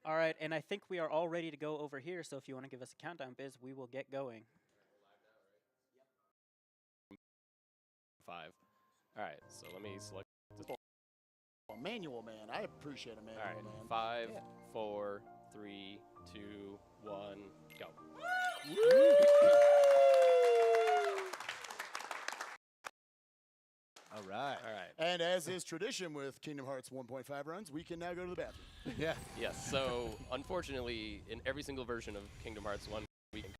All right, and I think we are all ready to go over here, so if you want to give us a countdown, Biz, we will get going. 5. All right, so let me select this. A manual man. I appreciate a manual All right, man. 5, 4, 3, 2, 1, go. All right. All right. And as is tradition with Kingdom Hearts 1.5 runs, we can now go to the bathroom. Yeah. Yes, so unfortunately, in every single version of Kingdom Hearts 1, we can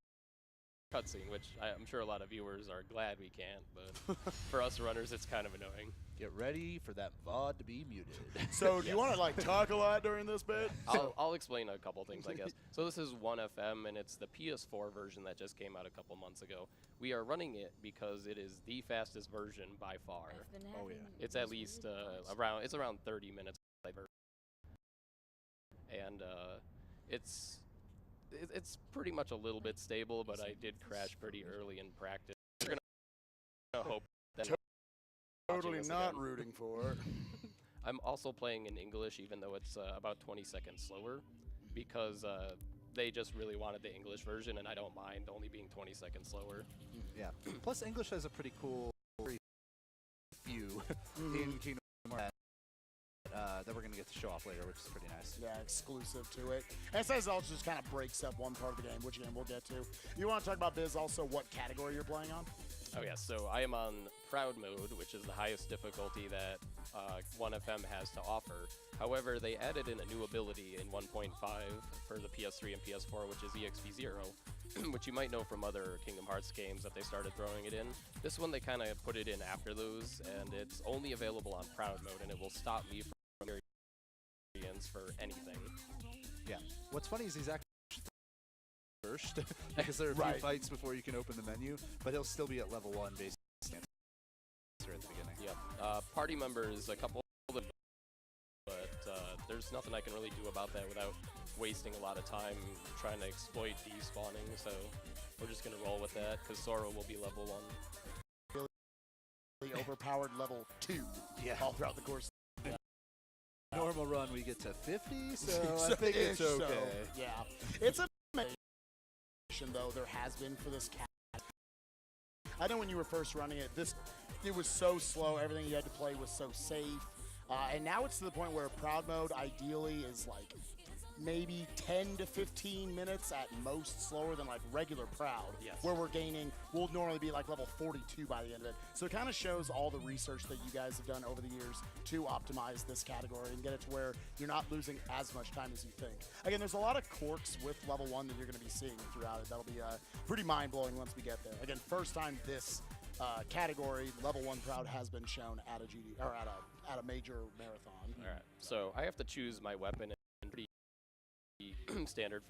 cutscene, which I'm sure a lot of viewers are glad we can't, but for us runners, it's kind of annoying. Get ready for that VOD to be muted. So do you want to like talk a lot during this bit? I'll explain a couple things, I guess. So this is 1FM, and it's the PS4 version that just came out a couple months ago. We are running it because it is the fastest version by far. Oh, yeah. It's at least around 30 minutes. And it's pretty much a little bit stable, but I did crash pretty early in practice. We're gonna hope that Totally not rooting for it. I'm also playing in English, even though it's about 20 seconds slower, because they just really wanted the English version, and I don't mind only being 20 seconds slower. Yeah. Plus, English has a pretty cool view in Kingdom Hearts that we're going to get to show off later, which is pretty nice. Yeah, exclusive to it. And it says also just kind of breaks up one part of the game, which again we'll get to. You want to talk about, Biz, also what category you're playing on? Oh yeah, so I am on Proud Mode, which is the highest difficulty that 1FM has to offer. However, they added in a new ability in 1.5 for the PS3 and PS4, which is EXP0, which you might know from other Kingdom Hearts games that they started throwing it in. This one, they kind of put it in after those, and it's only available on Proud Mode, and it will stop me from experience for anything. Yeah. What's funny is he's actually first, because there are a few fights before you can open the menu, but he'll still be at level 1 based on at the beginning. Yep. Party members, a couple of them, but there's nothing I can really do about that without wasting a lot of time trying to exploit despawning, so we're just going to roll with that, because Sora will be level 1. Really overpowered level 2 all throughout the course. Normal run, we get to 50, so I think it's okay. So, yeah. It's a though there has been for this cat. I know when you were first running it, it was so slow. Everything you had to play was so safe, and now it's to the point where Proud Mode ideally is like maybe 10 to 15 minutes at most slower than like regular Proud, where we'll normally be like level 42 by the end of it. So it kind of shows all the research that you guys have done over the years to optimize this category and get it to where you're not losing as much time as you think. Again, there's a lot of quirks with level 1 that you're going to be seeing throughout it. That'll be pretty mind-blowing once we get there. Again, first time this category, level 1 Proud, has been shown at a major marathon. All right, so I have to choose my weapon and pretty standard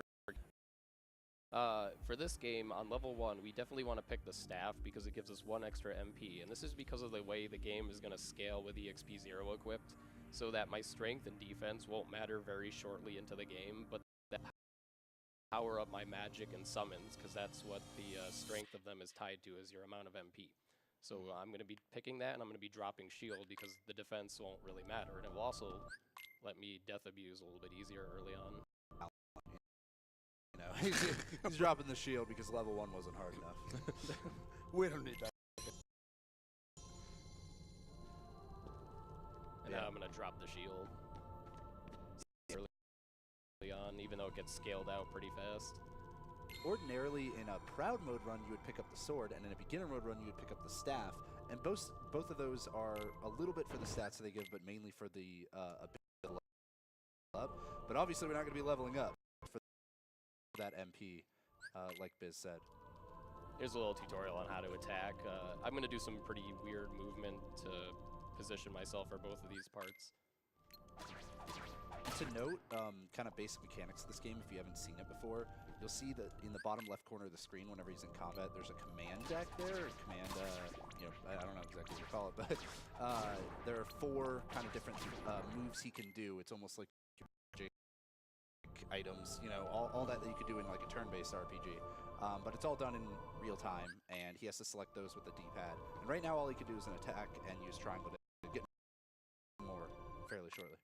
for this game. On level 1, we definitely want to pick the staff because it gives us 1 extra MP, and this is because of the way the game is going to scale with EXP0 equipped, so that my strength and defense won't matter very shortly into the game, but that power up my magic and summons, because that's what the strength of them is tied to, is your amount of MP. So I'm going to be picking that, and I'm going to be dropping shield because the defense won't really matter, and it will also let me death abuse a little bit easier early on. He's dropping the shield because level 1 wasn't hard enough. We don't need that. And now I'm going to drop the shield early on, even though it gets scaled out pretty fast. Ordinarily, in a Proud Mode run, you would pick up the sword, and in a Beginner Mode run, you would pick up the staff. And both of those are a little bit for the stats that they give, but mainly for the ability to level up. But obviously, we're not going to be leveling up for that MP, like Biz said. Here's a little tutorial on how to attack. I'm going to do some pretty weird movement to position myself for both of these parts. To note, kind of basic mechanics of this game, if you haven't seen it before, you'll see that in the bottom left corner of the screen, whenever he's in combat, there's a command deck there, I don't know exactly what you call it, but there are 4 kind of different moves he can do. It's almost like items, all that you could do in like a turn-based RPG. But it's all done in real time, and he has to select those with the D-pad. And right now, all he could do is an attack and use triangle to get more fairly shortly.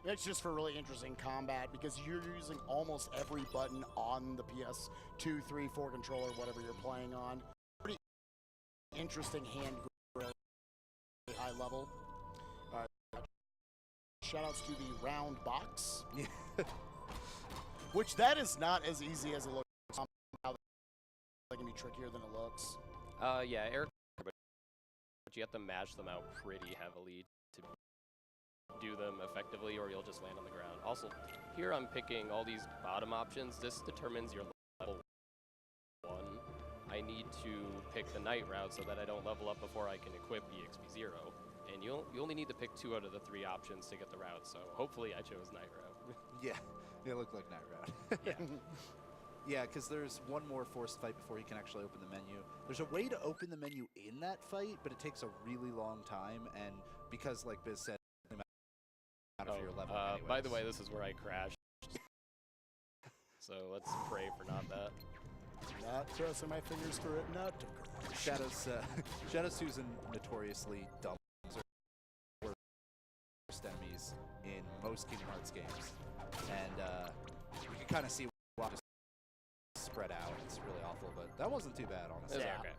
It's just for really interesting combat because you're using almost every button on the PS2, 3, 4 controller, whatever you're playing on. Pretty interesting hand grip, high level. All right. Shoutouts to the round box. Yeah. Which that is not as easy as it looks. It can be trickier than it looks. Yeah, Eric, but you have to match them out pretty heavily to do them effectively, or you'll just land on the ground. Also, here I'm picking all these bottom options. This determines your level 1. I need to pick the night route so that I don't level up before I can equip EXP0. And you only need to pick 2 out of the 3 options to get the route, so hopefully I chose night route. Yeah, it looked like night route. Yeah. Yeah, because there's one more forced fight before you can actually open the menu. There's a way to open the menu in that fight, but it takes a really long time, and because, like Biz said, out of your level by the way, this is where I crashed. So let's pray for not that. Not crossing my fingers for it not to crash. Shadows, who's notoriously dumb, worst enemies in most Kingdom Hearts games, and you can kind of see why spread out. It's really awful, but that wasn't too bad, honestly. Yeah. Okay.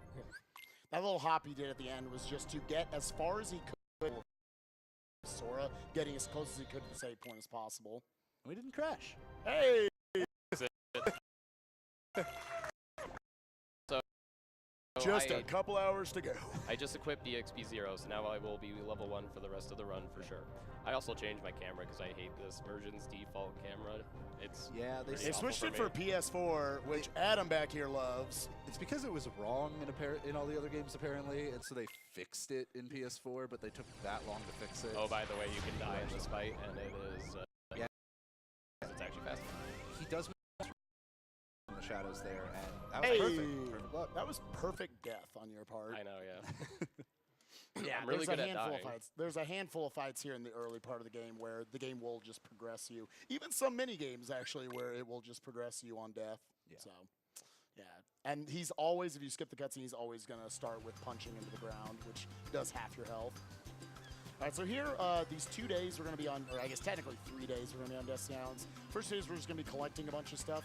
That little hop he did at the end was just to get as far as he could. Sora getting as close as he could to the save point as possible. We didn't crash. Hey! Just a couple hours to go. I just equipped EXP0, so now I will be level 1 for the rest of the run for sure. I also changed my camera because I hate this version's default camera. It's they switched it for PS4, which Adam back here loves. It's because it was wrong in all the other games apparently, and so they fixed it in PS4, but they took that long to fix it. Oh, by the way, you can die in this fight, and it is yeah, it's actually fast. He does in the shadows there, and that was perfect. Perfect luck. That was perfect death on your part. I know, yeah. Yeah, I'm really good at dying. There's a handful of fights here in the early part of the game where the game will just progress you. Even some mini games actually where it will just progress you on death. Yeah. So, yeah. And he's always, if you skip the cutscene, he's always going to start with punching into the ground, which does half your health. All right, so here, these 2 days we're going to be on, or I guess technically 3 days we're going to be on Destiny Islands. First days we're just going to be collecting a bunch of stuff.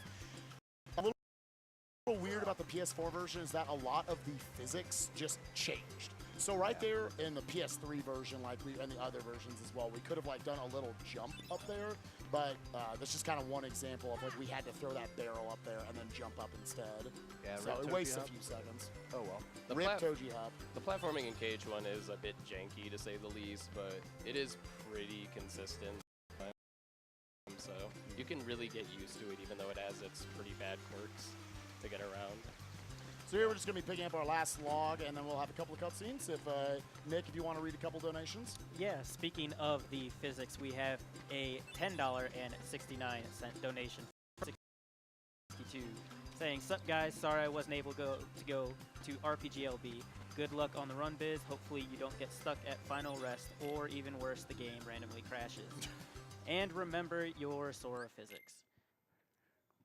A little weird about the PS4 version is that a lot of the physics just changed. So right there in the PS3 version, like and the other versions as well, we could have like done a little jump up there, but that's just kind of one example of like we had to throw that barrel up there and then jump up instead. Yeah, so it wastes a few seconds. Oh well. Rip Toji Hop. The platforming in Cage one is a bit janky to say the least, but it is pretty consistent. So you can really get used to it, even though it has its pretty bad quirks to get around. So here we're just going to be picking up our last log, and then we'll have a couple of cutscenes. If Nick, if you want to read a couple donations. Yeah, speaking of the physics, we have a $10.69 donation for 62 saying, "Sup guys, sorry I wasn't able to go to RPGLB. Good luck on the run, Biz. Hopefully you don't get stuck at final rest, or even worse, the game randomly crashes. And remember your Sora physics."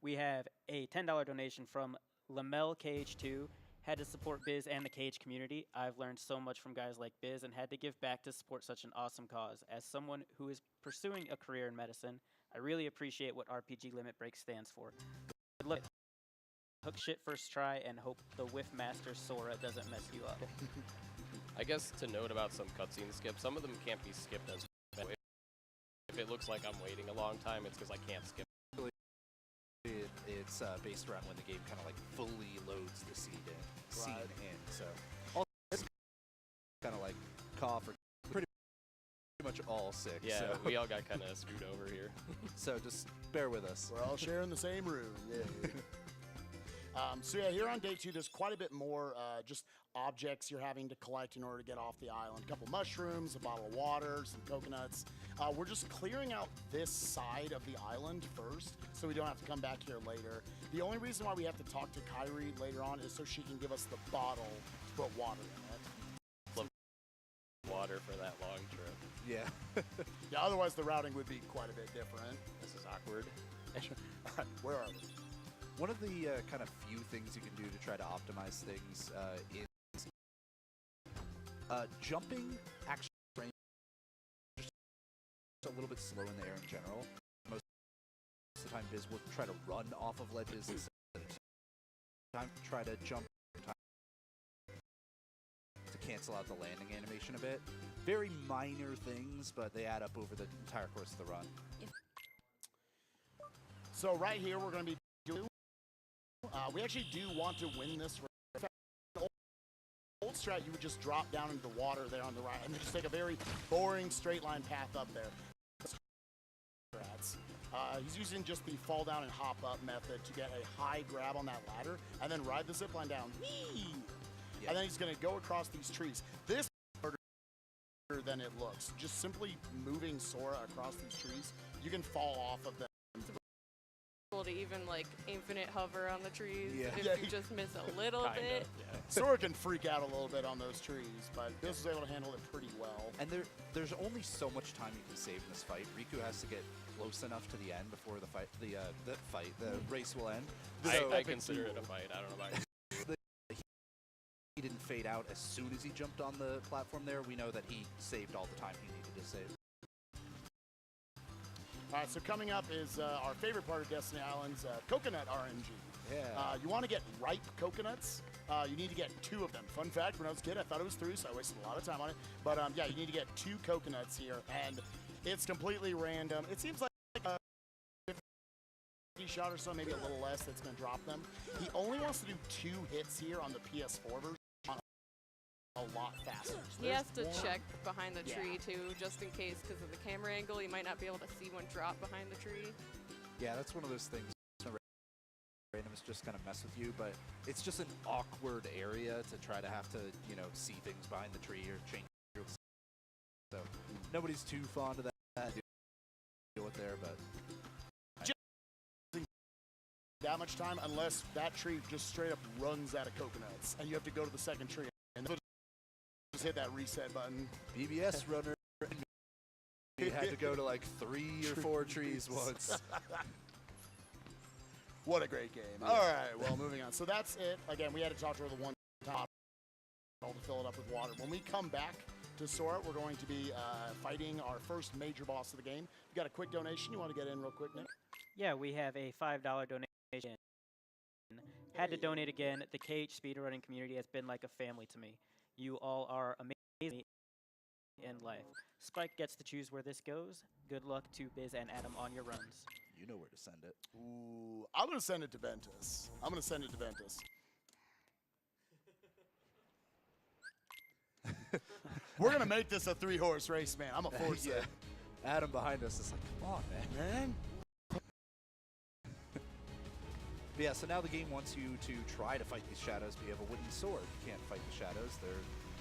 We have a $10 donation from Lamel Cage 2. Had to support Biz and the Cage community. I've learned so much from guys like Biz and had to give back to support such an awesome cause. As someone who is pursuing a career in medicine, I really appreciate what RPG Limit Break stands for. Good luck. Hook shit first try and hope the Whiff Master Sora doesn't mess you up. I guess to note about some cutscene skips, some of them can't be skipped as well. If it looks like I'm waiting a long time, it's because I can't skip. It's based around when the game kind of like fully loads the scene in. So it's kind of like cough or pretty much all sick. Yeah, so. We all got kind of screwed over here. So just bear with us. We're all sharing the same room. Yeah. So yeah, here on day 2, there's quite a bit more just objects you're having to collect in order to get off the island. A couple mushrooms, a bottle of water, some coconuts. We're just clearing out this side of the island first, so we don't have to come back here later. The only reason why we have to talk to Kyrie later on is so she can give us the bottle to put water in it. Water for that long trip. Yeah. Yeah, otherwise the routing would be quite a bit different. This is awkward. All right, where are we? One of the kind of few things you can do to try to optimize things is jumping actually just a little bit slow in the air in general. Most of the time, Biz will try to run off of ledges instead of try to jump to cancel out the landing animation a bit. Very minor things, but they add up over the entire course of the run. So right here, we're going to be doing. We actually do want to win this. Old strat, you would just drop down into the water there on the right, and then just take a very boring straight line path up there. He's using just the fall down and hop up method to get a high grab on that ladder, and then ride the zip line down. Whee! Yeah. And then he's going to go across these trees. This is harder than it looks. Just simply moving Sora across these trees, you can fall off of them. To even like infinite hover on the trees Yeah. if Yeah, you just miss a little bit. Yeah. Sora can freak out a little bit on those trees, but Biz was able to handle it pretty well. And there's only so much time you can save in this fight. Riku has to get close enough to the end before the race will end. I consider it a fight. I don't know about you. He didn't fade out as soon as he jumped on the platform there. We know that he saved all the time he needed to save. All right, so coming up is our favorite part of Destiny Islands, coconut RNG. Yeah. You want to get ripe coconuts. You need to get 2 of them. Fun fact, when I was a kid, I thought it was 3, so I wasted a lot of time on it. But yeah, you need to get 2 coconuts here, and it's completely random. It seems like a 50 shot or so, maybe a little less, that's going to drop them. He only wants to do 2 hits here on the PS4 version. A lot faster. So He has to one. check behind the tree too, just in case, because of the camera angle, you might not be able to see one drop behind the tree. Yeah, that's one of those things. Randoms just kind of mess with you, but it's just an awkward area to try to have to, you know, see things behind the tree or change. So nobody's too fond of that. Deal with there, but That much time unless that tree just straight up runs out of coconuts, and you have to go to the second tree and just hit that reset button. BBS runner. He had to go to like 3 or 4 trees once. What a great game. Yeah. All right, well, moving on. So that's it. Again, we had to talk to her the one time to fill it up with water. When we come back to Sora, we're going to be fighting our first major boss of the game. You got a quick donation you want to get in real quick, Nick? Yeah, we have a $5 donation. Had to donate again. The KH speedrunning community has been like a family to me. You all are amazing in life. Spike gets to choose where this goes. Good luck to Biz and Adam on your runs. You know where to send it. Ooh, I'm going to send it to Ventus. We're going to make this a 3-horse race, man. I'm a force it. Adam behind us is like, come on, man. But yeah, so now the game wants you to try to fight these shadows, but you have a wooden sword. You can't fight the shadows. They're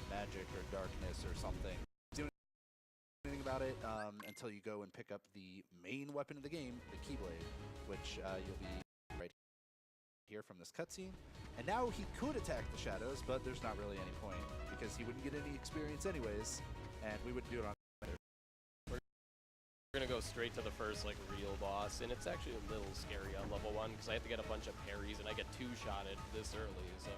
magic or darkness or something. Doing anything about it until you go and pick up the main weapon of the game, the Keyblade, which you'll be right here from this cutscene. And now he could attack the shadows, but there's not really any point because he wouldn't get any experience anyways, and we wouldn't do it on. We're gonna go straight to the first like real boss, and it's actually a little scary on level 1 because I have to get a bunch of parries and I get 2-shotted this early, so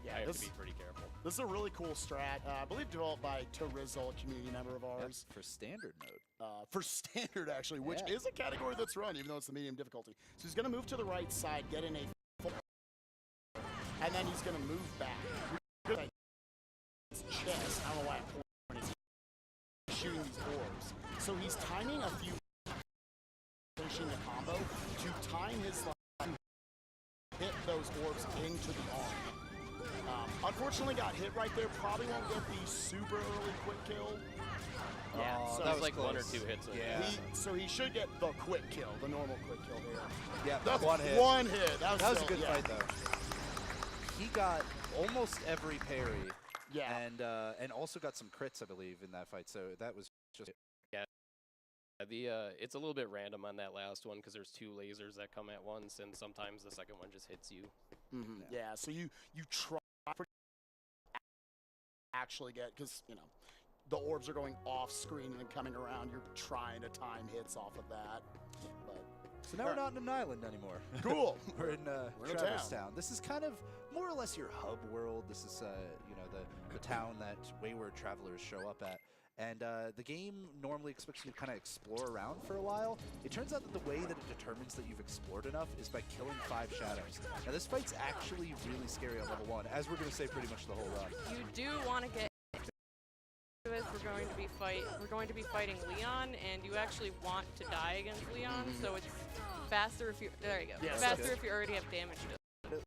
Yeah, I have to be pretty careful. This is a really cool strat. I believe developed by Torizzle, a community member of ours. For standard mode. For standard, actually, which is a category that's run, even though it's the medium difficulty. So he's going to move to the right side, get in a full, and then he's going to move back. His chest, I don't know why I'm pointing. He's shooting these orbs. So he's timing a few, finishing the combo to time his hit those orbs into the arm. Unfortunately got hit right there, probably won't get the super early quick kill. Yeah, so that was like close. 1 or 2 hits. Yeah. So he should get the quick kill, the normal quick kill here. Yeah, That's one hit. One hit. That was still, a good fight though. He got almost every parry. Yeah. And also got some crits, I believe, in that fight. So that was just It's a little bit random on that last one because there's 2 lasers that come at once, and sometimes the second one just hits you. Yeah. So you try to actually get, because you know the orbs are going off screen and then coming around. You're trying to time hits off of that. But so now we're not in an island anymore. Cool. We're in We're in a Traverse town. Town. This is kind of more or less your hub world. This is you know the town that wayward travelers show up at. And the game normally expects you to kind of explore around for a while. It turns out that the way that it determines that you've explored enough is by killing 5 shadows. Now this fight's actually really scary on level 1, as we're going to say pretty much the whole run. You do want to get it. We're going to be fighting Leon, and you actually want to die against Leon, so it's faster if you faster if you already have damage to it.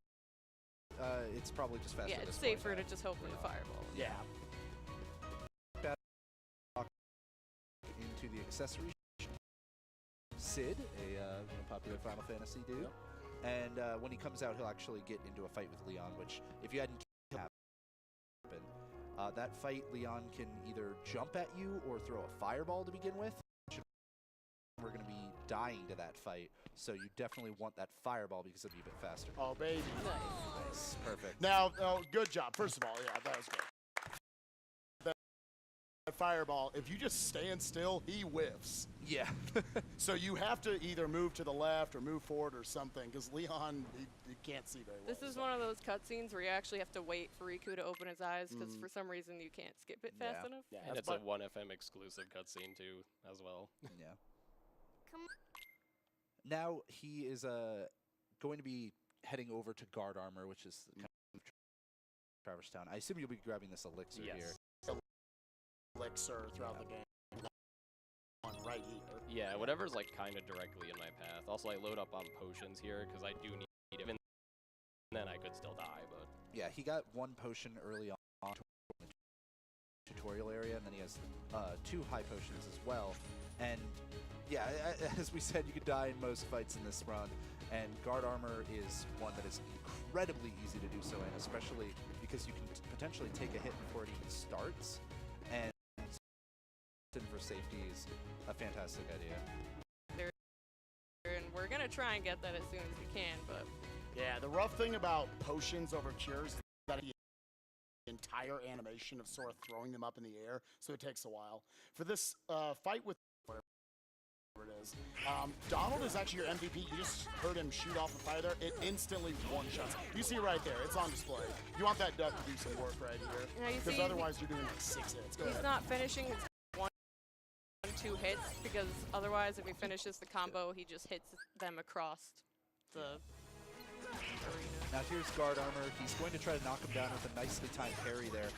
It's probably just faster. Yeah, it's safer to just hopefully fireball. Yeah. Into the accessory. Sid, a popular Final Fantasy dude. Yep. And when he comes out, he'll actually get into a fight with Leon, which, if you hadn't happened, that fight, Leon can either jump at you or throw a fireball to begin with. We're going to be dying to that fight, so you definitely want that fireball because it'll be a bit faster. Oh, baby. Nice. Perfect. Now, good job. First of all, yeah, that was good. That fireball, if you just stand still, he whiffs. Yeah. So you have to either move to the left or move forward or something, because Leon, he can't see very well. This is one of those cutscenes where you actually have to wait for Riku to open his eyes, because for some reason you can't skip it fast enough. Yeah, And it's a 1FM exclusive cutscene too, as well. Yeah. Now he is going to be heading over to guard armor, which is kind of Traverse Town. I assume you'll be grabbing this elixir here. Elixir throughout the game. On right here. Yeah, whatever's like kind of directly in my path. Also, I load up on potions here because I do need it. And then I could still die, but Yeah, he got 1 potion early on in the tutorial area, and then he has 2 high potions as well. And yeah, as we said, you could die in most fights in this run, and guard armor is one that is incredibly easy to do so in, especially because you can potentially take a hit before it even starts, and for safety is a fantastic idea. And we're going to try and get that as soon as we can, but Yeah, the rough thing about potions over cures is that the entire animation of Sora throwing them up in the air, so it takes a while. For this fight with whatever it is, Donald is actually your MVP. You just heard him shoot off a fire there. It instantly one-shots. You see right there, it's on display. You want that duck to do some work right here, now you because see otherwise you're doing like 6 hits. Go he's ahead. not finishing his 1-2 hits, because otherwise if he finishes the combo, he just hits them across the arena. Now here's guard armor. He's going to try to knock him down with a nicely timed parry there.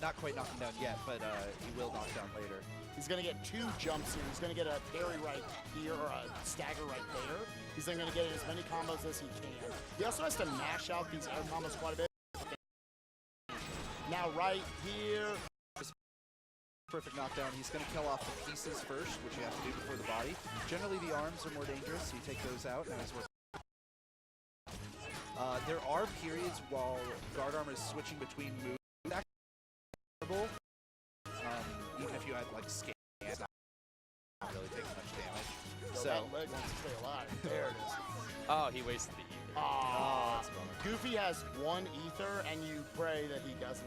Not quite knock him down yet, but he will knock down later. He's going to get 2 jumps here. He's going to get a parry right here, or a stagger right there. He's then going to get as many combos as he can. He also has to mash out these air combos quite a bit. Now right here. Perfect knockdown. He's going to kill off the pieces first, which you have to do before the body. Generally, the arms are more dangerous, so you take those out. And there are periods while guard armor is switching between moves. It's actually even if you had like scans, not really taking much damage. So that leg wants to stay alive. There it is. oh, he wasted the ether. Oh, That's bummer. Goofy has 1 ether, and you pray that he doesn't.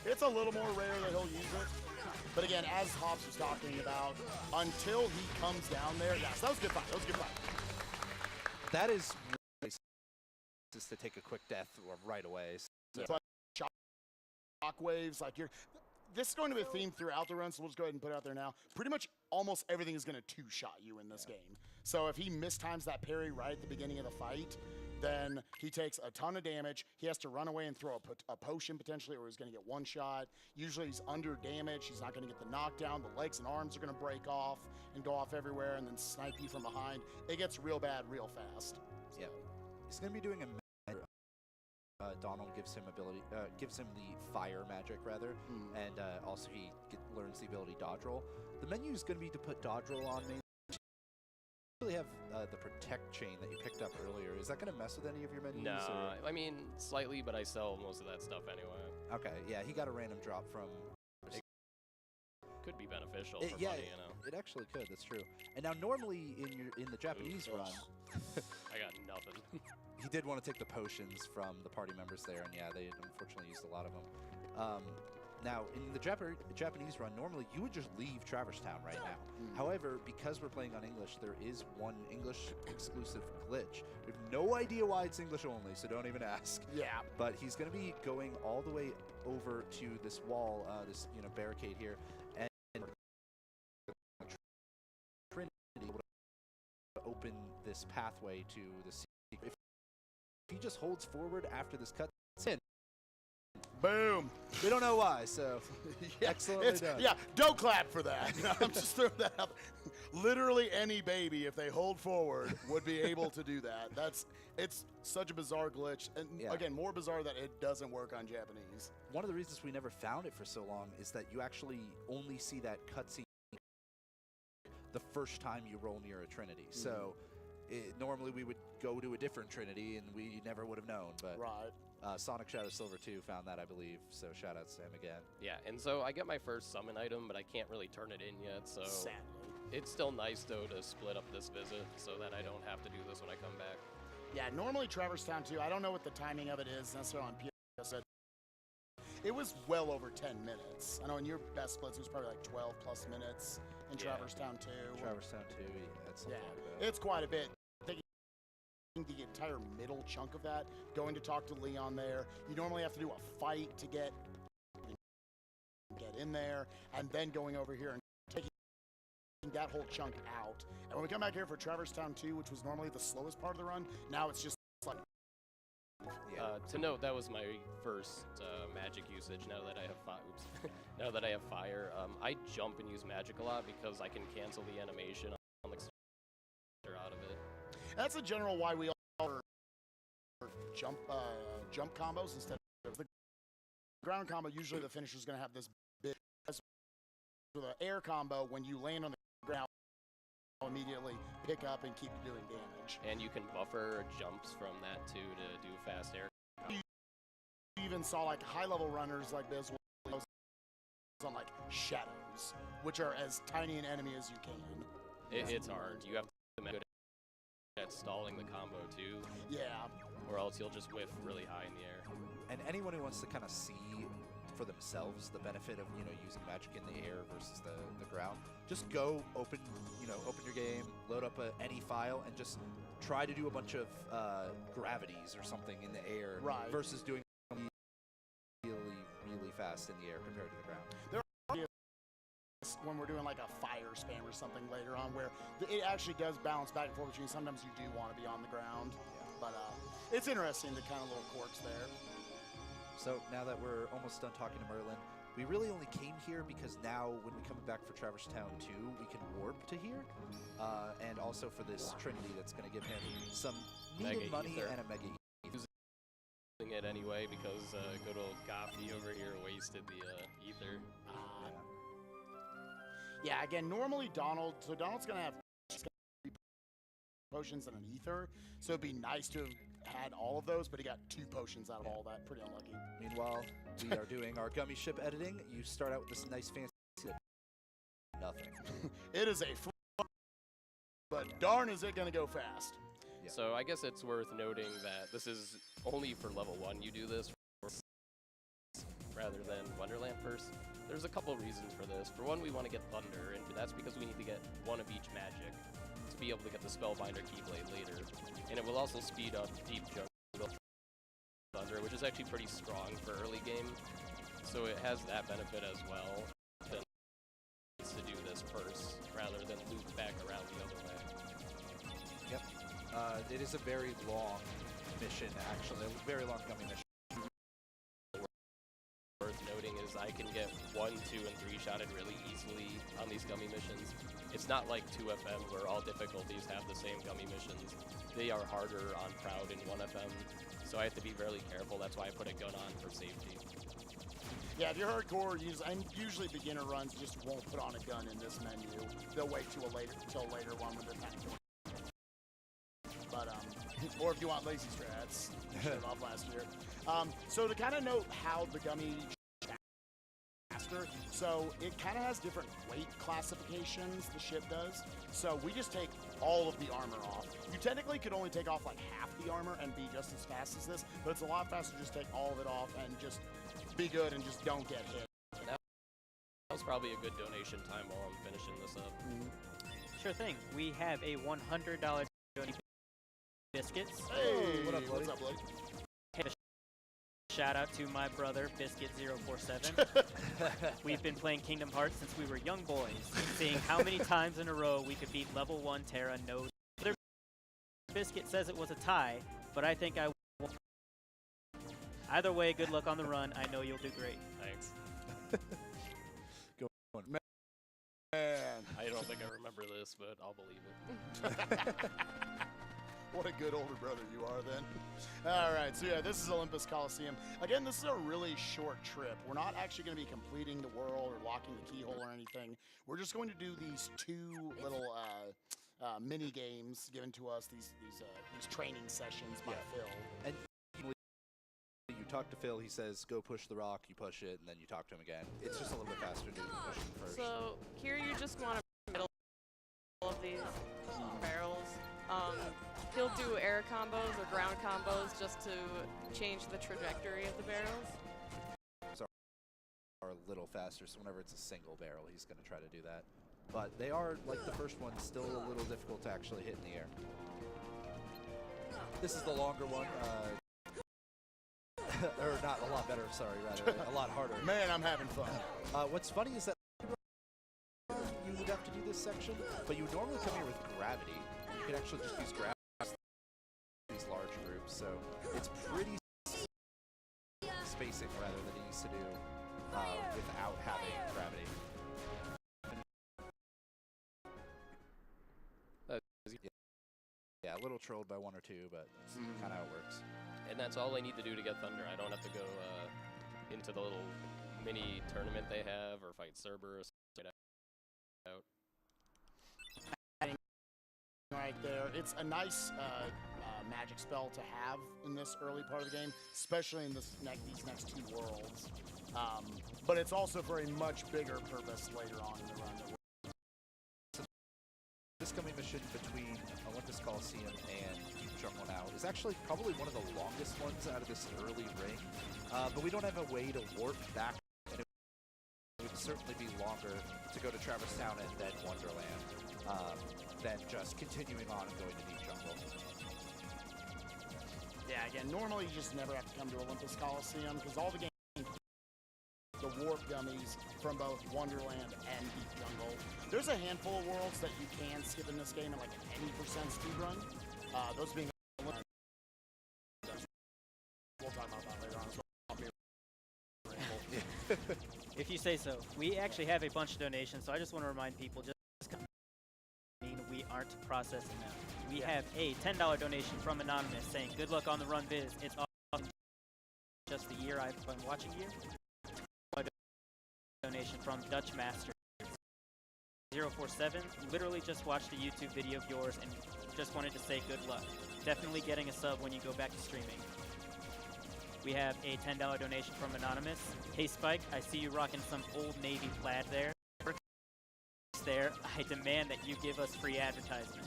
It's a little more rare that he'll use it. But again, as Hobbs was talking about, until he comes down there, yes, that was a good fight. That was a good fight. That is really just to take a quick death right away. So. But shockwaves, like this is going to be a theme throughout the run, so we'll just go ahead and put it out there now. Pretty much almost everything is going to 2-shot you in this game. So if he mistimes that parry right at the beginning of the fight, then he takes a ton of damage. He has to run away and throw a potion potentially, or he's going to get 1 shot. Usually he's under damage. He's not going to get the knockdown. The legs and arms are going to break off and go off everywhere and then snipe you from behind. It gets real bad real fast. Yeah, he's going to be doing a Donald gives him the fire magic rather, and also he learns the ability dodge roll. The menu is going to be to put dodge roll on mainly. You really have the protect chain that you picked up earlier. Is that going to mess with any of your menus? No, or? I mean slightly, but I sell most of that stuff anyway. Okay, yeah, he got a random drop from. Could be beneficial for Yeah, money, you know. it actually could. That's true. And now normally in the Japanese run, I got nothing. he did want to take the potions from the party members there, and yeah, they unfortunately used a lot of them. Now, in the Japanese run, normally you would just leave Traverse Town right now. However, because we're playing on English, there is 1 English-exclusive glitch. We have no idea why it's English only, so don't even ask. Yeah. But he's going to be going all the way over to this wall, this barricade here, obvious pathway to the secret. If he just holds forward after this cut, it's in. Boom. We don't know why, so excellently done. Yeah, don't clap for that. I'm just throwing that out. Literally any baby, if they hold forward, would be able to do that. It's such a bizarre glitch, and again, more bizarre that it doesn't work on Japanese. One of the reasons we never found it for so long is that you actually only see that cutscene the first time you roll near a Trinity. So normally we would go to a different Trinity, and we never would have known. But Sonic Shadow Silver 2 found that, I believe, so shout-outs to him again. Yeah, and so I get my first summon item, but I can't really turn it in yet, so... Sadly. It's still nice, though, to split up this visit so that I don't have to do this when I come back. Yeah, normally Traverse Town 2, I don't know what the timing of it is necessarily on PS. It was well over 10 minutes. I know in your best splits, it was probably like 12 plus minutes in Traverse Town 2. Traverse Town 2, that's something like that. It's quite a bit. The entire middle chunk of that, going to talk to Leon there. You normally have to do a fight to get in there, and then going over here and taking that whole chunk out. And when we come back here for Traverse Town 2, which was normally the slowest part of the run, now it's just like... To note, that was my first magic usage. Now that I have now that I have fire, I jump and use magic a lot because I can cancel the animation on the out of it. That's a general why we all jump combos instead of the ground combo. Usually the finisher is going to have this big with an air combo. When you land on the ground, immediately pick up and keep doing damage. And you can buffer jumps from that too to do fast air. You even saw like high-level runners like this on like shadows, which are as tiny an enemy as you can. It's hard. You have to be good at stalling the combo too. Yeah. Or else you'll just whiff really high in the air. And anyone who wants to kind of see for themselves the benefit of using magic in the air versus the ground, just go open your game, load up any file, and just try to do a bunch of gravities or something in the air versus doing really fast in the air compared to the ground. There are when we're doing like a fire spam or something later on where it actually does balance back and forth between sometimes you do want to be on the ground, but it's interesting, the kind of little quirks there. So now that we're almost done talking to Merlin, we really only came here because now when we come back for Traverse Town 2, we can warp to here, and also for this Trinity that's going to give him some needed money and a Mega Ether. Using it anyway because good old Goffy over here wasted the Ether. Yeah, again, normally Donald's going to have potions and an Ether, so it'd be nice to have had all of those, but he got 2 potions out of all that. Pretty unlucky. Meanwhile, we are doing our gummy ship editing. You start out with this nice fancy nothing. It is a but darn is it going to go fast. Yeah. So I guess it's worth noting that this is only for level 1 you do this rather than Wonderland first. There's a couple reasons for this. For one, we want to get Thunder, and that's because we need to get 1 of each magic to be able to get the Spellbinder Keyblade later. And it will also speed up Deep Jungle Thunder, which is actually pretty strong for early game. So it has that benefit as well. Then to do this first rather than loop back around the other way. Yep. It is a very long mission, actually. A very long gummy mission. Worth noting is I can get 1, 2, and 3 shotted really easily on these gummy missions. It's not like 2FM where all difficulties have the same gummy missions. They are harder on Proud in 1FM, so I have to be really careful. That's why I put a gun on for safety. Yeah, if you're hardcore, and usually beginner runs just won't put on a gun in this menu. They'll wait till a later one when they're back. But or if you want lazy strats, you showed off last year. So to kind of note how the gummy faster, so it kind of has different weight classifications, the ship does. So we just take all of the armor off. You technically could only take off like half the armor and be just as fast as this, but it's a lot faster to just take all of it off and just be good and just don't get hit. That was probably a good donation time while I'm finishing this up. Sure thing. We have a $100 donation biscuits. Hey, what up, buddy? What's up, buddy? Shout out to my brother, Biscuit047. We've been playing Kingdom Hearts since we were young boys, seeing how many times in a row we could beat level 1 Terra no other Biscuit says it was a tie, but I think I will. Either way, good luck on the run. I know you'll do great. Thanks. Go on. Man. I don't think I remember this, but I'll believe it. What a good older brother you are then. All right, so yeah, this is Olympus Coliseum. Again, this is a really short trip. We're not actually going to be completing the world or locking the keyhole or anything. We're just going to do these two little mini games given to us, these training sessions by Phil. And you talk to Phil, he says, go push the rock, you push it, and then you talk to him again. It's just a little bit faster to push him first. So here you just want to middle of these barrels. He'll do air combos or ground combos just to change the trajectory of the barrels. So are a little faster, so whenever it's a single barrel, he's going to try to do that. But they are, like the first one, still a little difficult to actually hit in the air. This is the longer one. Or not a lot better, sorry, rather. A lot harder. Man, I'm having fun. What's funny is that you would have to do this section, but you would normally come here with gravity. You could actually just use gravity these large groups, so it's pretty spacing rather than he needs to do without having gravity. Yeah, a little trolled by one or two, but that's kind of how it works. And that's all I need to do to get Thunder. I don't have to go into the little mini tournament they have or fight Cerberus. Out. Right there. It's a nice magic spell to have in this early part of the game, especially in these next two worlds. But it's also for a much bigger purpose later on in the run. This coming mission between Olympus Coliseum and Deep Jungle now is actually probably one of the longest ones out of this early ring, but we don't have a way to warp back, and it would certainly be longer to go to Traverse Town and then Wonderland than just continuing on and going to Deep Jungle. Yeah, again, normally you just never have to come to Olympus Coliseum because all the games, the warp dummies from both Wonderland and Deep Jungle. There's a handful of worlds that you can skip in this game at like an 80% speed run. Those being we'll talk about that later on. If you say so. We actually have a bunch of donations, so I just want to remind people, just we aren't processing them. We have a $10 donation from Anonymous saying, good luck on the run, Viz. It's awesome. Just the year I've been watching you. A donation from Dutch Master 047. Literally just watched a YouTube video of yours and just wanted to say good luck. Definitely getting a sub when you go back to streaming. We have a $10 donation from Anonymous. Hey Spike, I see you rocking some Old Navy plaid there. I demand that you give us free advertisement.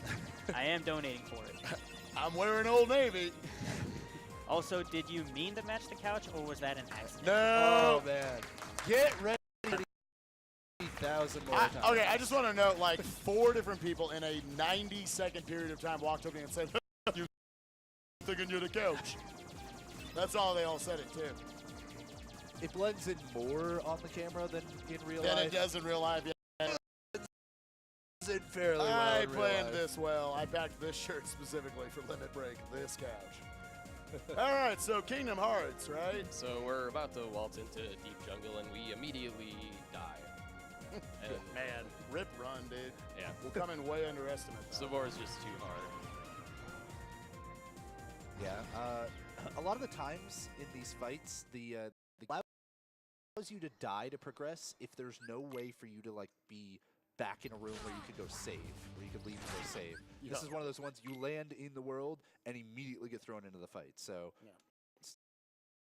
I am donating for it. I'm wearing Old Navy. Also, did you mean to match the couch, or was that an accident? No. Oh man, get ready. 1,000 more times. Okay, I just want to note, like, 4 different people in a 90-second period of time walked up to me and said, "You thinking you're the couch?" That's all they all said it too. It blends in more on the camera than in real Than life. it does in real life. Yeah. It fairly well I in real planned life. this well. I packed this shirt specifically for Limit Break. This couch. All right, so Kingdom Hearts, right? So we're about to waltz into Deep Jungle, and we immediately die. And Man, rip run, dude. yeah, We'll come in way underestimate that. Savor is just too hard. Yeah, a lot of the times in these fights, the allows you to die to progress if there's no way for you to like be back in a room where you could go save, where you could leave and go save. Yeah. This is one of those ones you land in the world and immediately get thrown into the fight. So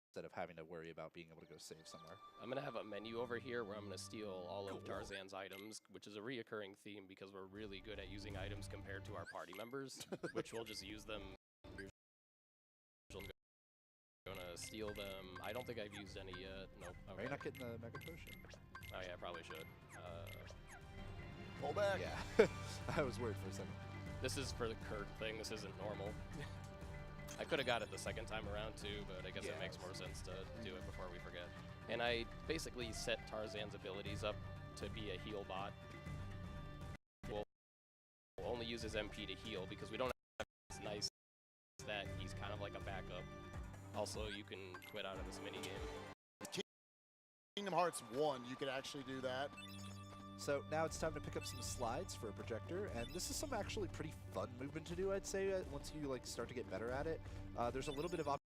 instead of having to worry about being able to go save somewhere. I'm going to have a menu over here where I'm going to steal all of Tarzan's items, which is a reoccurring theme because we're really good at using items compared to our party members, which we'll just use them. I'm going to steal them. I don't think I've used any yet. Nope. Are Okay. you not getting the Mega Potion? Oh yeah, I probably should. Pull back. Yeah, I was worried for a second. This is for the Kurt thing. This isn't normal. I could have got it the second time around too, but I guess it makes more sense to do it before we forget. And I basically set Tarzan's abilities up to be a heal bot. We'll only use his MP to heal because we don't have nice that he's kind of like a backup. Also, you can quit out of this minigame. Kingdom Hearts 1, you could actually do that. So now it's time to pick up some slides for a projector, and this is some actually pretty fun movement to do, I'd say, once you like start to get better at it. There's a little bit of option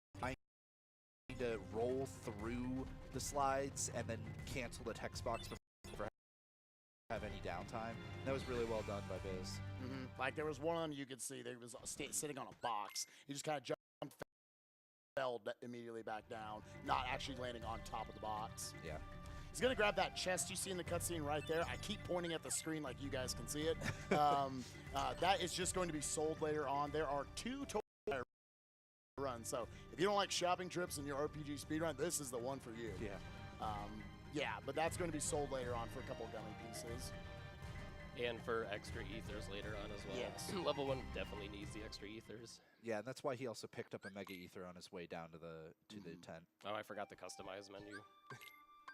to roll through the slides and then cancel the text box before have any downtime. That was really well done by Biz. Like there was one you could see that was sitting on a box. He just kind of jumped, fell immediately back down, not actually landing on top of the box. Yeah. He's going to grab that chest you see in the cutscene right there. I keep pointing at the screen like you guys can see it. That is just going to be sold later on. There are 2 total runs, so if you don't like shopping trips in your RPG speedrun, this is the one for you. Yeah. Yeah, but that's going to be sold later on for a couple of gummy pieces. And for extra ethers later on as well. Yes. Level 1 definitely needs the extra ethers. Yeah, and that's why he also picked up a Mega Ether on his way down to the tent. Oh, I forgot the customize menu.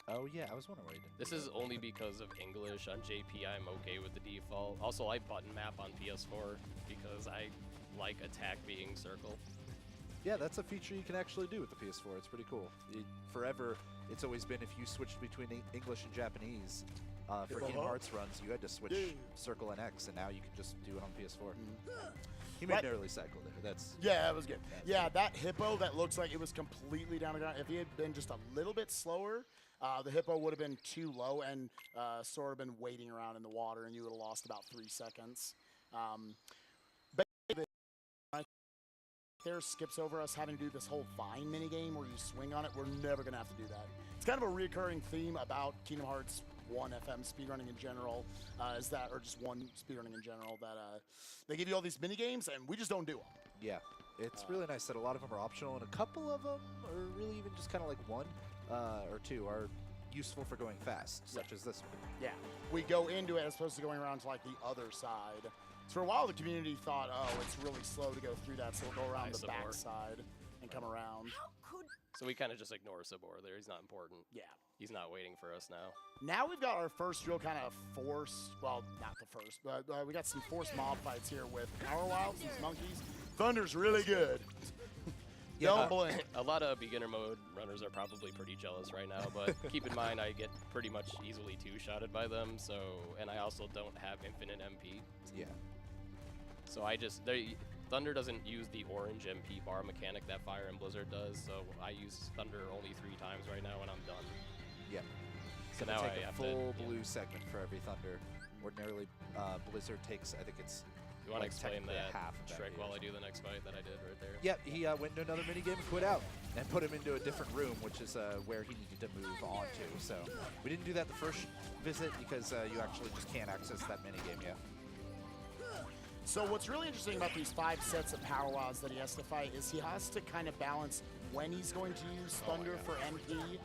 Oh yeah, I was wondering why you didn't. This is only because of English. On JP, I'm okay with the default. Also, I button map on PS4 because I like attack being circle. Yeah, that's a feature you can actually do with the PS4. It's pretty cool. Forever, it's always been if you switched between English and Japanese, for Kingdom Hearts runs, you had to switch circle and X, and now you can just do it on PS4. He made an early cycle there. Yeah, that was good. Yeah, that hippo that looks like it was completely down the ground. If he had been just a little bit slower, the hippo would have been too low and sort of been waiting around in the water, and you would have lost about 3 seconds. There skips over us having to do this whole vine minigame where you swing on it. We're never going to have to do that. It's kind of a recurring theme about Kingdom Hearts 1 FM speedrunning in general, is that, or just 1 speedrunning in general, that they give you all these minigames and we just don't do them. Yeah, it's really nice that a lot of them are optional, and a couple of them, or really even just kind of like 1 or 2, are useful for going fast, such as this one. Yeah, we go into it as opposed to going around to like the other side. So for a while, the community thought, oh, it's really slow to go through that, so we'll go around the back side and come around. So we kind of just ignore Sabor there. He's not important. Yeah. He's not waiting for us now. Now we've got our first real kind of force, well, not the first, but we got some force mob fights here with Power Wilds, these monkeys. Thunder's really good. Don't blink. A lot of beginner mode runners are probably pretty jealous right now, but keep in mind I get pretty much easily 2-shotted by them, so, and I also don't have infinite MP. Yeah. So I just, Thunder doesn't use the orange MP bar mechanic that Fire and Blizzard does, so I use Thunder only 3 times right now and I'm done. Yeah. So now I take a have full blue segment for every Thunder. Ordinarily, Blizzard takes, I think it's You want to explain that half of trick while I do the next fight that I did right there? Yeah, he went into another minigame and quit out and put him into a different room, which is where he needed to move on to. So we didn't do that the first visit because you actually just can't access that minigame yet. So what's really interesting about these 5 sets of Power Wilds that he has to fight is he has to kind of balance when he's going to use Thunder for MP,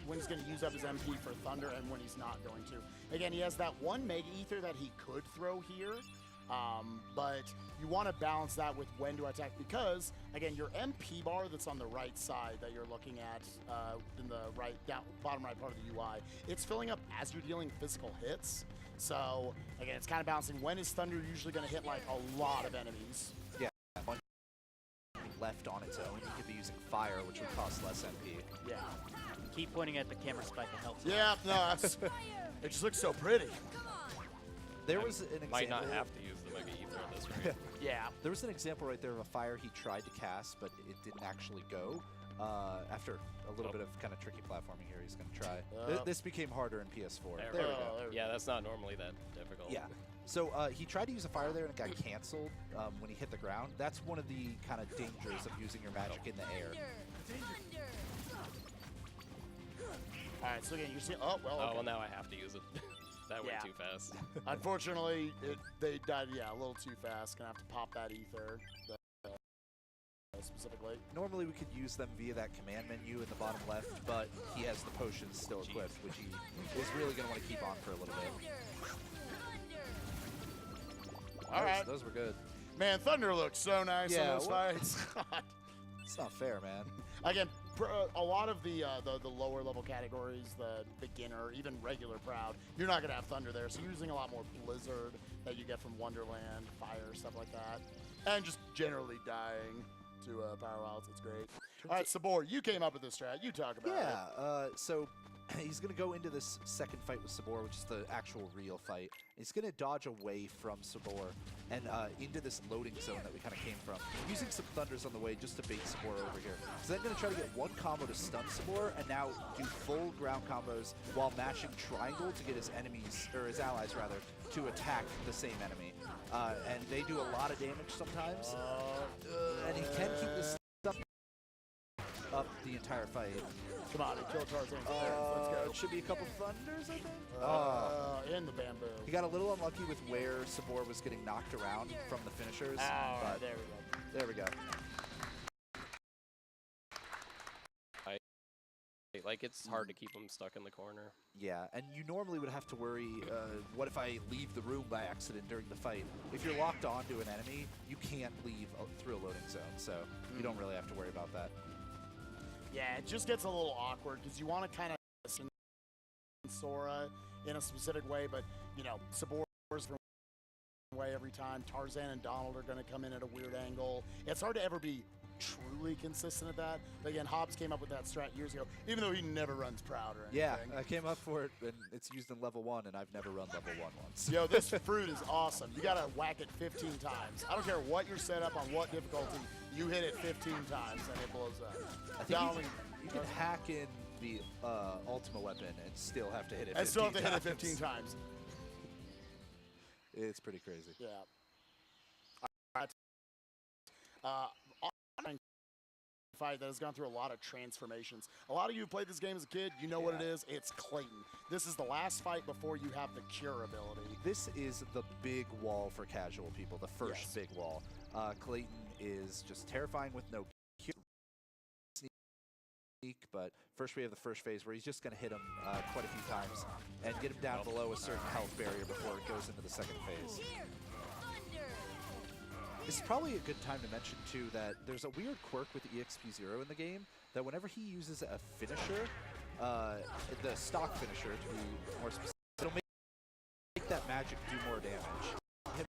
when he's going to use up his MP for Thunder, and when he's not going to. Again, he has that 1 Mega Ether that he could throw here, but you want to balance that with when to attack because, again, your MP bar that's on the right side that you're looking at in the bottom right part of the UI, it's filling up as you're dealing physical hits. So, again, it's kind of balancing when is Thunder usually going to hit, like, a lot of enemies. Yeah. Left on its own, you could be using Fire, which would cost less MP. Yeah. Keep pointing at the camera spike, it helps. Yeah, no, that's, it just looks so pretty. There was an example. Might not have to use the Mega Ether at this rate. Yeah. There was an example right there of a Fire he tried to cast, but it didn't actually go. After a little bit of kind of tricky platforming here, he's going to try. This became harder in PS4. There we go. Yeah, that's not normally that difficult. Yeah. So he tried to use a Fire there and it got canceled when he hit the ground. That's one of the kind of dangers of using your magic in the air. All right, so again, you're seeing. Oh, well. Okay. Oh, well, now I have to use it. That went too fast. Unfortunately, they died, a little too fast. Gonna have to pop that ether. Specifically. Normally we could use them via that command menu in the bottom left, but he has the potions still equipped, which he is really going to want to keep on for a little bit. All right. Those were good. Man, Thunder looks so nice on those fights. It's not fair, man. Again, a lot of the lower level categories, the beginner, even regular Proud, you're not going to have Thunder there, so you're using a lot more Blizzard that you get from Wonderland, Fire, stuff like that. And just generally dying to Power Wilds. It's great. All right, Sabor, you came up with this strat. You talk about it. Yeah, so he's going to go into this second fight with Sabor, which is the actual real fight. He's going to dodge away from Sabor and into this loading zone that we kind of came from, using some thunders on the way just to bait Sabor over here. So then going to try to get one combo to stun Sabor and now do full ground combos while mashing triangle to get his enemies, or his allies rather, to attack the same enemy. And they do a lot of damage sometimes. And he can keep this stuff up the entire fight. Come on, and kill Tarzan. Let's go. It should be a couple thunders, I think. In the bamboo. He got a little unlucky with where Sabor was getting knocked around from the finishers. But There we go. there we go. Like, it's hard to keep him stuck in the corner. Yeah, and you normally would have to worry, what if I leave the room by accident during the fight? If you're locked onto an enemy, you can't leave through a loading zone, so you don't really have to worry about that. Yeah, it just gets a little awkward because you want to kind of Sora in a specific way, but, you know, Sabor's from way every time. Tarzan and Donald are going to come in at a weird angle. It's hard to ever be truly consistent at that. But again, Hobbs came up with that strat years ago, even though he never runs Proud or anything. Yeah, I came up for it, and it's used in level 1, and I've never run level 1 once. Yo, this fruit is awesome. You got to whack it 15 times. I don't care what you're set up on, what difficulty, you hit it 15 times and it blows up. I think you can hack in the Ultima weapon and still have to hit it 15 times. And still have to hit it 15 times. It's pretty crazy. Yeah. All right. Fight that has gone through a lot of transformations. A lot of you who played this game as a kid, you know what it is. It's Clayton. This is the last fight before you have the cure ability. This is the big wall for casual people, the first big wall. Clayton is just terrifying with no cure. But first we have the first phase where he's just going to hit him quite a few times and get him down below a certain health barrier before it goes into the second phase. This is probably a good time to mention, too, that there's a weird quirk with EXP0 in the game, that whenever he uses a finisher, the stock finisher, to be more specific, it'll make that magic do more damage. Him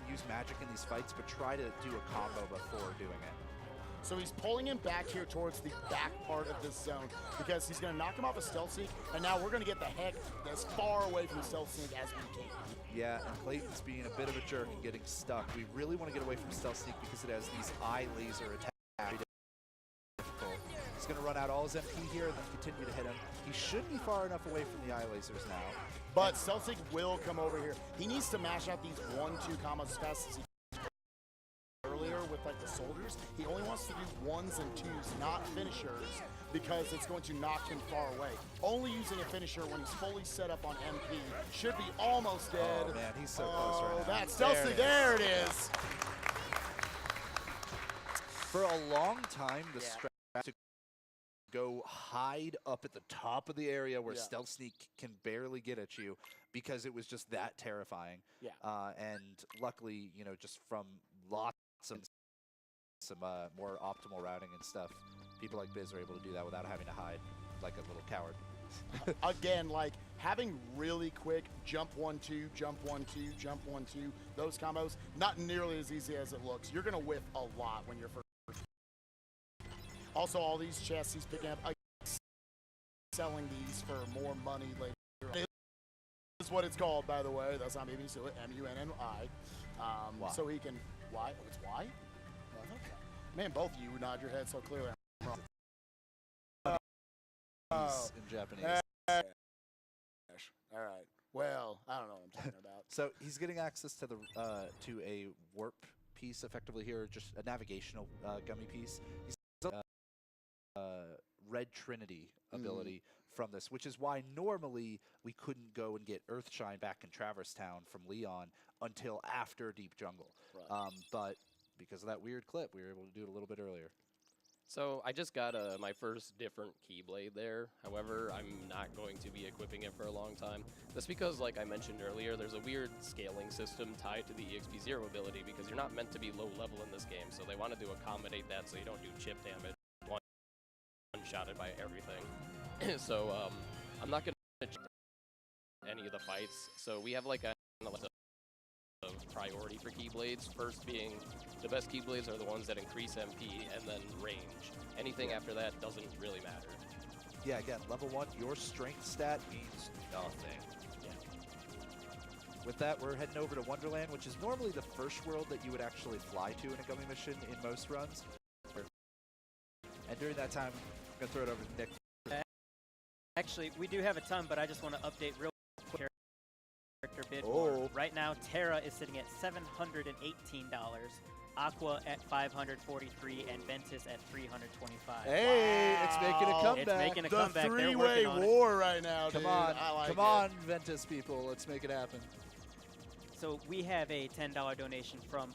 use magic in these fights, but try to do a combo before doing it. So he's pulling him back here towards the back part of this zone because he's going to knock him off a stealth sneak, and now we're going to get the heck as far away from the stealth sneak as we can. Yeah, and Clayton's being a bit of a jerk and getting stuck. We really want to get away from stealth sneak because it has these eye laser attacks. He's going to run out all his MP here and then continue to hit him. He should be far enough away from the eye lasers now. But stealth sneak will come over here. He needs to mash out these 1-2 combos as fast as he earlier with like the soldiers. He only wants to do 1s and 2s, not finishers, because it's going to knock him far away. Only using a finisher when he's fully set up on MP should be almost dead. Oh man, he's so close right now. That's stealth sneak. There it is. For a long time, the strat to go hide up at the top of the area where stealth sneak can barely get at you because it was just that terrifying. Yeah. And luckily, you know, just from lots of some more optimal routing and stuff, people like Biz are able to do that without having to hide like a little coward. Again, like having really quick jump 1-2, jump 1-2, jump 1-2, those combos, not nearly as easy as it looks. You're going to whiff a lot when you're first. Also, all these chests he's picking up, selling these for more money later. This is what it's called, by the way. That's not maybe so M-U-N-N-I. So he can, why? Oh, it's why? Man, both of you nod your head so clearly. In Japanese. All right. Well, I don't know what I'm talking about. So he's getting access to the to a warp piece effectively here, just a navigational gummy piece. He's Red Trinity ability from this, which is why normally we couldn't go and get Earthshine back in Traverse Town from Leon until after Deep Jungle. Right. But because of that weird clip, we were able to do it a little bit earlier. So I just got my first different Keyblade there. However, I'm not going to be equipping it for a long time. That's because, like I mentioned earlier, there's a weird scaling system tied to the EXP0 ability because you're not meant to be low level in this game. So they wanted to accommodate that so you don't do chip damage. One-shotted by everything. So I'm not going to any of the fights. So we have like a priority for Keyblades. First being the best Keyblades are the ones that increase MP and then range. Anything after that doesn't really matter. Yeah, again, level 1, your strength stat means nothing. With that, we're heading over to Wonderland, which is normally the first world that you would actually fly to in a Gummy mission in most runs. And during that time, I'm going to throw it over to Nick. Actually, we do have a ton, but I just want to update real quick character bid. Oh. Right now, Terra is sitting at $718, Aqua at $543, and Ventus at $325. Hey, it's making a comeback. It's making a The comeback. They're three-way working on war right now, Come dude. on, I like come it. on, Ventus people, let's make it happen. So we have a $10 donation from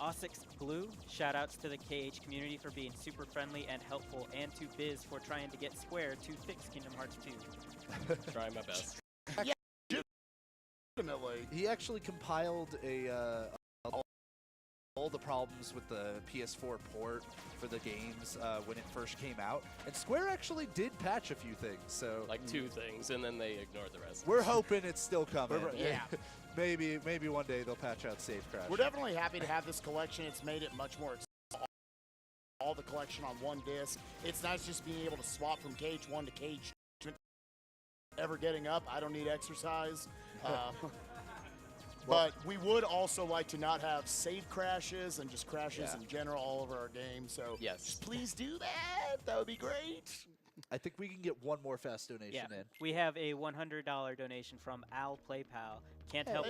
Osix Blue. Shoutouts to the KH community for being super friendly and helpful, and to Biz for trying to get Square to fix Kingdom Hearts 2. Try my best. Definitely. He actually compiled all the problems with the PS4 port for the games when it first came out, and Square actually did patch a few things. So Like 2 things, and then they ignored the rest. we're hoping it's still coming. Yeah. maybe one day they'll patch out Save Crash. We're definitely happy to have this collection. It's made it much more accessible. All the collection on one disc. It's nice just being able to swap from cage 1 to cage 2. Ever getting up, I don't need exercise. But we would also like to not have save crashes and just crashes in general all over our game. So Yes. just please do that. That would be great. I think we can get one more fast donation in. We have a $100 donation from Al PlayPal. Can't help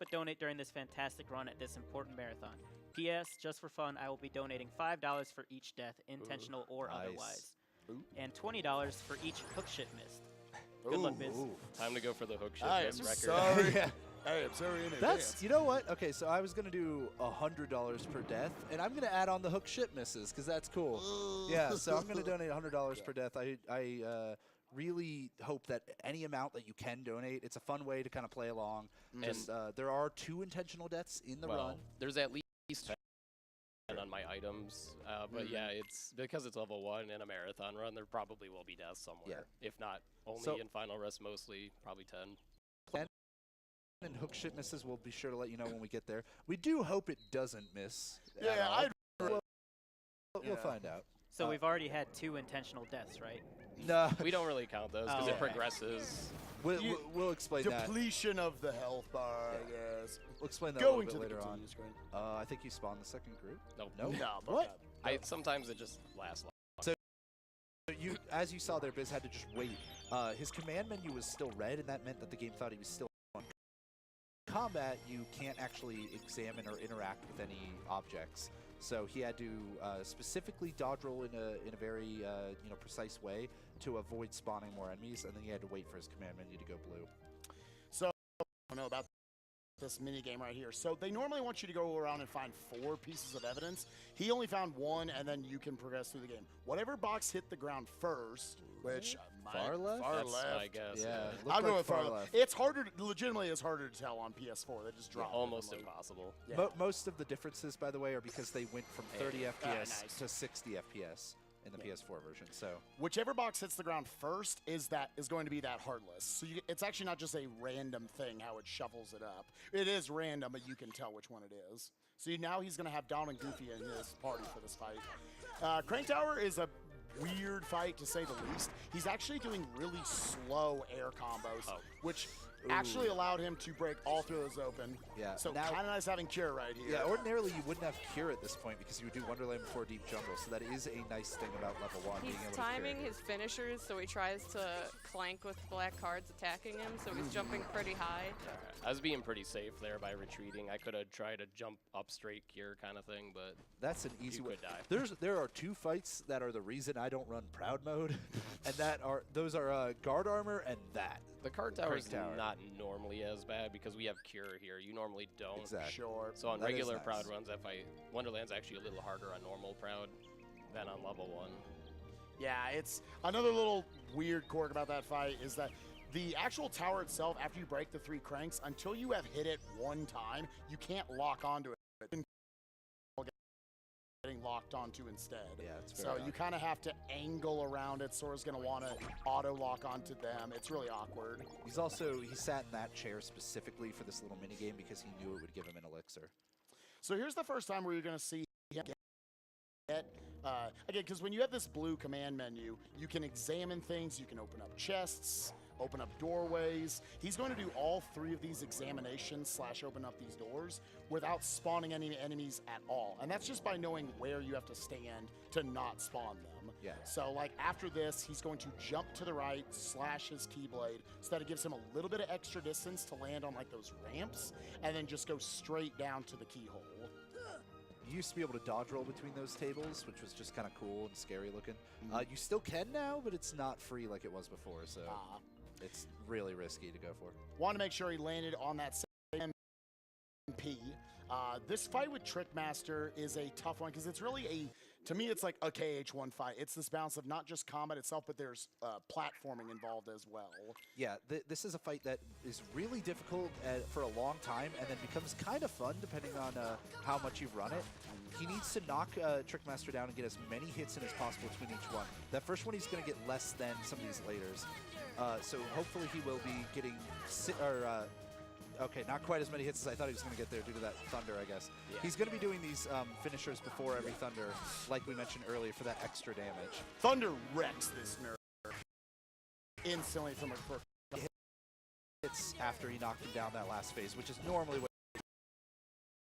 but donate during this fantastic run at this important marathon. P.S. Just for fun, I will be donating $5 for each death, intentional or nice. otherwise, and $20 for each hook shit missed. Good luck, Biz. Time to go for the hook shit I am miss record. sorry. Yeah. I am sorry in That's, advance. you know what? Okay, so I was going to do $100 per death, and I'm going to add on the hook shit misses, because that's cool. Yeah, so I'm going to donate $100 per death. I really hope that any amount that you can donate, it's a fun way to kind of play along. Just, there are 2 intentional deaths in the run. There's at least 10 on my items, but yeah, it's because it's level 1 in a marathon run, there probably will be deaths somewhere. If not only in Final Rest, mostly, probably 10. And hook shit misses, we'll be sure to let you know when we get there. We do hope it doesn't miss. Yeah, We'll find out. So we've already had 2 intentional deaths, right? No, We don't really count those because Oh, it okay. progresses. we'll explain that. depletion of the health bar, I guess. We'll explain that Going a to little the bit later on. continue screen. I think you spawned the second group. Nope. No. No, What? Sometimes it just lasts long. So as you saw there, Biz had to just wait. His command menu was still red, and that meant that the game thought he was still on. Combat, you can't actually examine or interact with any objects. So he had to specifically dodge roll in a very precise way to avoid spawning more enemies, and then he had to wait for his command menu to go blue. So, I don't know about this mini game right here. So they normally want you to go around and find 4 pieces of evidence. He only found 1, and then you can progress through the game. Whatever box hit the ground first, which Far left? Far That's left. my guess. Yeah, I'm looked going like far far left. left. It's harder. Legitimately, it's harder to tell on PS4. They just drop. Almost them, like- impossible. Yeah. Most of the differences, by the way, are because they went from 30 FPS nice. to 60 FPS in the PS4 version. So Whichever box hits the ground first is going to be that heartless. So it's actually not just a random thing how it shuffles it up. It is random, but you can tell which one it is. So now he's going to have Donald and Goofy in his party for this fight. Crank Tower is a weird fight, to say the least. He's actually doing really slow air combos, which actually allowed him to break all 3 of those open. Yeah, So now- kind of nice having Cure right here. yeah, ordinarily you wouldn't have Cure at this point because you would do Wonderland before Deep Jungle. So that is a nice thing about level 1. He's being able timing to cure. his finishers, so he tries to clank with black cards attacking him, so he's jumping pretty high. I was being pretty safe there by retreating. I could have tried to jump up straight cure kind of thing, but That's an easy you way. could die. There are 2 fights that are the reason I don't run Proud Mode, and those are Guard Armor and that. The card tower is Crank Tower. not normally as bad because we have cure here. You normally don't. Exactly. Sure. So on That is regular nice. Proud runs, Wonderland's actually a little harder on normal Proud than on level 1. Yeah, it's another little weird quirk about that fight is that the actual tower itself, after you break the 3 cranks, until you have hit it 1 time, you can't lock onto it. Getting getting locked onto instead. Yeah, it's so very you kind of have to angle around it. Sora's going to want to auto-lock onto them. It's really awkward. He sat in that chair specifically for this little mini game because he knew it would give him an elixir. So here's the first time where you're going to see him get again, because when you have this blue command menu, you can examine things, you can open up chests, open up doorways. He's going to do all 3 of these examinations / open up these doors without spawning any enemies at all. And that's just by knowing where you have to stand to not spawn them. Yeah. So like after this, he's going to jump to the right, slash his Keyblade, so that it gives him a little bit of extra distance to land on like those ramps, and then just go straight down to the keyhole. You used to be able to dodge roll between those tables, which was just kind of cool and scary looking. You still can now, but it's not free like it was before, so it's really risky to go for. Want to make sure he landed on that same MP. This fight with Trickmaster is a tough one because it's really to me, it's like a KH1 fight. It's this balance of not just combat itself, but there's platforming involved as well. Yeah, this is a fight that is really difficult for a long time and then becomes kind of fun depending on how much you've run it. He needs to knock Trickmaster down and get as many hits in as possible between each one. That first one he's going to get less than some of these laters. So hopefully he will be getting... Okay, not quite as many hits as I thought he was going to get there due to that Thunder, I guess. Yeah. He's going to be doing these finishers before every Thunder, like we mentioned earlier, for that extra damage. Thunder wrecks this nerd instantly from a hits after he knocked him down that last phase, which is normally what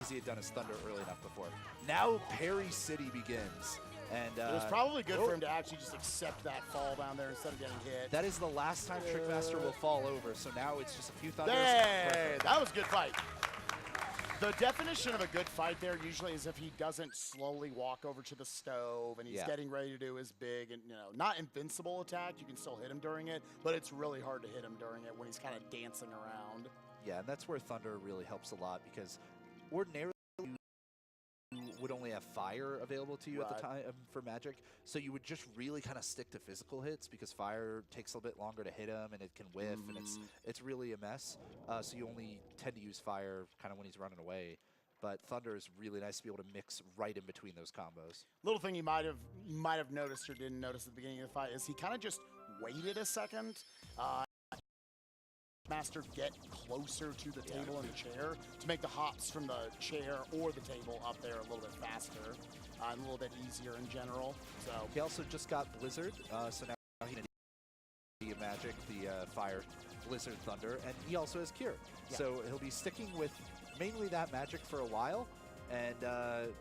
he had done his Thunder early enough before. Now Perry City begins. And it was probably good for him to actually just accept that fall down there instead of getting hit. That is the last time Trickmaster will fall over, so now it's just a few Thunders. Hey, that was a good fight. The definition of a good fight there usually is if he doesn't slowly walk over to the stove and he's getting ready to do his big and, not invincible attack. You can still hit him during it, but it's really hard to hit him during it when he's kind of dancing around. Yeah, and that's where Thunder really helps a lot because ordinarily you would only have fire available to you at the time for magic, so you would just really kind of stick to physical hits because fire takes a bit longer to hit him and it can whiff and it's really a mess. So you only tend to use fire kind of when he's running away. But Thunder is really nice to be able to mix right in between those combos. Little thing you might have noticed or didn't notice at the beginning of the fight is he kind of just waited a second. Master get closer to the table and the chair to make the hops from the chair or the table up there a little bit faster and a little bit easier in general. So he also just got Blizzard, so now he can the magic, the fire, Blizzard, Thunder, and he also has Cure. Yeah. So he'll be sticking with mainly that magic for a while. And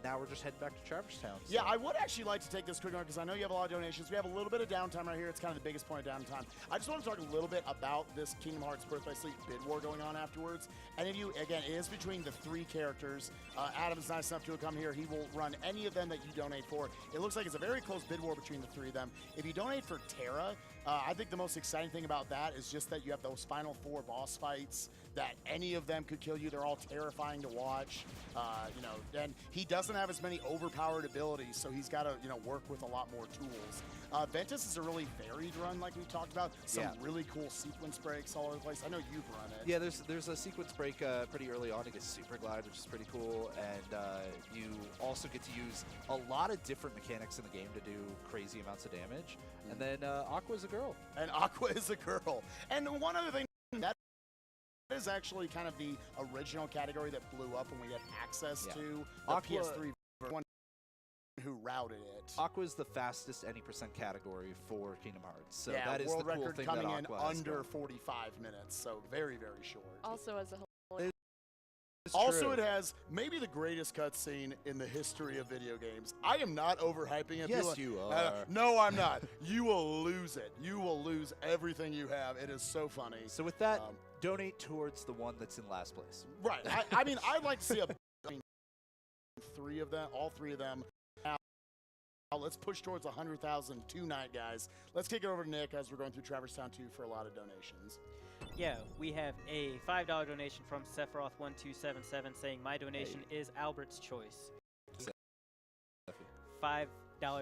now we're just heading back to Traverse Town. So. Yeah, I would actually like to take this quick on because I know you have a lot of donations. We have a little bit of downtime right here. It's kind of the biggest point of downtime. I just want to talk a little bit about this Kingdom Hearts Birth by Sleep bid war going on afterwards. And if you, again, it is between the 3 characters. Adam's nice enough to come here. He will run any of them that you donate for. It looks like it's a very close bid war between the 3 of them. If you donate for Terra, I think the most exciting thing about that is just that you have those final 4 boss fights that any of them could kill you. They're all terrifying to watch. And he doesn't have as many overpowered abilities, so he's got to, work with a lot more tools. Ventus is a really varied run, like we talked about. Some really cool sequence breaks all over the place. I know you've run it. Yeah, there's a sequence break pretty early on to get Super Glide, which is pretty cool. And you also get to use a lot of different mechanics in the game to do crazy amounts of damage. And then Aqua's a girl. And Aqua is a girl. And one other thing, that is actually kind of the original category that blew up when we had access to the PS3 one who routed it. Aqua is the fastest any % category for Kingdom Hearts. So yeah, that is world the cool record thing coming that in Aqua under 45 minutes, so very, very short. Also, as a Also, it has maybe the greatest cutscene in the history of video games. I am not overhyping it. Yes, you are. No, I'm not. You will lose it. You will lose everything you have. It is so funny. So with that, donate towards the one that's in last place. Right. I mean, I'd like to see all 3 of them. Now, let's push towards 100,000 tonight, guys. Let's kick it over to Nick as we're going through Traverse Town 2 for a lot of donations. Yeah, we have a $5 donation from Sephiroth1277 saying, my donation is Albert's choice. $5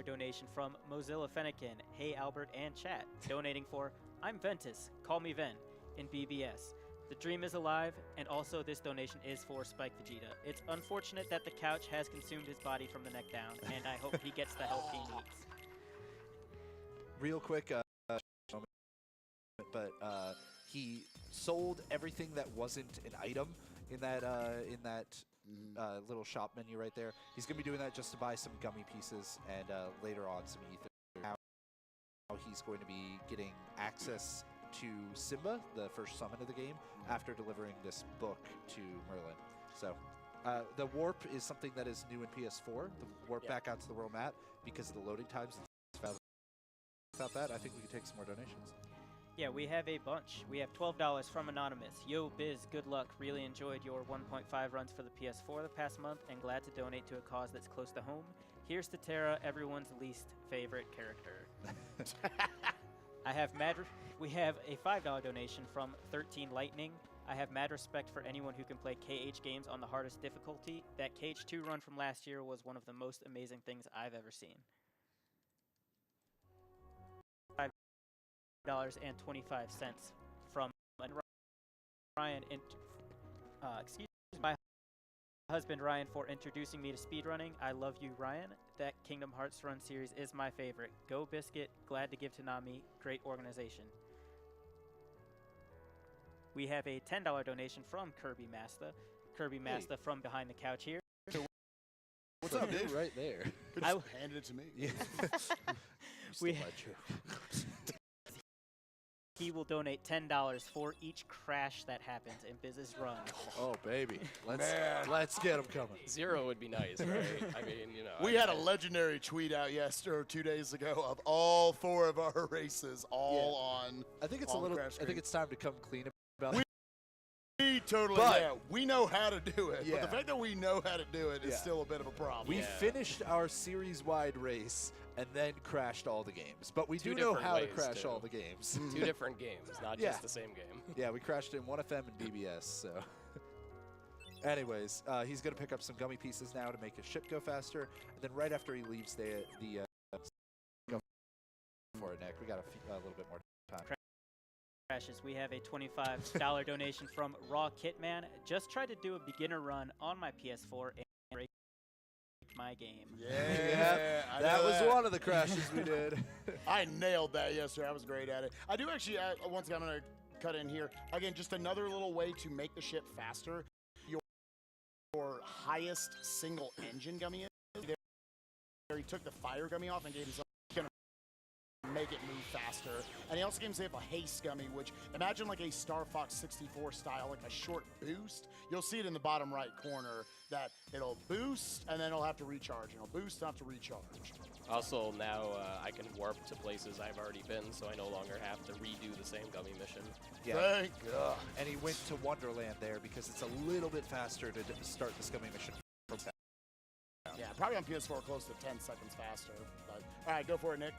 donation from Mozilla Fennekin, hey Albert and chat, donating for, I'm Ventus, call me Ven, in BBS. The dream is alive, and also this donation is for Spike Vegeta. It's unfortunate that the couch has consumed his body from the neck down, and I hope he gets the help he needs. Real quick, but he sold everything that wasn't an item in that little shop menu right there. He's gonna be doing that just to buy some gummy pieces and later on some ether. Now he's going to be getting access to Simba, the first summon of the game, after delivering this book to Merlin. So the warp is something that is new in PS4. The warp back out to the world map because of the loading times. Without that, I think we could take some more donations. Yeah, we have a bunch. We have $12 from Anonymous. Yo, Biz, good luck. Really enjoyed your 1.5 runs for the PS4 the past month and glad to donate to a cause that's close to home. Here's to Terra, everyone's least favorite character. We have a $5 donation from 13 Lightning. I have mad respect for anyone who can play KH games on the hardest difficulty. That KH2 run from last year was one of the most amazing things I've ever seen. $5.25 from Ryan. Excuse my husband Ryan for introducing me to speedrunning. I love you, Ryan. That Kingdom Hearts run series is my favorite. Go Biscuit. Glad to give to Nami. Great organization. We have a $10 donation from Kirby Masta. Kirby Masta from behind the couch here. What's up, dude? Right there. I handed it to me. Yeah. He will donate $10 for each crash that happens in Biz's run. Oh, baby. Let's get him coming. 0 would be nice, right? I mean, you know. We had a legendary tweet out yesterday or 2 days ago of all 4 of our races on. I think it's on Crash I think it's time to come clean about it. We totally, we know how to do it. But the fact that we know how to do it is still a bit of a problem. We finished our series-wide race and then crashed all the games. But we do know how to crash all the games. 2 different games, not just the same game. Yeah, we crashed in 1FM and DBS, so. Anyways, he's going to pick up some gummy pieces now to make his ship go faster. And then right after he leaves go for it, Nick. We got a little bit more time. Crashes. We have a $25 donation from Raw Kitman. Just tried to do a beginner run on my PS4 and break my game. Yeah, that was one of the crashes we did. I nailed that yesterday. I was great at it. I do actually, once again, I'm going to cut in here. Again, just another little way to make the ship faster. Your highest single engine gummy is there. He took the fire gummy off and gave himself make it move faster. And he also gave himself a haste gummy, which imagine like a Star Fox 64 style, like a short boost. You'll see it in the bottom right corner that it'll boost and then it'll have to recharge. And it'll boost and have to recharge. Also, now I can warp to places I've already been, so I no longer have to redo the same gummy mission. Yeah. Thank God. And he went to Wonderland there because it's a little bit faster to start this gummy mission. Yeah, probably on PS4 close to 10 seconds faster. But, all right, go for it, Nick.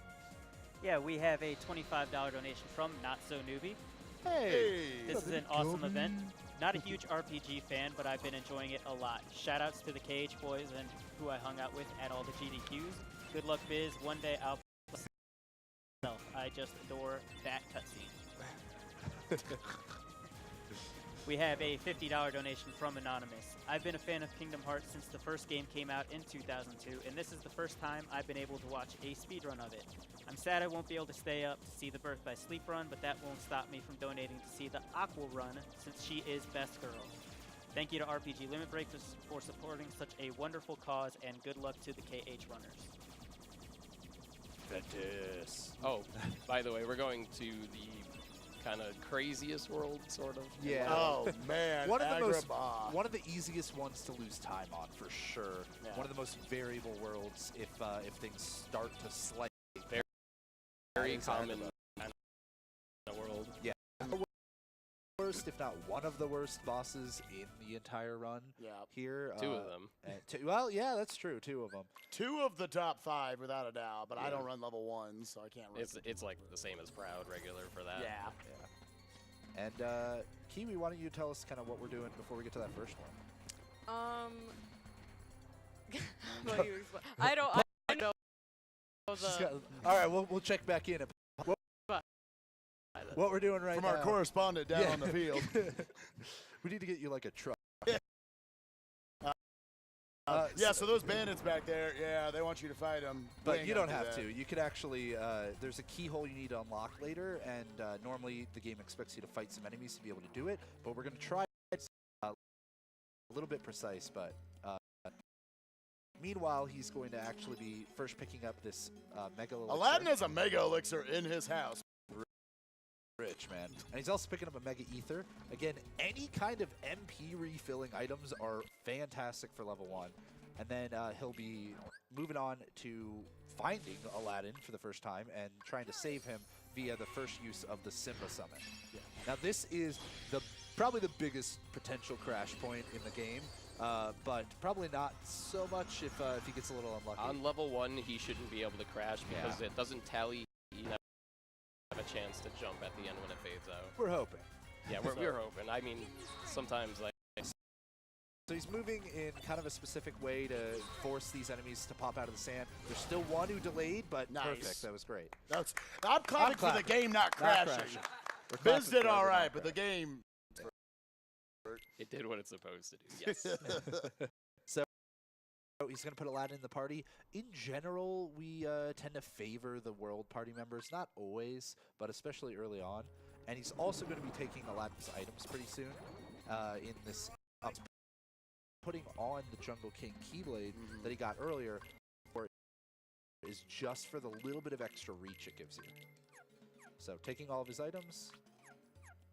Yeah, we have a $25 donation from Not So Newbie. Hey! This is an awesome event. Not a huge RPG fan, but I've been enjoying it a lot. Shoutouts to the KH boys and who I hung out with at all the GDQs. Good luck, Biz. One day I'll play myself. I just adore that cutscene. We have a $50 donation from Anonymous. I've been a fan of Kingdom Hearts since the first game came out in 2002, and this is the first time I've been able to watch a speedrun of it. I'm sad I won't be able to stay up to see the Birth by Sleep run, but that won't stop me from donating to see the Aqua run, since she is best girl. Thank you to RPG Limit Break for supporting such a wonderful cause, and good luck to the KH runners. Ventus. Oh, by the way, we're going to the kind of craziest world, sort of. Yeah. Oh, man. One of the easiest ones to lose time on, for sure. Yeah. One of the most variable worlds if things start to slightly. Very common in the world. Yeah. Worst, if not one of the worst bosses in the entire run. Yeah. Here. 2 of them. Well, yeah, that's true. 2 of them. 2 of the top 5, without a doubt. But I don't run level 1, so I can't run. It's like the same as Proud regular for that. Yeah. And Kiwi, why don't you tell us kind of what we're doing before we get to that first one? What do you explain? I know. All right, we'll check back in. what we're doing right From now. our correspondent down on the field. We need to get you like a truck. Yeah, so those bandits back there, yeah, they want you to fight them. But you don't have to. You could actually, there's a keyhole you need to unlock later, and normally the game expects you to fight some enemies to be able to do it, but we're going to try a little bit precise, but meanwhile, he's going to actually be first picking up this Mega Elixir. Aladdin has a Mega Elixir in his house. Rich, man. And he's also picking up a Mega Ether. Again, any kind of MP refilling items are fantastic for level 1. And then he'll be moving on to finding Aladdin for the first time and trying to save him via the first use of the Simba Summon. Yeah. Now this is probably the biggest potential crash point in the game, but probably not so much if he gets a little unlucky. On level 1, he shouldn't be able to crash because it doesn't tally. You know, have a chance to jump at the end when it fades out. We're hoping. Yeah, we're hoping. I mean, sometimes like. So he's moving in kind of a specific way to force these enemies to pop out of the sand. There's still one who delayed, but perfect. That was great. I'm clapping for the game not crashing. Biz did all right, but the game. It did what it's supposed to do, yes. So he's going to put Aladdin in the party. In general, we tend to favor the world party members. Not always, but especially early on. And he's also going to be taking Aladdin's items pretty soon in this putting on the Jungle King Keyblade that he got earlier is just for the little bit of extra reach it gives you. So taking all of his items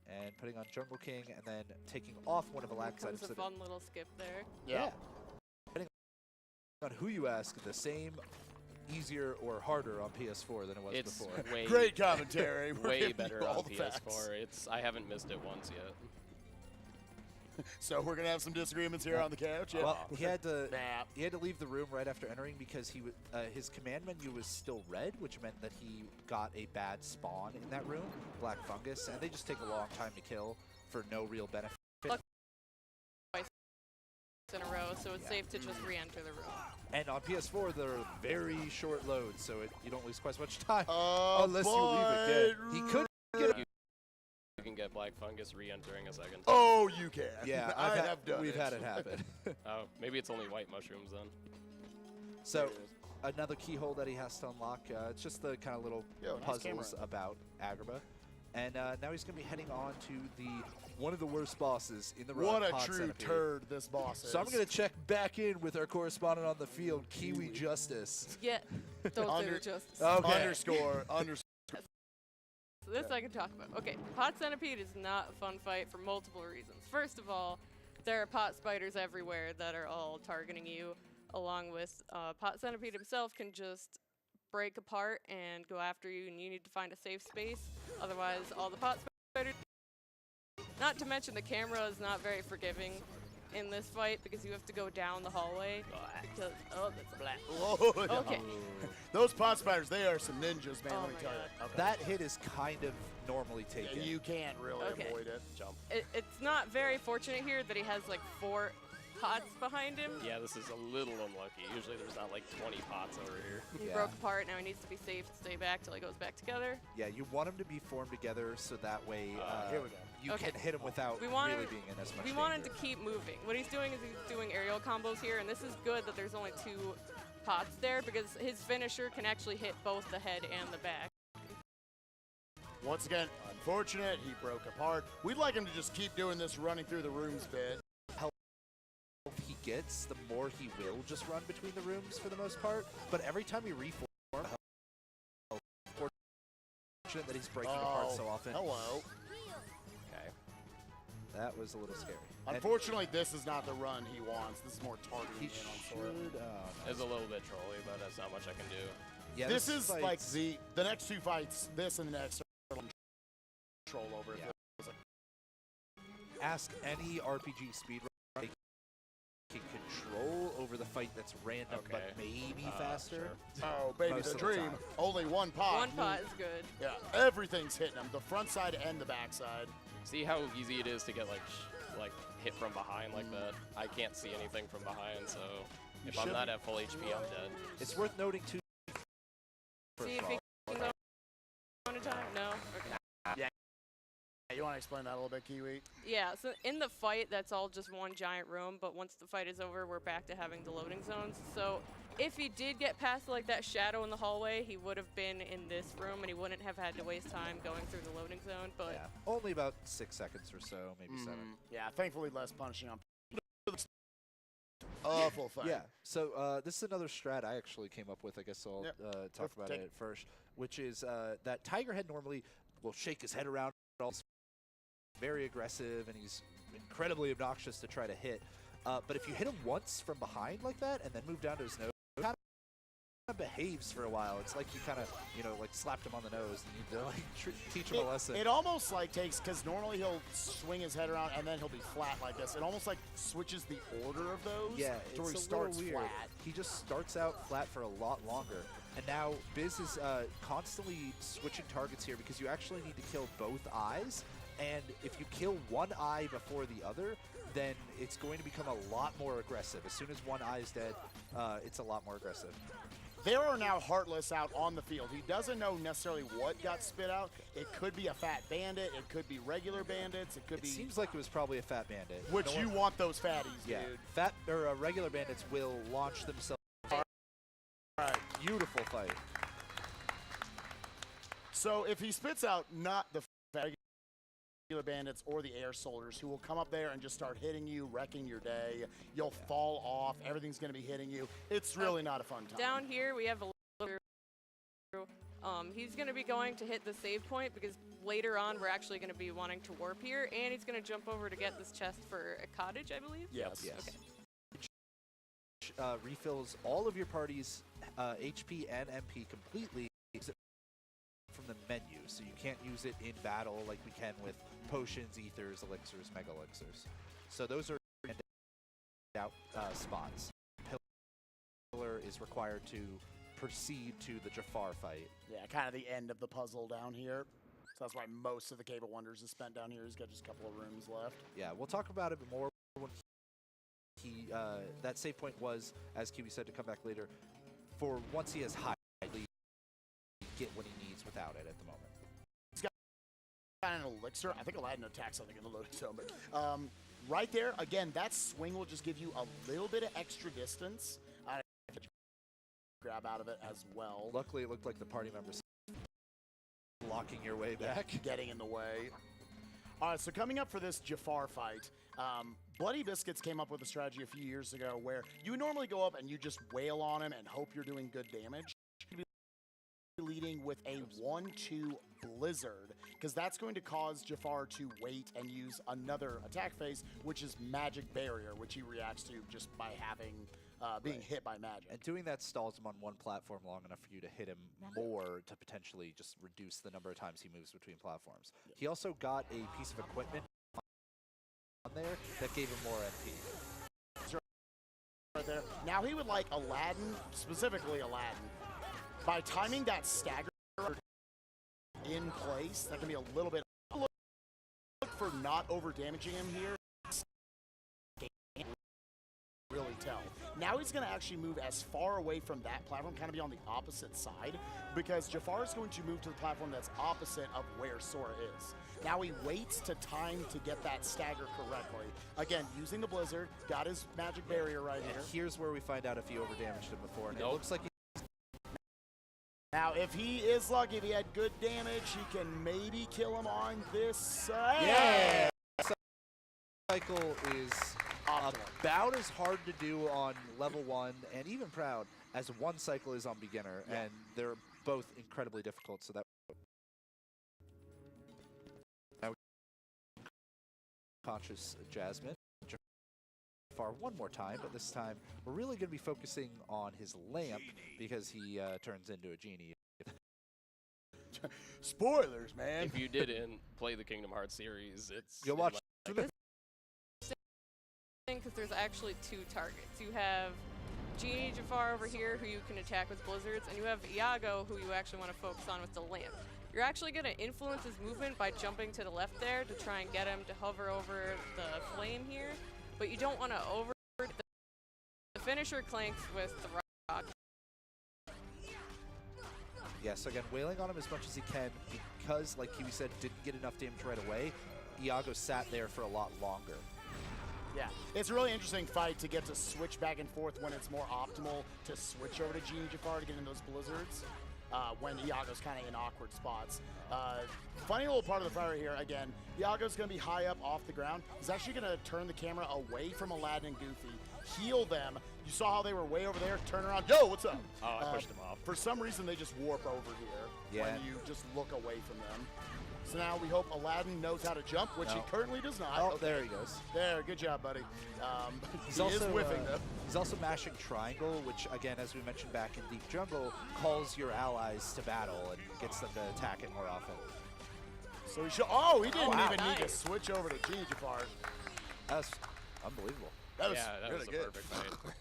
and putting on Jungle King and then taking off one of Aladdin's items. That's a fun little skip there. Yeah. Depending on who you ask, the same, easier, or harder on PS4 than it was before. Way great commentary. Way better on PS4. I haven't missed it once yet. So we're gonna have some disagreements here on the couch. Yeah. Well, he had to leave the room right after entering because his command menu was still red, which meant that he got a bad spawn in that room, Black Fungus, and they just take a long time to kill for no real benefit. Twice in a row, so it's safe to just re-enter the room. And on PS4, they're very short loads, so you don't lose quite as much time unless you leave again. He could get You can get Black Fungus re-entering a second time. Oh, you can. Yeah, we've had it happen. Oh, maybe it's only white mushrooms then. So another keyhole that he has to unlock. It's just the kind of little puzzles about Agrabah. And now he's going to be heading on to one of the worst bosses in the run. What a Pot true Centipede. turd this boss is. So I'm going to check back in with our correspondent on the field, Kiwi Justice. Yeah, don't say Justice. Okay. Underscore. So this I can talk about. Okay, Pot Centipede is not a fun fight for multiple reasons. First of all, there are pot spiders everywhere that are all targeting you, along with Pot Centipede himself can just break apart and go after you, and you need to find a safe space. Otherwise, all the pot spiders... Not to mention the camera is not very forgiving in this fight because you have to go down the hallway. Because, that's black. Whoa, okay. Those pot spiders, they are some ninjas, man. Oh Let me tell you. Okay. That hit is kind of normally taken. Yeah, you can't really avoid it. Jump. It's not very fortunate here that he has like 4 pots behind him. Yeah, this is a little unlucky. Usually there's not like 20 pots over here. He broke apart. Now he needs to be safe to stay back till he goes back together. Yeah, you want him to be formed together so that way here we go. You can hit him without really being in as much We want him to keep moving. What he's doing is he's doing aerial combos here, and this is good that there's only 2 pots there because his finisher can actually hit both the head and the back. Once again, unfortunate, he broke apart. We'd like him to just keep doing this running through the rooms bit. He gets, the more he will just run between the rooms for the most part. But every time he reforms, fortunate that he's breaking apart so often. Hello. Okay. That was a little scary. Unfortunately, this is not the run he wants. This is more targeting He in on should, Sora. It's a little bit trolly, but that's not much I can do. Yeah, This is like the next 2 fights, this and the next are control over it. Yeah. Ask any RPG speedrunner. Can control over the fight that's random, but maybe faster. Sure. Oh, baby, the dream. Only 1 pot. 1 pot is good. Yeah, everything's hitting him. The front side and the back side. See how easy it is to get like hit from behind like that? I can't see anything from behind, so if I'm not at full HP, I'm dead. It's worth noting too. See if he can go on a time? No? Okay. Yeah, You want to explain that a little bit, Kiwi? Yeah, so in the fight, that's all just one giant room, but once the fight is over, we're back to having the loading zones. So if he did get past like that shadow in the hallway, he would have been in this room and he wouldn't have had to waste time going through the loading zone. But Yeah, only about 6 seconds or so, maybe 7. Yeah, thankfully less punishing on awful fight. Yeah, so this is another strat I actually came up with. I guess I'll talk about take it first, which is that Tiger Head normally will shake his head around, very aggressive, and he's incredibly obnoxious to try to hit. But if you hit him once from behind like that and then move down to his nose, he kind of behaves for a while. It's like you kind of, like slapped him on the nose and you need to like teach him a lesson. It almost like takes, because normally he'll swing his head around and then he'll be flat like this. It almost like switches the order of those. Yeah, to where he it's a starts little weird. flat. He just starts out flat for a lot longer. And now Biz is constantly switching targets here because you actually need to kill both eyes. And if you kill one eye before the other, then it's going to become a lot more aggressive. As soon as one eye is dead, it's a lot more aggressive. There are now Heartless out on the field. He doesn't know necessarily what got spit out. It could be a fat bandit. It could be regular bandits. It could be. It seems like it was probably a fat bandit. Which you want those fatties, yeah, dude. Fat or regular bandits will launch themselves. All right. Beautiful fight. So if he spits out not the regular bandits or the air soldiers, who will come up there and just start hitting you, wrecking your day. You'll fall off. Everything's going to be hitting you. It's really not a fun time. down here, we have a little. He's going to be going to hit the save point because later on we're actually going to be wanting to warp here, and he's going to jump over to get this chest for a cottage, I believe. Yes. Okay. Refills all of your party's HP and MP completely from the menu, so you can't use it in battle like we can with potions, ethers, elixirs, mega elixirs. So those are out spots. Pillar is required to proceed to the Jafar fight. Yeah, kind of the end of the puzzle down here. So that's why most of the Cave of Wonders is spent down here. He's got just a couple of rooms left. Yeah, we'll talk about it more when he that save point was, as Kiwi said, to come back later. For once he has high, get what he needs without it at the moment. He's got an elixir. I think Aladdin attacks something in the loading zone, but right there, again, that swing will just give you a little bit of extra distance. Grab out of it as well. Luckily, it looked like the party members blocking your way back. Getting in the way. All right, so coming up for this Jafar fight, Bloody Biscuits came up with a strategy a few years ago where you normally go up and you just wail on him and hope you're doing good damage. Leading with a 1-2 Blizzard, because that's going to cause Jafar to wait and use another attack phase, which is Magic Barrier, which he reacts to just by having being hit by magic. And doing that stalls him on one platform long enough for you to hit him more to potentially just reduce the number of times he moves between platforms. He also got a piece of equipment on there that gave him more MP. Right there. Now he would like Aladdin, specifically Aladdin. By timing that stagger in place, that can be a little bit. Look for not over damaging him here. Can't really tell. Now he's going to actually move as far away from that platform, kind of be on the opposite side, because Jafar is going to move to the platform that's opposite of where Sora is. Now he waits to time to get that stagger correctly. Again, using the Blizzard, got his Magic Barrier right here. And here's where we find out if he overdamaged him before. And it looks like now, if he is lucky, if he had good damage, he can maybe kill him on this side. Yeah! Cycle is about as hard to do on level 1 and even Proud as one cycle is on beginner, and they're both incredibly difficult. So that now conscious Jasmine. Jafar one more time, but this time we're really going to be focusing on his lamp because he turns into a genie. Spoilers, man. If you didn't play the Kingdom Hearts series, it's... You'll watch... Because there's actually 2 targets. You have Genie Jafar over here, who you can attack with blizzards, and you have Iago, who you actually want to focus on with the lamp. You're actually going to influence his movement by jumping to the left there to try and get him to hover over the flame here, but you don't want to over the finisher clanks with the rock. Yeah, so again, wailing on him as much as he can. He because, like Kiwi said, didn't get enough damage right away, Iago sat there for a lot longer. Yeah, it's a really interesting fight to get to switch back and forth when it's more optimal to switch over to Genie Jafar to get in those blizzards when Iago's kind of in awkward spots. Funny little part of the fight right here, again, Iago's going to be high up off the ground. He's actually going to turn the camera away from Aladdin and Goofy, heal them. You saw how they were way over there, turn around, yo, what's up? Oh, I pushed him off. For some reason, they just warp over here when you just look away from them. So now we hope Aladdin knows how to jump, which he currently does not. Oh, there he goes. There, good job, buddy. He's he also is whiffing, though. He's also mashing triangle, which, again, as we mentioned back in Deep Jungle, calls your allies to battle and gets them to attack it more often. So he didn't even need to switch over to Genie Jafar. That's unbelievable. That was that really was a good. perfect fight.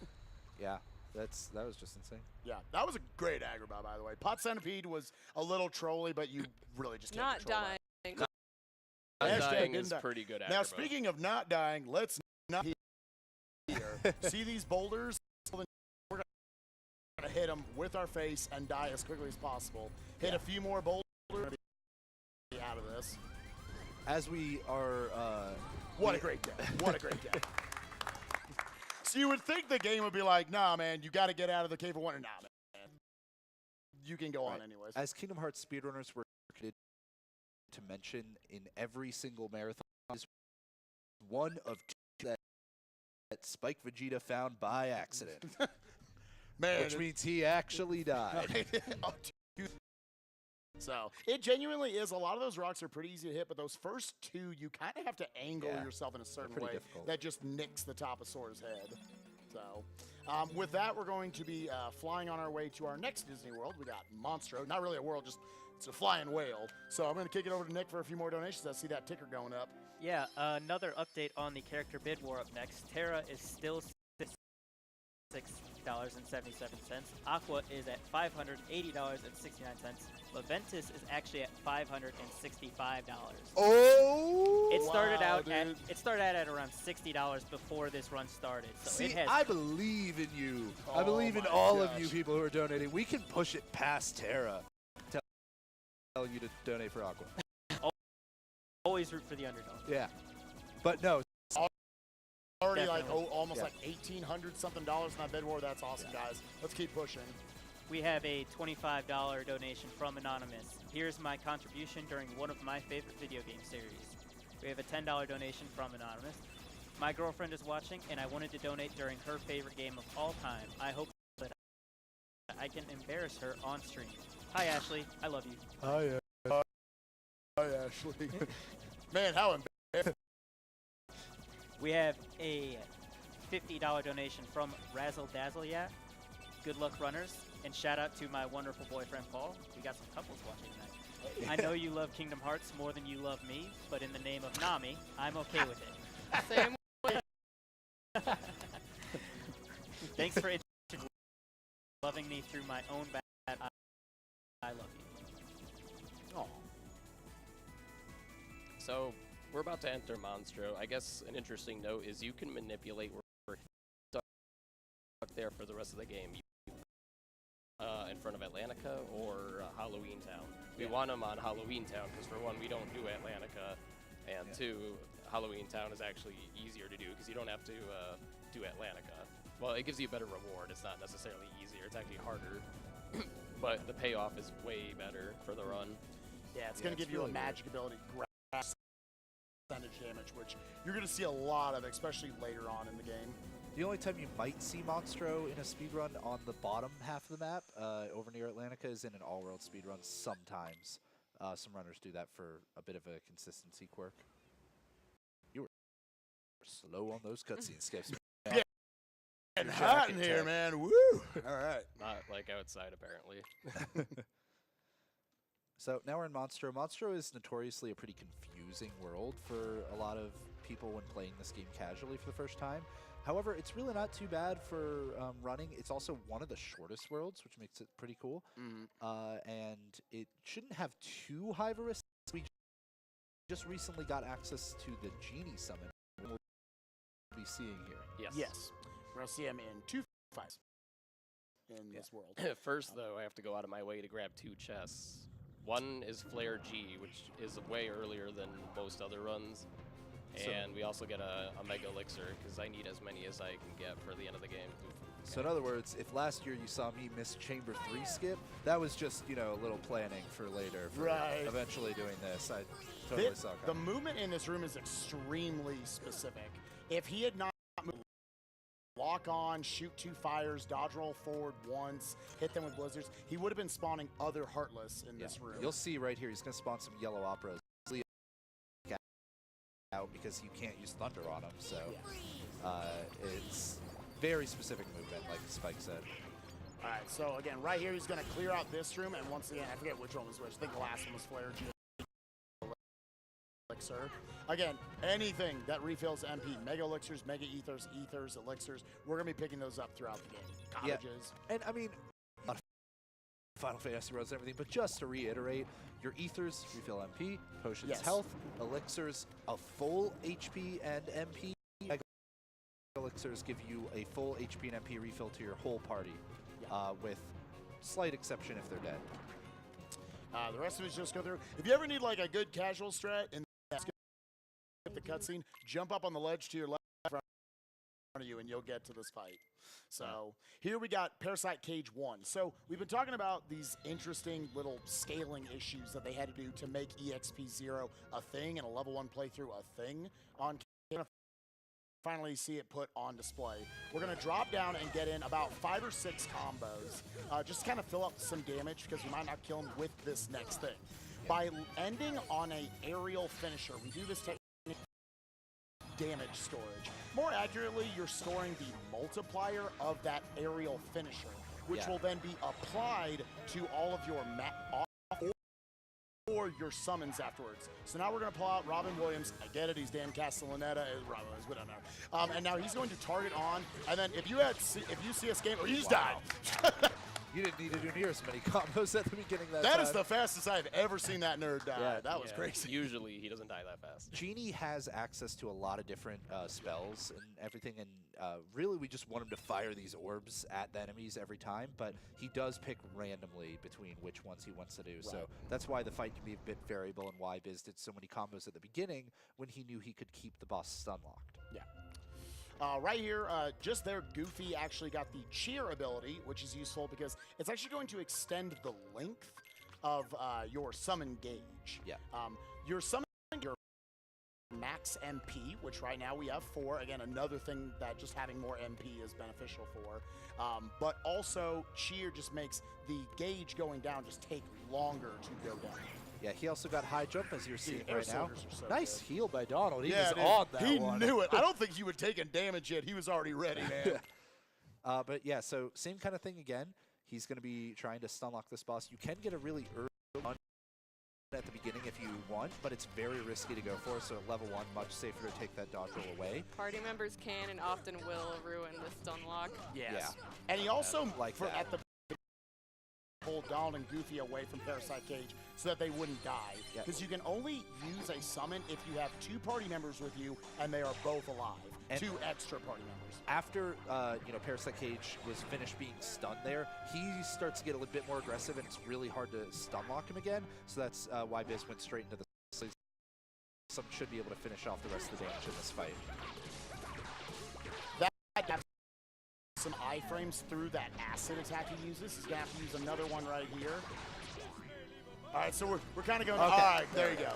Yeah, that was just insane. Yeah, that was a great aggro, by the way. Pot Centipede was a little trolly, but you really just can't Not control dying. that. Not Hashtag dying didn't is die. pretty good. Now, aggro. speaking of not dying, let's not here. See these boulders? We're going to hit them with our face and die as quickly as possible. Hit a few more boulders and be out of this. As we are... What a great day. What a great day. So you would think the game would be like, nah, man, you got to get out of the cave of wonder. Nah, man. You can go on anyways. As Kingdom Hearts speedrunners were committed to mention in every single marathon is one of two that Spike Vegeta found by accident. Man, which means he actually died. So it genuinely is. A lot of those rocks are pretty easy to hit, but those first two, you kind of have to angle yourself in a certain way that just nicks the top of Sora's head. So with that, we're going to be flying on our way to our next Disney World. We got Monstro. Not really a world, just it's a flying whale. So I'm going to kick it over to Nick for a few more donations. I see that ticker going up. Yeah, another update on the character bid war up next. Terra is still $6.77. Aqua is at $580.69. Leventis is actually at $565. Oh! It started out at around $60 before this run started. So See, it has I believe in you. I Oh believe in my all gosh. of you people who are donating. We can push it past Terra. Telling you to donate for Aqua. always root for the underdog. Yeah. But no. Already Definitely. almost like $1,800 something in that bid war. That's awesome, guys. Let's keep pushing. We have a $25 donation from Anonymous. Here's my contribution during one of my favorite video game series. We have a $10 donation from Anonymous. My girlfriend is watching, and I wanted to donate during her favorite game of all time. I hope that I can embarrass her on stream. Hi, Ashley. I love you. Hi, Ashley. Man, how embarrassing. We have a $50 donation from Razzle Dazzle Yat. Good luck, runners. And shout out to my wonderful boyfriend, Paul. We got some couples watching tonight. I know you love Kingdom Hearts more than you love me, but in the name of Nami, I'm okay with it. Same way. Thanks for loving me through my own bad. I love you. Oh. So we're about to enter Monstro. I guess an interesting note is you can manipulate where we're stuck there for the rest of the game. In front of Atlantica or Halloween Town. We want them on Halloween Town because for one, we don't do Atlantica, and two, Halloween Town is actually easier to do because you don't have to do Atlantica. Well, it gives you a better reward. It's not necessarily easier. It's actually harder, but the payoff is way better for the run. Yeah, it's going to give you a magic ability, grass percentage damage, which you're going to see a lot of, especially later on in the game. The only time you might see Monstro in a speedrun on the bottom half of the map, over near Atlantica, is in an all-world speedrun sometimes. Some runners do that for a bit of a consistency quirk. You were slow on those cutscene skips. Yeah. And hot in here, man. Woo! All right. Not like outside, apparently. So now we're in Monstro. Monstro is notoriously a pretty confusing world for a lot of people when playing this game casually for the first time. However, it's really not too bad for running. It's also one of the shortest worlds, which makes it pretty cool. And it shouldn't have too high of a risk. We just recently got access to the Genie Summon we'll be seeing here. Yes. Yes. We're going to see him in 2 fights in this world. First, though, I have to go out of my way to grab 2 chests. One is Flare G, which is way earlier than most other runs. And we also get a Mega Elixir, because I need as many as I can get for the end of the game. So in other words, if last year you saw me miss Chamber 3 skip, that was just, you know, a little planning for later, for eventually doing this. I totally saw it. The movement in this room is extremely specific. If he had not moved, lock on, shoot 2 fires, dodge roll forward once, hit them with blizzards, he would have been spawning other Heartless in this room. You'll see right here, he's going to spawn some yellow operas out because you can't use Thunder on him, so it's very specific movement, like Spike said. All right, so again, right here, he's going to clear out this room, and once again, I forget which one was which. I think the last one was Flare G. Elixir. Again, anything that refills MP, Mega Elixirs, Mega Ethers, Elixirs, we're going to be picking those up throughout the game. Cottages. Yeah. And I mean, Final Fantasy runs and everything, but just to reiterate, your Ethers refill MP, Potions health, Elixirs a full HP and MP. Mega Elixirs give you a full HP and MP refill to your whole party, with slight exception if they're dead. The rest of it just go through. If you ever need like a good casual strat and the cutscene, jump up on the ledge to your left in front of you and you'll get to this fight. So here we got Parasite Cage 1. So we've been talking about these interesting little scaling issues that they had to do to make EXP0 a thing and a level 1 playthrough a thing on Cage. Finally see it put on display. We're going to drop down and get in about 5 or 6 combos, just to kind of fill up some damage because we might not kill him with this next thing. By ending on a aerial finisher, we do this technique damage storage. More accurately, you're storing the multiplier of that aerial finisher, which will then be applied to all of your or your summons afterwards. So now we're going to pull out Robin Williams. I get it, he's Dan Castellaneta. Robin Williams, we don't know. And now he's going to target on, and then if you see us game, you just die. You didn't need to do near as many combos at the beginning of that That time. is the fastest I've ever seen that nerd die. Yeah. That was crazy. Usually he doesn't die that fast. Genie has access to a lot of different spells and everything, and really we just want him to fire these orbs at the enemies every time, but he does pick randomly between which ones he wants to do. Right. So that's why the fight can be a bit variable and why Biz did so many combos at the beginning when he knew he could keep the boss stun locked. Yeah. Right here, just there, Goofy actually got the cheer ability, which is useful because it's actually going to extend the length of your summon gauge. Yeah. Your summon your max MP, which right now we have 4. Again, another thing that just having more MP is beneficial for. But also, cheer just makes the gauge going down just take longer to go down. Yeah, he also got high jump, as you're seeing right now. So nice heal by Donald. He was on that one. He knew it. I don't think he would take damage yet. He was already ready, man. But yeah, so same kind of thing again. He's going to be trying to stun lock this boss. You can get a really early one at the beginning if you want, but it's very risky to go for. So at level 1, much safer to take that dodge roll away. Party members can and often will ruin the stun lock. Yes. Yeah. And he also, like at the pulled Donald and Goofy away from Parasite Cage so that they wouldn't die. Because you can only use a summon if you have 2 party members with you and they are both alive. And 2 extra party members. After Parasite Cage was finished being stunned there, he starts to get a little bit more aggressive and it's really hard to stun lock him again. So that's why Biz went straight into the Some should be able to finish off the rest of the damage in this fight. That some iframes through that acid attack he uses. He's going to have to use another one right here. All right, so we're kind of going, all right, there you go.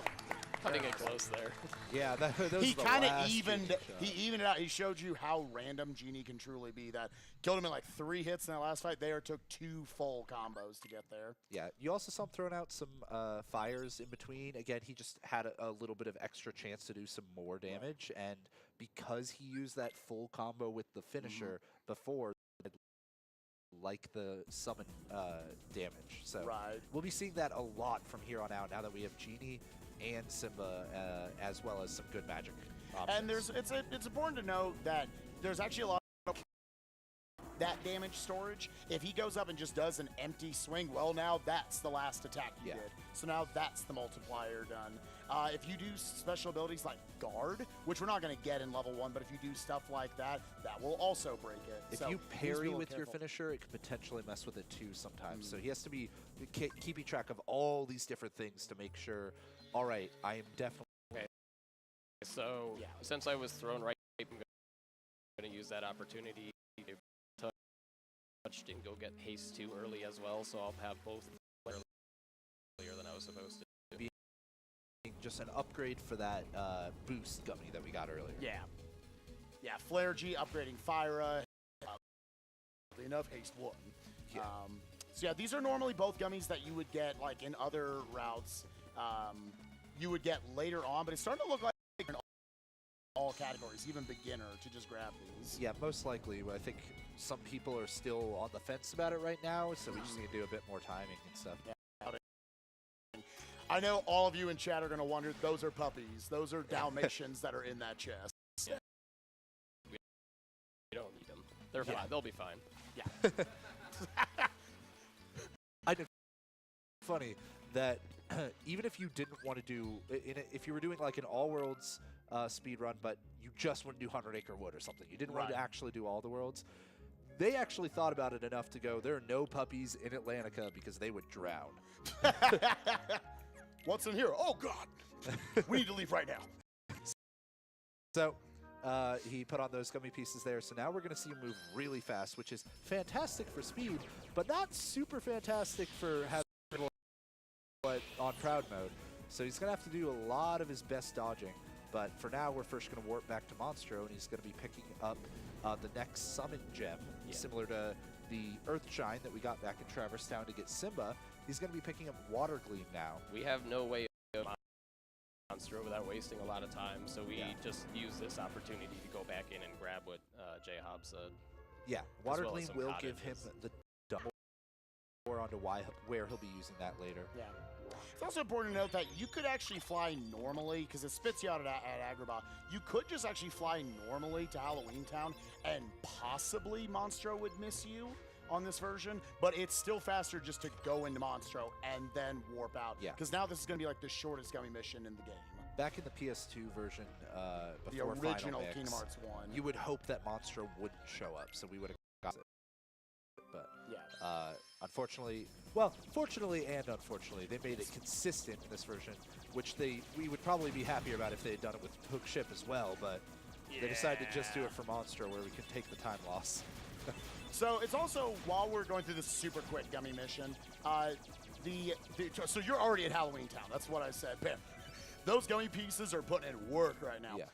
Cutting it close there. Yeah, he kind of evened it out. He showed you how random Genie can truly be. That killed him in like 3 hits in that last fight. There took 2 full combos to get there. Yeah, you also saw him throwing out some fires in between. Again, he just had a little bit of extra chance to do some more damage, and because he used that full combo with the finisher before, like the summon damage. So we'll be seeing that a lot from here on out now that we have Genie and Simba, as well as some good magic options. And it's important to note that there's actually a lot of that damage storage. If he goes up and just does an empty swing, well, now that's the last attack you did. So now that's the multiplier done. If you do special abilities like Guard, which we're not going to get in level 1, but if you do stuff like that, that will also break it. If so you parry with your careful. finisher, it could potentially mess with it too sometimes. So he has to be keeping track of all these different things to make sure, all right, I am definitely... Okay. So since I was thrown right, I'm going to use that opportunity to touch and go get haste 2 early as well, so I'll have both earlier than I was supposed to. Just an upgrade for that boost gummy that we got earlier. Yeah, Flare G upgrading Fyra. Enough haste 1. Yeah. So yeah, these are normally both gummies that you would get like in other routes. You would get later on, but it's starting to look like in all categories, even beginner, to just grab these. Yeah, most likely. I think some people are still on the fence about it right now, so we just need to do a bit more timing and stuff. Yeah. I know all of you in chat are going to wonder, those are puppies. Those are Dalmatians that are in that chest. Yeah. We don't need them. They're fine. They'll be fine. Yeah. I know. Funny that even if you didn't want to do, if you were doing like an all worlds speed run, but you just want to do 100 Acre Wood or something, you didn't want to actually do all the worlds. They actually thought about it enough to go, there are no puppies in Atlantica because they would drown. What's in here? Oh, God. We need to leave right now. So he put on those gummy pieces there. So now we're going to see him move really fast, which is fantastic for speed, but not super fantastic for having on Proud mode. So he's going to have to do a lot of his best dodging. But for now, we're first going to warp back to Monstro, and he's going to be picking up the next summon gem, similar to the Earthshine that we got back in Traverse Town to get Simba. He's going to be picking up Water Gleam now. We have no way of Monstro without wasting a lot of time, so we just use this opportunity to go back in and grab what J-Hob said. Yeah, Water well Gleam will give him cottages. the double more onto where he'll be using that later. Yeah. It's also important to note that you could actually fly normally, because it spits you out at Agrabah. You could just actually fly normally to Halloween Town, and possibly Monstro would miss you on this version, but it's still faster just to go into Monstro and then warp out. Yeah. Because now this is going to be like the shortest gummy mission in the game. Back in the PS2 version, The before original Final Mix, Kingdom Hearts 1. you would hope that Monstro wouldn't show up, so we would have got it. But unfortunately, well, fortunately and unfortunately, they made it consistent in this version, which we would probably be happier about if they had done it with Hook Ship as well, but they decided to just do it for Monstro, where we can take the time loss. So it's also, while we're going through this super quick gummy mission, so you're already at Halloween Town. That's what I said. Bam. Those gummy pieces are putting in work right now. Yeah.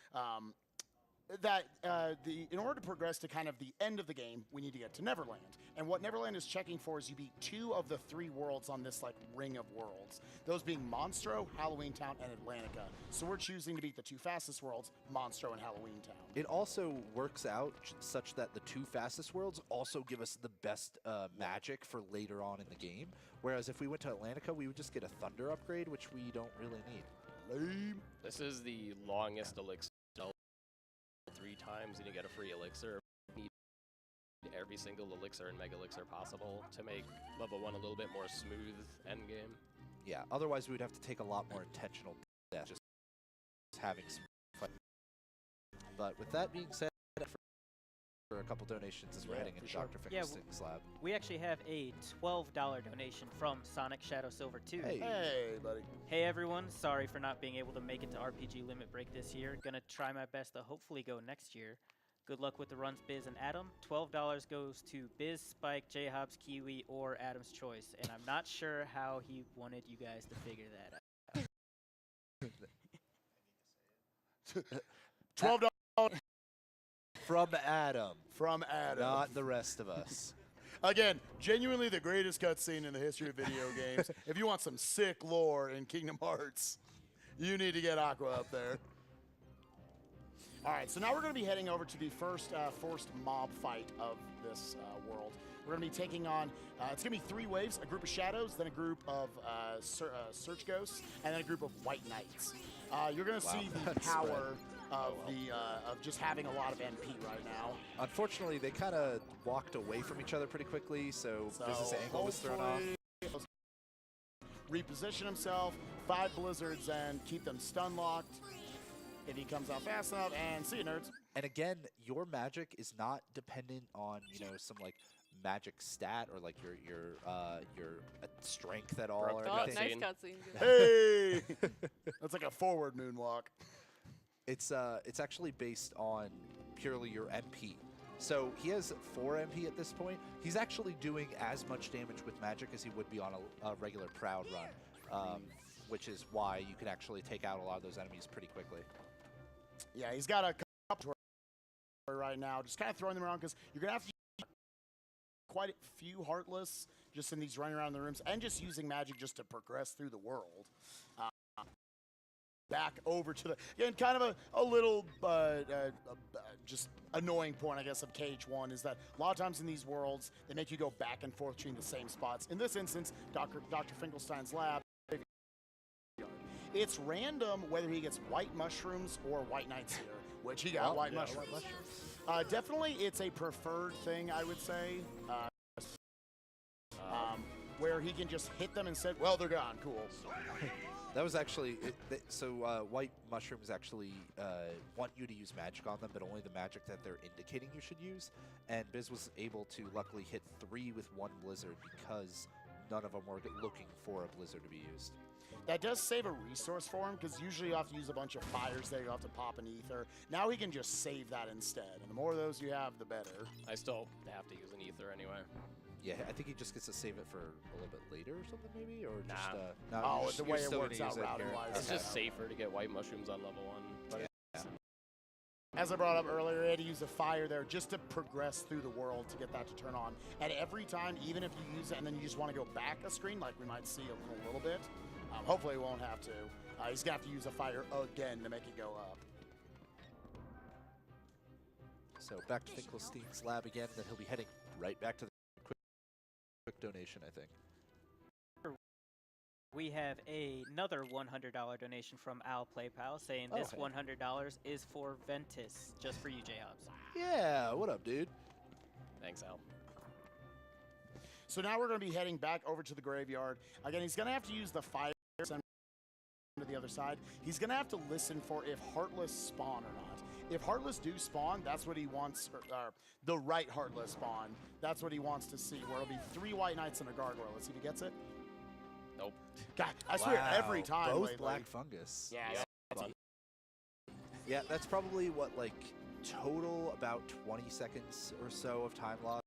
In order to progress to kind of the end of the game, we need to get to Neverland. And what Neverland is checking for is you beat 2 of the 3 worlds on this like ring of worlds. Those being Monstro, Halloween Town, and Atlantica. So we're choosing to beat the 2 fastest worlds, Monstro and Halloween Town. It also works out such that the 2 fastest worlds also give us the best magic for later on in the game. Whereas if we went to Atlantica, we would just get a Thunder upgrade, which we don't really need. Lame. This is the longest elixir. 3 times and you get a free elixir. Need every single elixir and mega elixir possible to make level 1 a little bit more smooth endgame. Yeah, otherwise we would have to take a lot more intentional death, just having some fight. But with that being said, for a couple donations as we're heading into Dr. Fingerstick's lab. We actually have a $12 donation from Sonic Shadow Silver 2. Hey. Hey, buddy. Hey everyone, sorry for not being able to make it to RPG Limit Break this year. Gonna try my best to hopefully go next year. Good luck with the runs, Biz and Adam. $12 goes to Biz, Spike, J-Hobbs, Kiwi, or Adam's Choice. And I'm not sure how he wanted you guys to figure that out. $12 From Adam. from Adam. Not the rest of us. Again, genuinely the greatest cutscene in the history of video games. If you want some sick lore in Kingdom Hearts, you need to get Aqua up there. All right, so now we're going to be heading over to the first forced mob fight of this world. We're going to be taking on, it's going to be 3 waves, a group of shadows, then a group of search ghosts, and then a group of white knights. You're going to see the That's power of of just having a lot of MP right now. Unfortunately, they kind of walked away from each other pretty quickly, so Biz's angle was thrown off. Reposition himself, 5 blizzards, and keep them stun locked. If he comes out fast enough, and see you, nerds. And again, your magic is not dependent on, you know, some like magic stat or like your strength at all or Oh, anything. nice cutscene. Hey! That's like a forward moonwalk. It's actually based on purely your MP. So he has 4 MP at this point. He's actually doing as much damage with magic as he would be on a regular Proud run, which is why you can actually take out a lot of those enemies pretty quickly. Yeah, he's got a couple right now, just kind of throwing them around because you're going to have to use quite a few Heartless just in these running around the rooms and just using magic just to progress through the world. Back over to the, again, kind of a little just annoying point, I guess, of KH1 is that a lot of times in these worlds, they make you go back and forth between the same spots. In this instance, Dr. Finkelstein's lab, it's random whether he gets white mushrooms or white knights here, which he got white mushrooms. Definitely, it's a preferred thing, I would say, where he can just hit them and say, well, they're gone, cool. That was actually, so white mushrooms actually want you to use magic on them, but only the magic that they're indicating you should use. And Biz was able to luckily hit 3 with 1 blizzard because none of them were looking for a blizzard to be used. That does save a resource for him, because usually you have to use a bunch of fires there, you have to pop an ether. Now he can just save that instead, and the more of those you have, the better. I still have to use an ether anyway. Yeah, I think he just gets to save it for a little bit later or something maybe, or just, Nah. no, Oh, the way it works out use it here. routing-wise. It's just safer to get white mushrooms on level 1. But Yeah. As I brought up earlier, he had to use a fire there just to progress through the world to get that to turn on. And every time, even if you use it and then you just want to go back a screen, like we might see a little bit, hopefully he won't have to. He's going to have to use a fire again to make it go up. So back to Finkelstein's lab again, then he'll be heading right back to the quick donation, I think. We have another $100 donation from Al PlayPal saying this hey. $100 is for Ventus, just for you, J-Hobbs. Yeah, what up, dude? thanks, Al. So now we're going to be heading back over to the graveyard. Again, he's going to have to use the fire to the other side. He's going to have to listen for if Heartless spawn or not. If Heartless do spawn, that's what he wants, or the right Heartless spawn, that's what he wants to see, where it'll be 3 White Knights and a Gargoyle. Let's see if he gets it. Nope. God, I swear every time. Both lately. black fungus. Yeah. Yeah, that's probably what, like, total about 20 seconds or so of time loss.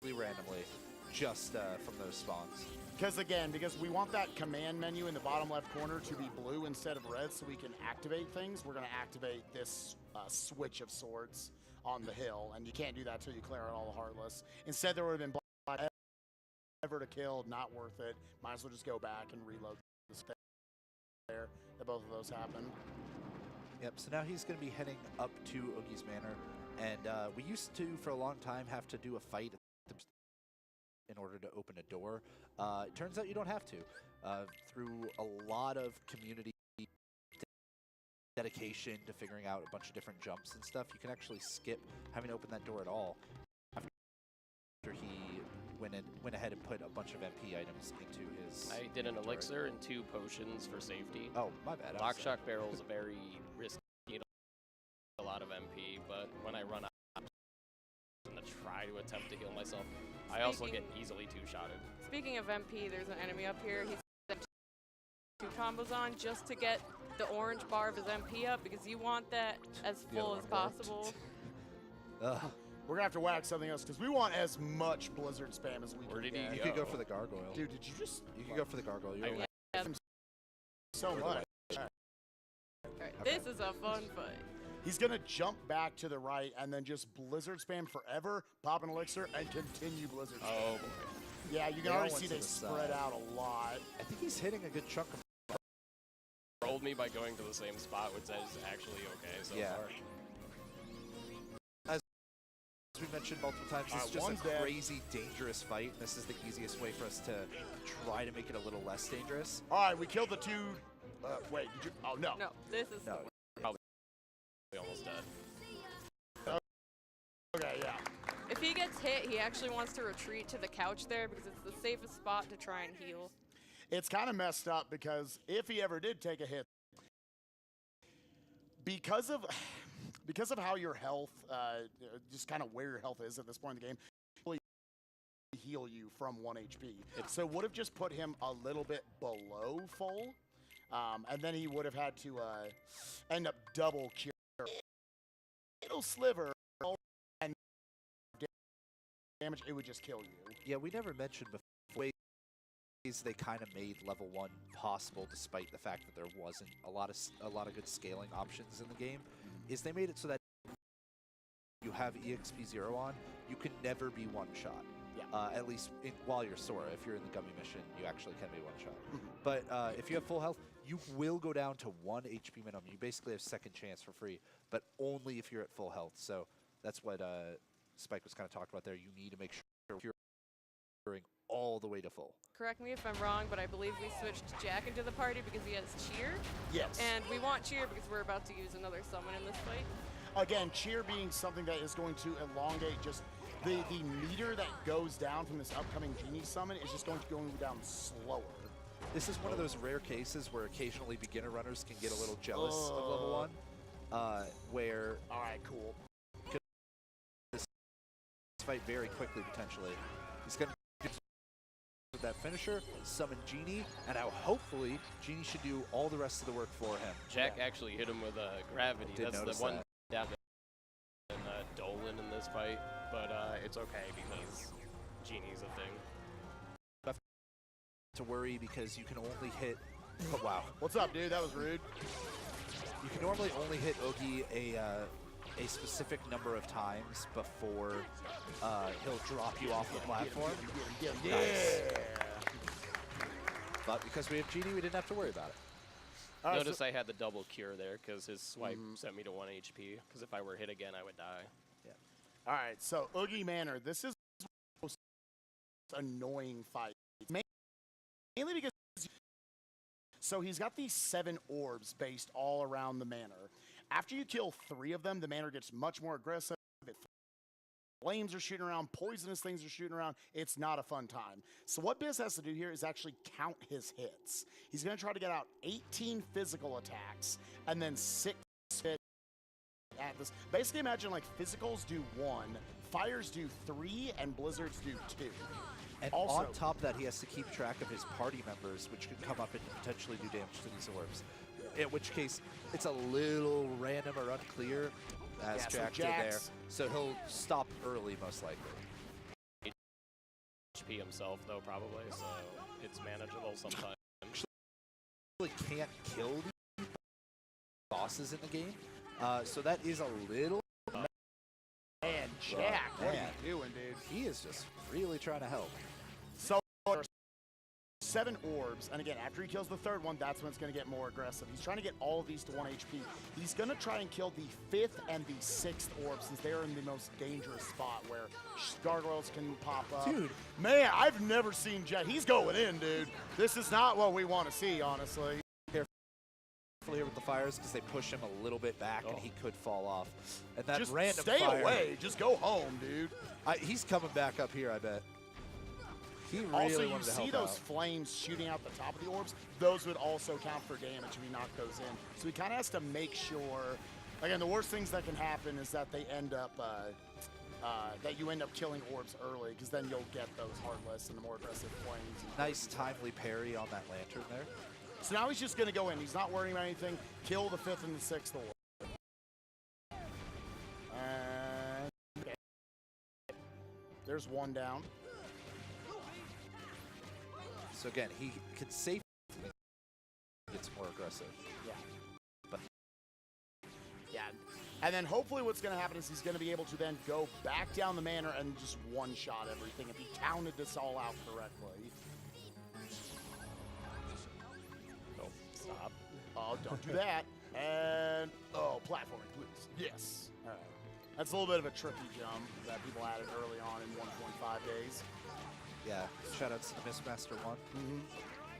Randomly, just from those spawns. Because we want that command menu in the bottom left corner to be blue instead of red so we can activate things. We're going to activate this switch of sorts on the hill, and you can't do that until you clear out all the Heartless. Instead, there would have been black ever to kill, not worth it. Might as well just go back and reload this there. That both of those happen. Yep, so now he's going to be heading up to Oogie's Manor, and we used to, for a long time, have to do a fight in order to open a door. It turns out you don't have to. Through a lot of community dedication to figuring out a bunch of different jumps and stuff, you can actually skip having to open that door at all after he went ahead and put a bunch of MP items into his... I did an inventory. elixir and 2 potions for safety. Oh, my bad. I'm Lock sorry. Shock Barrel is a very risky, a lot of MP, but when I run out, I'm going to try to attempt to heal myself. I also get easily 2-shotted. Speaking of MP, there's an enemy up here. He's got 2 combos on just to get the orange bar of his MP up because you want that as full as possible. We're going to have to whack something else because we want as much Blizzard spam as we Where can did he get. You could go for the gargoyle. Dude, did you just... You could go for the gargoyle. You're right. Yeah. So much. Right, this is a fun fight. He's going to jump back to the right and then just Blizzard spam forever, pop an elixir, and continue Blizzard spam. Oh, boy. Yeah, you can They all already went see to they the spread side. out a lot. I think he's hitting a good chunk of... Rolled me by going to the same spot, which is actually okay so Yeah. far. As we mentioned multiple times, this is just one's a dead. crazy, dangerous fight. This is the easiest way for us to try to make it a little less dangerous. All right, we killed the 2 Wait, did you? Oh, no. No, this is No. the worst. Probably almost dead. Okay, yeah. If he gets hit, he actually wants to retreat to the couch there because it's the safest spot to try and heal. It's kind of messed up because if he ever did take a hit, because of how your health, just kind of where your health is at this point in the game, really heal you from 1 HP. So would have just put him a little bit below full, and then he would have had to end up double cure. Little sliver and damage, it would just kill you. Yeah, we never mentioned before ways they kind of made level 1 possible, despite the fact that there wasn't a lot of good scaling options in the game. Is they made it so that you have EXP0 on, you can never be one-shot. Yeah. At least while you're Sora. If you're in the Gummy mission, you actually can be one-shot. But if you have full health, you will go down to 1 HP minimum. You basically have second chance for free, but only if you're at full health. So that's what Spike was kind of talking about there. You need to make sure you're all the way to full. Correct me if I'm wrong, but I believe we switched Jack into the party because he has cheer. Yes. And we want cheer because we're about to use another summon in this fight. Again, cheer being something that is going to elongate just the meter that goes down from this upcoming Genie summon is just going to go down slower. This is one of those rare cases where occasionally beginner runners can get a little jealous of level 1, where All right, cool. this fight very quickly potentially. He's going to with that finisher, summon Genie, and now hopefully Genie should do all the rest of the work for him. Jack actually hit him with gravity. Did That's the notice one that. down in Dolan in this fight, but it's okay because Genie's a thing. To worry because you can only hit. Oh, wow. What's up, dude? That was rude. You can normally only hit Oogie a specific number of times before he'll drop you off the platform. Yeah. Nice. But because we have Genie, we didn't have to worry about it. All right, Notice I had the double cure there because his swipe sent me to 1 HP. Because if I were hit again, I would die. All right, so Oogie Manor, this is the most annoying fight. Mainly because so he's got these 7 orbs based all around the manor. After you kill 3 of them, the manor gets much more aggressive. Flames are shooting around, poisonous things are shooting around. It's not a fun time. So what Biz has to do here is actually count his hits. He's going to try to get out 18 physical attacks and then 6 hits at this. Basically imagine like physicals do 1, fires do 3, and blizzards do 2. And also, on top of that, he has to keep track of his party members, which could come up and potentially do damage to these orbs. In which case, it's a little random or unclear, as Jack did there. So he'll stop early, most likely. HP himself, though, probably, so it's manageable sometimes. Really can't kill the bosses in the game, so that is a little... Man, Jack, what are you doing, dude? He is just really trying to help. So, 7 orbs, and again, after he kills the 3rd one, that's when it's going to get more aggressive. He's trying to get all of these to 1 HP. He's going to try and kill the 5th and the 6th orb, since they're in the most dangerous spot where gargoyles can pop up. Dude. Man, I've never seen Jack. He's going in, dude. This is not what we want to see, honestly. Here with the fires because they push him a little bit back and he could fall off. And that just random stay fire, away. Just go home, dude. He's coming back up here, I bet. He really also, you wanted to see help those out. flames shooting out the top of the orbs. Those would also count for damage if he knocked those in. So he kind of has to make sure. Again, the worst things that can happen is that they end up that you end up killing orbs early, because then you'll get those heartless and the more aggressive flames. Nice timely parry on that lantern there. So now he's just going to go in. He's not worrying about anything. Kill the 5th and the 6th orb. And there's 1 down. So again, he could safely get more aggressive. Yeah. But yeah. And then hopefully what's going to happen is he's going to be able to then go back down the manor and just one-shot everything if he counted this all out correctly. Stop. Oh, don't do that. And, oh, platforming, please. Yes. All right. That's a little bit of a tricky jump that people added early on in 1.5 days. yeah, shoutouts to Missmaster 1.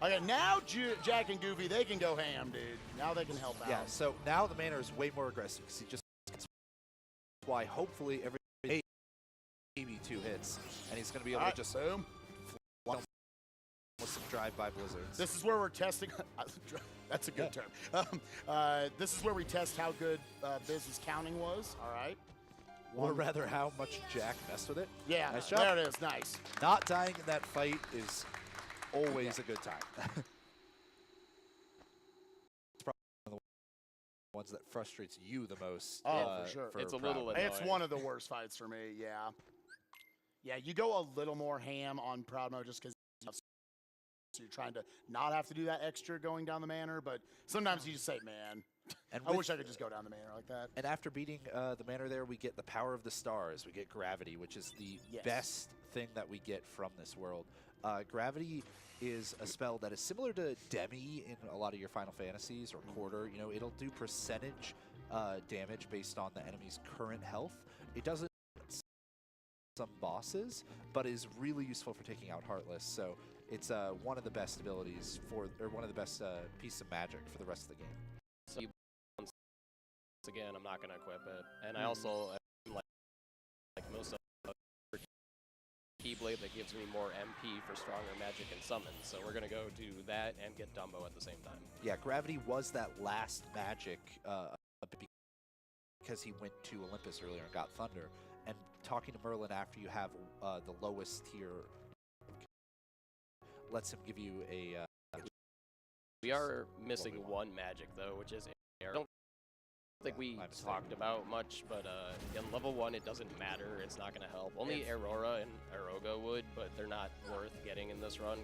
Okay, now Jack and Goofy, they can go ham, dude. Now they can help out. Yeah, so now the Manor is way more aggressive because he just gets why hopefully every maybe 2 hits, and he's going to be able to just boom. with some drive-by blizzards. This is where we're testing. That's a good term. This is where we test how good Biz's counting was. All right. Or rather, how much Jack messed with it. Yeah, nice job. there it is. Nice. Not dying in that fight is always a good time. It's probably one of the ones that frustrates you the most. Oh, for sure. It's a Proud. little annoying. It's one of the worst fights for me. Yeah. Yeah, you go a little more ham on Proud Mode just because you're trying to not have to do that extra going down the Manor, but sometimes you just say, man, And I wish I could just go down the Manor like that. And after beating the Manor there, we get the power of the stars. We get gravity, which is the best thing that we get from this world. Gravity is a spell that is similar to Demi in a lot of your Final Fantasies or Quarter. You know, it'll do percentage damage based on the enemy's current health. It doesn't some bosses, but is really useful for taking out Heartless. So it's one of the best abilities for, or one of the best pieces of magic for the rest of the game. So again, I'm not going to equip it. And I also like most of the Keyblade that gives me more MP for stronger magic and summons. So we're going to go do that and get Dumbo at the same time. Yeah, Gravity was that last magic because he went to Olympus earlier and got Thunder. And talking to Merlin after you have the lowest tier lets him give you a... we are missing one magic, though, which is air. I don't think we talked about much, but in level 1, it doesn't matter. It's not going to help. Only Aurora and Aroga would, but they're not worth getting in this run.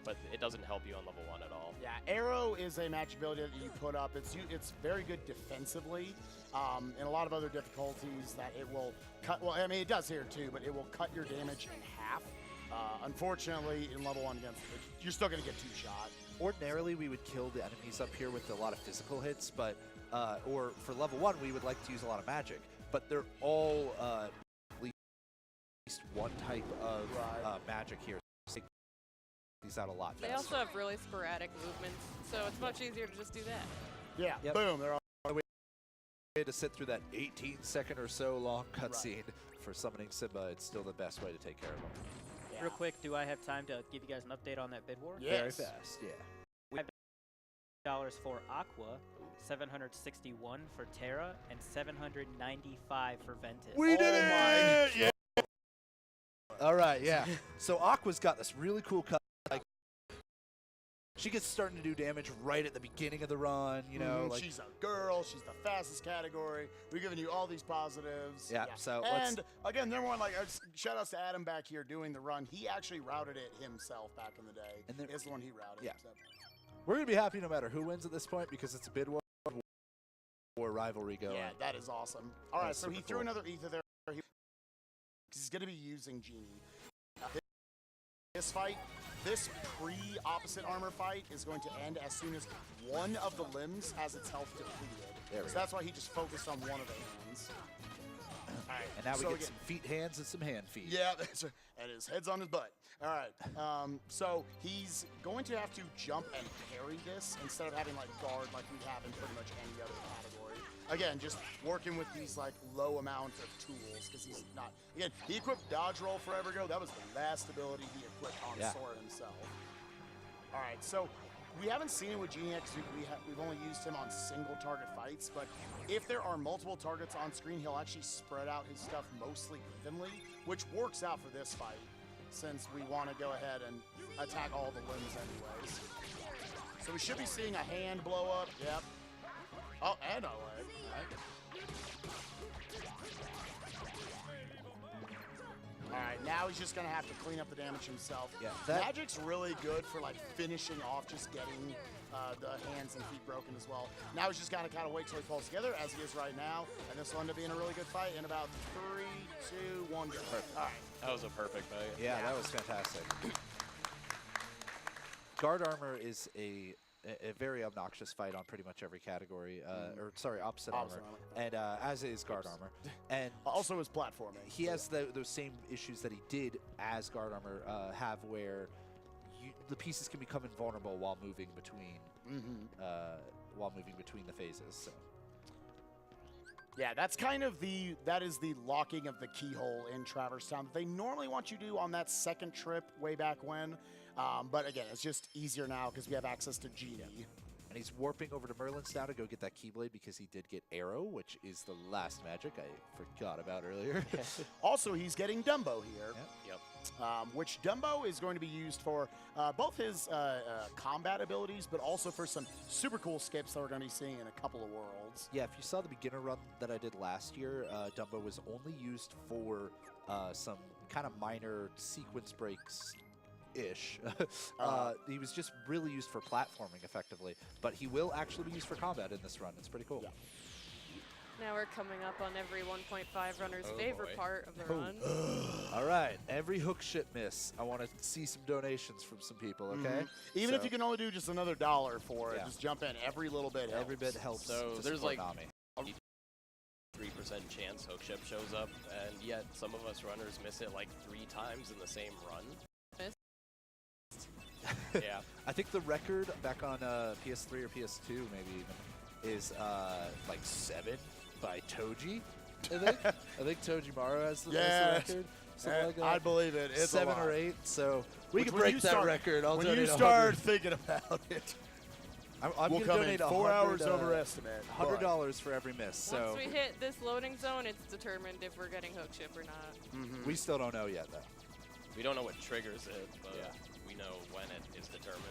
But it doesn't help you on level 1 at all. Yeah, Arrow is a match ability that you put up. It's very good defensively. In a lot of other difficulties that it will cut, well, I mean, it does here too, but it will cut your damage in half. Unfortunately, in level 1 against it, you're still going to get 2-shot. Ordinarily, we would kill the enemies up here with a lot of physical hits, but or for level 1, we would like to use a lot of magic. But they're all at least one type of magic here. So these out a lot faster. They also have really sporadic movements, so it's much easier to just do that. Yeah, Yep. boom, they're all. To sit through that 18-second or so long cutscene for summoning Simba, it's still the best way to take care of him. Yeah. Real quick, do I have time to give you guys an update on that bid war? Yes. Very fast, yeah. We have $5 for Aqua, 761 for Terra, and 795 for Ventus. We did it! Yeah. All right, yeah. So Aqua's got this really cool cut. Like, she gets starting to do damage right at the beginning of the run, you know. Like, she's a girl. She's the fastest category. We're giving you all these positives. Yeah, so and again, number one, like, shout outs to Adam back here doing the run. He actually routed it himself back in the day. And it's the one he routed. Yeah. So. We're going to be happy no matter who wins at this point because it's a bid war rivalry going. Yeah, that is awesome. All right, so he threw cool. another ether there. He's going to be using Genie. This fight, this pre-opposite armor fight is going to end as soon as one of the limbs has its health depleted. So that's why he just focused on one of the hands. All right, and now we get some feet hands and some hand feet. Yeah, that's right. And his head's on his butt. All right, so he's going to have to jump and parry this instead of having like guard like we have in pretty much any other category. Again, just working with these like low amount of tools because he's not. Again, he equipped dodge roll forever ago. That was the last ability he equipped on Sora himself. All right, so we haven't seen it with Genie X. We've only used him on single target fights, but if there are multiple targets on screen, he'll actually spread out his stuff mostly evenly, which works out for this fight since we want to go ahead and attack all the limbs anyways. So we should be seeing a hand blow up. Yep. Oh, and a leg. All right, now he's just going to have to clean up the damage himself. Yeah, Magic's really good for like finishing off just getting the hands and feet broken as well. Now he's just got to kind of wait till he pulls together as he is right now, and this will end up being a really good fight in about 3, 2, 1, go. Perfect. All right. That was a perfect fight. Yeah, that was fantastic. Guard armor is a very obnoxious fight on pretty much every category, or sorry, opposite armor. And as is guard armor. And also his platforming. He has those same issues that he did as guard armor have, where the pieces can become invulnerable while moving between the phases. So. Yeah, that's kind of that is the locking of the keyhole in Traverse Town that they normally want you to do on that second trip way back when. But again, it's just easier now because we have access to Genie. Yeah. And he's warping over to Merlin's now to go get that Keyblade because he did get Arrow, which is the last magic I forgot about earlier. Also, he's getting Dumbo here. Yep. Which Dumbo is going to be used for both his combat abilities, but also for some super cool skips that we're going to be seeing in a couple of worlds. Yeah, if you saw the beginner run that I did last year, Dumbo was only used for some kind of minor sequence breaks. He was just really used for platforming effectively, but he will actually be used for combat in this run. It's pretty cool. Yeah. Now we're coming up on every 1.5 runner's favorite part of the run. All right, every hook shit miss. I want to see some donations from some people, okay? Even if you can only do just another $1 for it, just jump in. Every little bit helps. Every bit helps. So to there's support like Nami. 3% chance hook ship shows up, and yet some of us runners miss it like 3 times in the same run. Yeah. I think the record back on PS3 or PS2 maybe even is like 7 by Toji. I think Toji Maru has the record. Something like that. I believe it. It's 7 or 8. So we can break that record. When you start thinking about it, we'll come in 4 hours overestimate. $100 for every miss. So once we hit this loading zone, it's determined if we're getting hook ship or not. We still don't know yet, though. We don't know what triggers it, but we know when it is determined.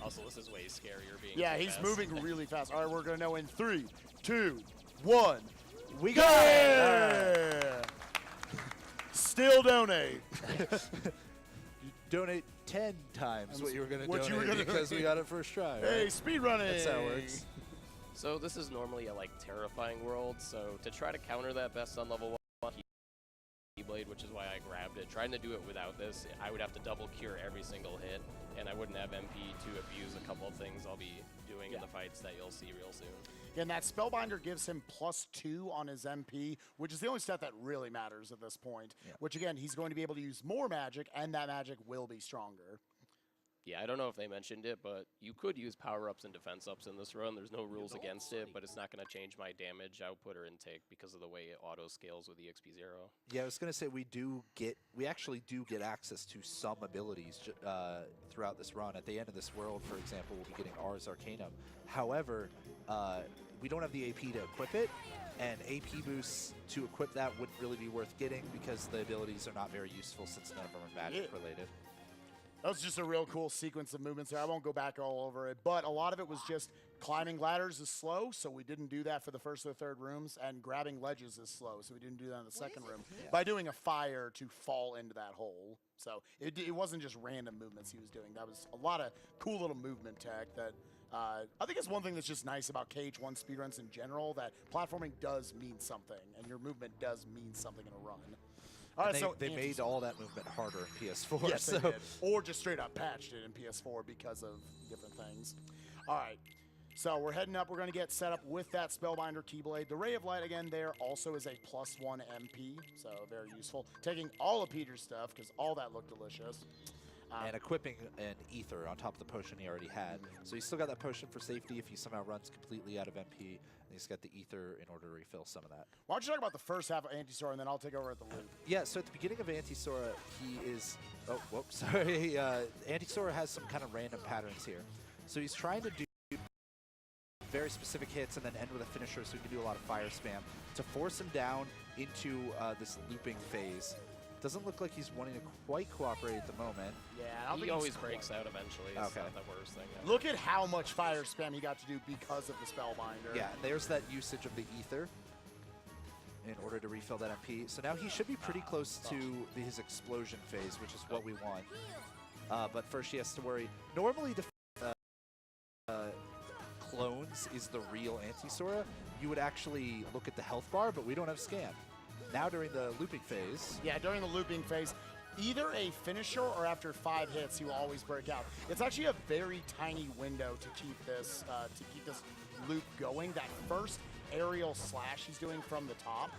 Also, this is way scarier being so he's fast. moving really fast. All right, we're going to know in 3, 2, 1. We got it! Still donate. You donate 10 times what you were going to donate because we got it first try. Hey, right? speedrunning. That's how it works. So this is normally a terrifying world, so to try to counter that best on level 1 Keyblade, which is why I grabbed it. Trying to do it without this, I would have to double cure every single hit, and I wouldn't have MP to abuse a couple of things I'll be doing in the fights that you'll see real soon. And that Spellbinder gives him +2 on his MP, which is the only stat that really matters at this point. Yeah. Which, again, he's going to be able to use more magic, and that magic will be stronger. Yeah, I don't know if they mentioned it, but you could use power-ups and defense-ups in this run. There's no rules against it, but it's not going to change my damage output or intake because of the way it auto-scales with EXP0. Yeah, I was going to say we actually do get access to some abilities throughout this run. At the end of this world, for example, we'll be getting Ars Arcanum. However, we don't have the AP to equip it, and AP boosts to equip that wouldn't really be worth getting because the abilities are not very useful since none of them are magic-related. That was just a real cool sequence of movements there. I won't go back all over it, but a lot of it was just climbing ladders is slow, so we didn't do that for the first or third rooms, and grabbing ledges is slow, so we didn't do that in the second room. By doing a fire to fall into that hole. So it wasn't just random movements he was doing. That was a lot of cool little movement tech that I think it's one thing that's just nice about KH1 speedruns in general, that platforming does mean something, and your movement does mean something in a run. All right, they made all that movement harder in PS4. Yes, they did. Or just straight up patched it in PS4 because of different things. All right, so we're heading up. We're going to get set up with that Spellbinder Keyblade. The Ray of Light, again, there also is a +1 MP, so very useful. Taking all of Peter's stuff, because all that looked delicious. And equipping an Ether on top of the potion he already had. So he's still got that potion for safety if he somehow runs completely out of MP. And he's got the Ether in order to refill some of that. Why don't you talk about the first half of Anti-Sora, and then I'll take over at the loop. Yeah, so at the beginning of Anti-Sora, he is... Oh, whoops, sorry. Anti-Sora has some kind of random patterns here. So he's trying to do very specific hits and then end with a finisher so he can do a lot of fire spam to force him down into this looping phase. Doesn't look like he's wanting to quite cooperate at the moment. Yeah, I don't think he always breaks out eventually. It's okay. not the worst thing ever. Look at how much fire spam he got to do because of the Spellbinder. Yeah, there's that usage of the Ether in order to refill that MP. So now he should be pretty close to his explosion phase, which is what we want. But first he has to worry. Normally, clones is the real Anti-Sora. You would actually look at the health bar, but we don't have scan. Now during the looping phase. Yeah, during the looping phase, either a finisher or after 5 hits, he will always break out. It's actually a very tiny window to keep this loop going. That first aerial slash he's doing from the top,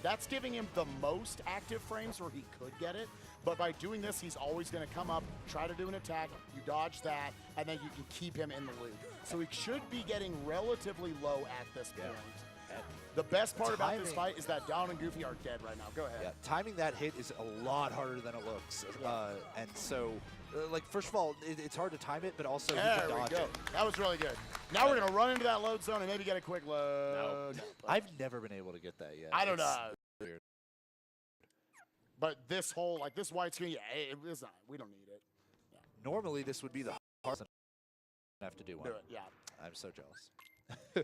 that's giving him the most active frames where he could get it. But by doing this, he's always going to come up, try to do an attack, you dodge that, and then you can keep him in the loop. So he should be getting relatively low at this point. The best part about this fight is that Donald and Goofy are dead right now. Go ahead. Yeah, timing that hit is a lot harder than it looks. And so, like, first of all, it's hard to time it, but also you can dodge it. That was really good. Now we're going to run into that load zone and maybe get a quick load. No. I've never been able to get that yet. I don't know. Weird. But this whole, like, this white screen, it's not. We don't need it. Yeah. Normally, this would be the hardest thing I have to do one. Do it, yeah. I'm so jealous.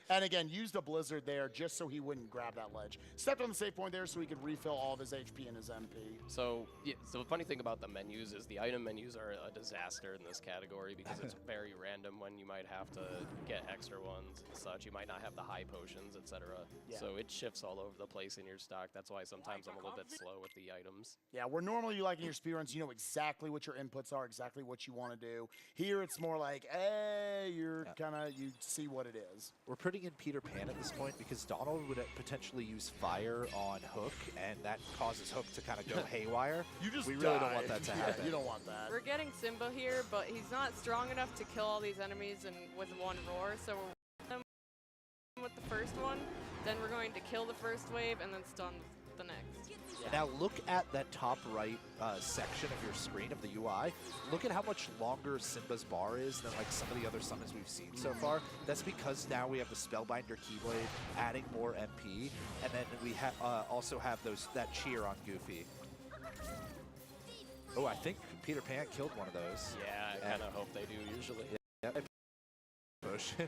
And again, used a blizzard there just so he wouldn't grab that ledge. Stepped on the save point there so he could refill all of his HP and his MP. So, yeah, so the funny thing about the menus is the item menus are a disaster in this category because it's very random when you might have to get extra ones and such. You might not have the high potions, etc. Yeah. So it shifts all over the place in your stock. That's why sometimes I'm a little bit slow with the items. Yeah, where normally you like in your speedruns, you know exactly what your inputs are, exactly what you want to do. Here it's more like, hey, you're you see what it is. We're putting in Peter Pan at this point because Donald would potentially use fire on Hook, and that causes Hook to kind of go haywire. We really don't want that to happen. Yeah, you don't want that. We're getting Simba here, but he's not strong enough to kill all these enemies with one roar, so we're with the first one, then we're going to kill the first wave and then stun the next. Now look at that top right section of your screen of the UI. Look at how much longer Simba's bar is than like some of the other summons we've seen so far. That's because now we have the Spellbinder Keyblade adding more MP, and then we also have that cheer on Goofy. Oh, I think Peter Pan killed one of those. Yeah, I kind of hope they do usually. Yeah. Motion.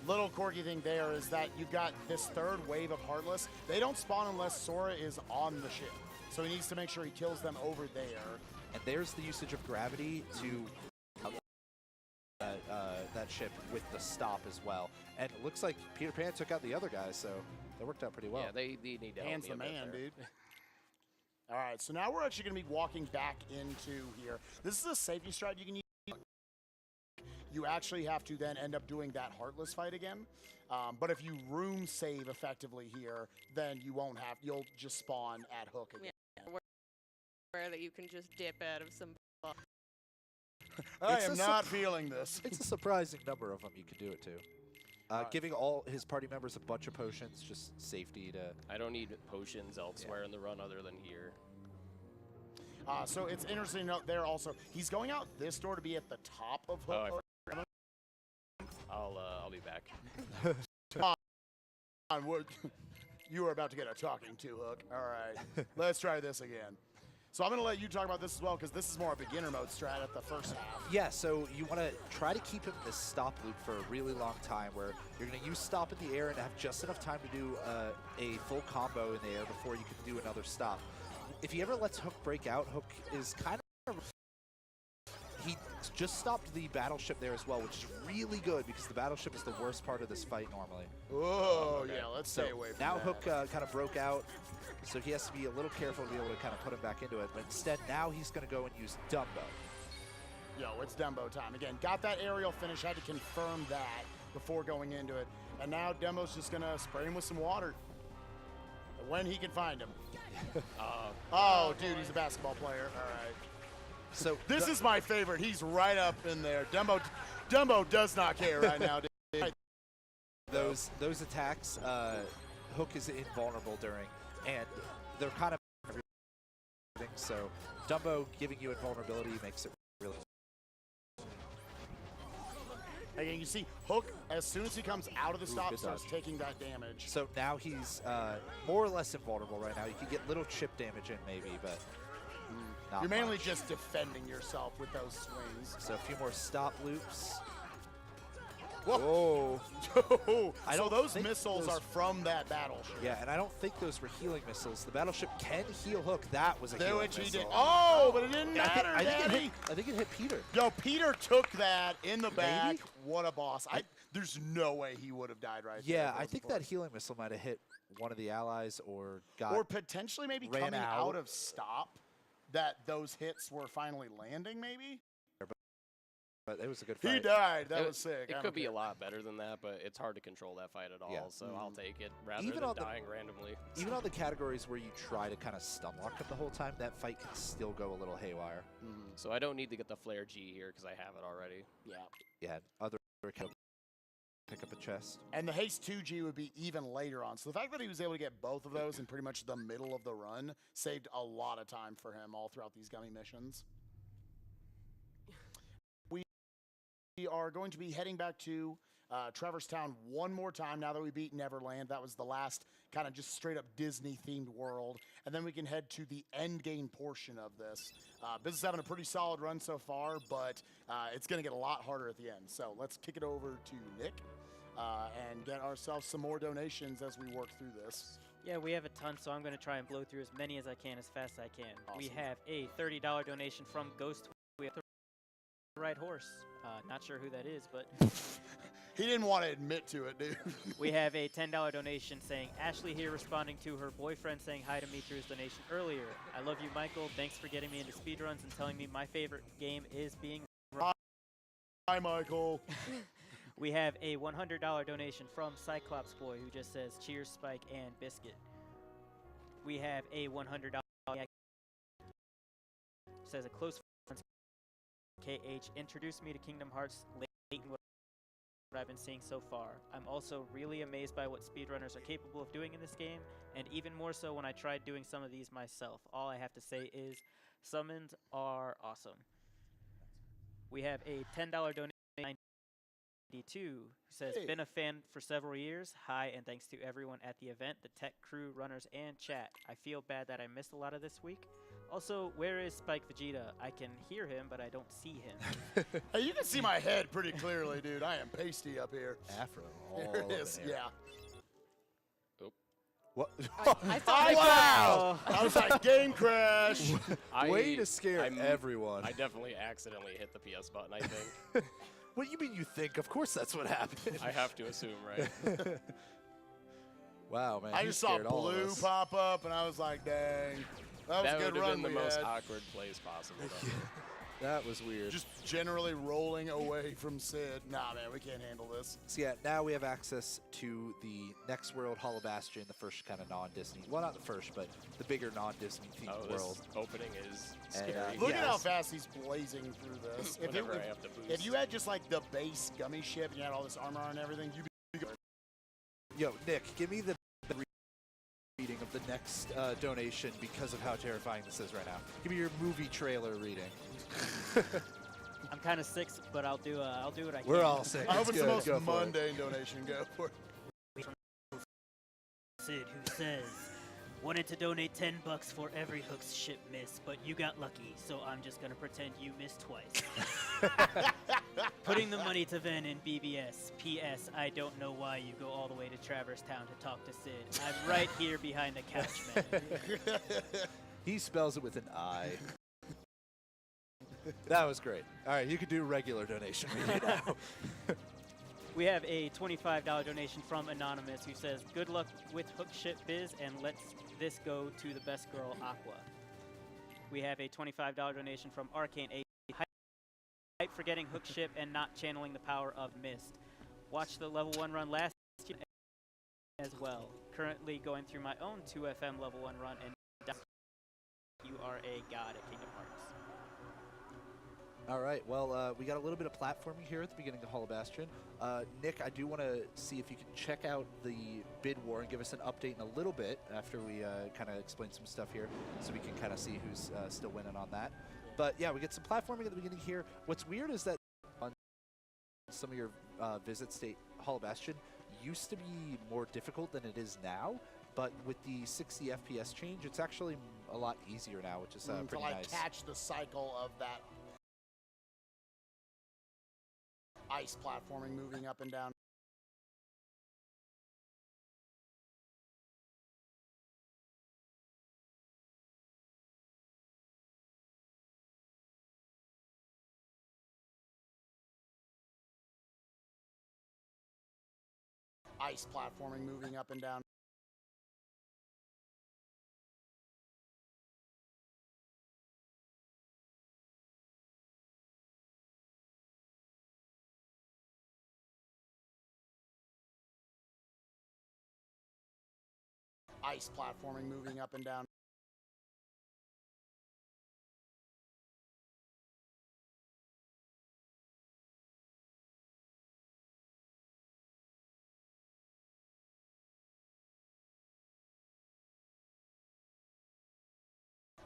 Little quirky thing there is that you've got this third wave of Heartless. They don't spawn unless Sora is on the ship. So he needs to make sure he kills them over there. And there's the usage of gravity to that ship with the stop as well. And it looks like Peter Pan took out the other guys, so that worked out pretty well. Yeah, they need to help Pan's me the a bit man, there. dude. All right, so now we're actually going to be walking back into here. This is a safety strat you can use. You actually have to then end up doing that Heartless fight again. But if you room save effectively here, then you won't have, you'll just spawn at Hook again. Yeah, where that you can just dip out of some. I am not feeling this. It's a surprising number of them you can do it to. Giving all his party members a bunch of potions, just safety to... I don't need potions elsewhere in the run other than here. So it's interesting to note there also, he's going out this door to be at the top of Hook. I'll be back. Come on, you are about to get a talking to, Hook. All right, let's try this again. So I'm going to let you talk about this as well, because this is more a beginner mode strat at the first half. Yeah, so you want to try to keep him in this stop loop for a really long time, where you're going to use stop in the air and have just enough time to do a full combo in the air before you can do another stop. If he ever lets Hook break out, Hook is kind of... He just stopped the battleship there as well, which is really good because the battleship is the worst part of this fight normally. Oh, okay. Yeah, let's stay away from now that. Hook kind of broke out, so he has to be a little careful to be able to kind of put him back into it. But instead, now he's going to go and use Dumbo. Yo, it's Dumbo time. Again, got that aerial finish, had to confirm that before going into it. And now Dumbo's just going to spray him with some water when he can find him. Oh, dude, he's a basketball player. All right. So this is my favorite. He's right up in there. Dumbo does not care right now. Dude. Those attacks, Hook is invulnerable during, and they're kind of everything. So Dumbo giving you invulnerability makes it really. Again, you see Hook, as soon as he comes out of the stop, starts taking that damage. So now he's more or less invulnerable right now. You can get little chip damage in maybe, but. You're mainly just defending yourself with those swings. So a few more stop loops. Whoa. So those missiles those are from that battleship. Yeah, and I don't think those were healing missiles. The battleship can heal Hook. That was a healing missile. Did. Oh, but it didn't matter, I think it hit Peter. Yo, Peter took that in the back. What a boss. There's no way he would have died right there. Yeah, I think that healing missile might have hit one of the allies or got Or potentially maybe coming out of stop. That those hits were finally landing, maybe? But it was a good fight. He died. That was sick. It could be a lot better than that, but it's hard to control that fight at all. Yeah. So I'll take it rather Even than on dying randomly. Even on the categories where you try to kind of stun lock it the whole time, that fight can still go a little haywire. So I don't need to get the Flare G here because I have it already. Yeah. Yeah, other kind of pick up a chest. And the Haste 2G would be even later on. So the fact that he was able to get both of those in pretty much the middle of the run saved a lot of time for him all throughout these gummy missions. We are going to be heading back to Traverse Town one more time now that we beat Neverland. That was the last kind of just straight up Disney-themed world. And then we can head to the end game portion of this. Business having a pretty solid run so far, but it's going to get a lot harder at the end. So let's kick it over to Nick and get ourselves some more donations as we work through this. Yeah, we have a ton, so I'm going to try and blow through as many as I can as fast as I can. Awesome. We have a $30 donation from Ghost. We have the right horse. Not sure who that is, but He didn't want to admit to it, dude. we have a $10 donation saying, Ashley here responding to her boyfriend saying hi to me through his donation earlier. I love you, Michael. Thanks for getting me into speedruns and telling me my favorite game is being... Hi, Michael. We have a $100 donation from Cyclops Boy who just says, cheers, Spike and Biscuit. We have a $100 says a close friend, KH, introduced me to Kingdom Hearts late in what I've been seeing so far. I'm also really amazed by what speedrunners are capable of doing in this game, and even more so when I tried doing some of these myself. All I have to say is, summons are awesome. We have a $10 donation. 92 who says, Hey. Been a fan for several years. Hi, and thanks to everyone at the event, the tech crew, runners, and chat. I feel bad that I missed a lot of this week. Also, where is Spike Vegeta? I can hear him, but I don't see him. Hey, you can see my head pretty clearly, dude. I am pasty up here. Afro. All There up it in is. here. Yeah. What? I thought Wow! I was like, game crash. Way to scare everyone. I definitely accidentally hit the PS button, I think. What do you mean you think? Of course that's what happened. I have to assume, right? Wow, man. I he just saw scared all of blue us. pop up, and I was like, dang. That was a good would have run been the we most had. awkward plays possible, though. That was weird. Just generally rolling away from Sid. Nah, man, we can't handle this. So yeah, now we have access to the next world, Hollow Bastion, the first kind of non-Disney. Well, not the first, but the bigger non-Disney themed Oh, world. this opening is And, scary. Look at how Yes. fast he's blazing through this. Whenever I have to boost. If you had just like the base gummy ship and you had all this armor and everything, you'd be good. Yo, Nick, give me the reading of the next donation because of how terrifying this is right now. Give me your movie trailer reading. I'm kind of sick, but I'll do what I can. We're all sick. I hope It's it's the good. most Go for it. mundane donation. Go for it. Sid, who says, wanted to donate $10 for every Hooks ship miss, but you got lucky, so I'm just gonna pretend you missed twice. Putting the money to Ven in BBS. P.S. I don't know why you go all the way to Traverse Town to talk to Sid. I'm right here behind the couch, man. He spells it with an I. That was great. All right, you could do regular donation reading now. We have a $25 donation from Anonymous who says, good luck with Hook Ship Biz and let's this go to the best girl, Aqua. We have a $25 donation from Arcane 8. Hype for getting Hook Ship and not channeling the power of Mist. Watched the level 1 run last year as well. Currently going through my own 2FM level 1 run and you are a god at Kingdom Hearts. All right, well, we got a little bit of platforming here at the beginning of Hollow Bastion. Nick, I do want to see if you can check out the bid war and give us an update in a little bit after we kind of explain some stuff here so we can kind of see who's still winning on that. But yeah, we get some platforming at the beginning here. What's weird is that on some of your visits to Hollow Bastion used to be more difficult than it is now, but with the 60 FPS change, it's actually a lot easier now, which is To pretty like nice. catch the cycle of that ice platforming moving up and down. Ice platforming moving up and down. ice platforming, moving up and down.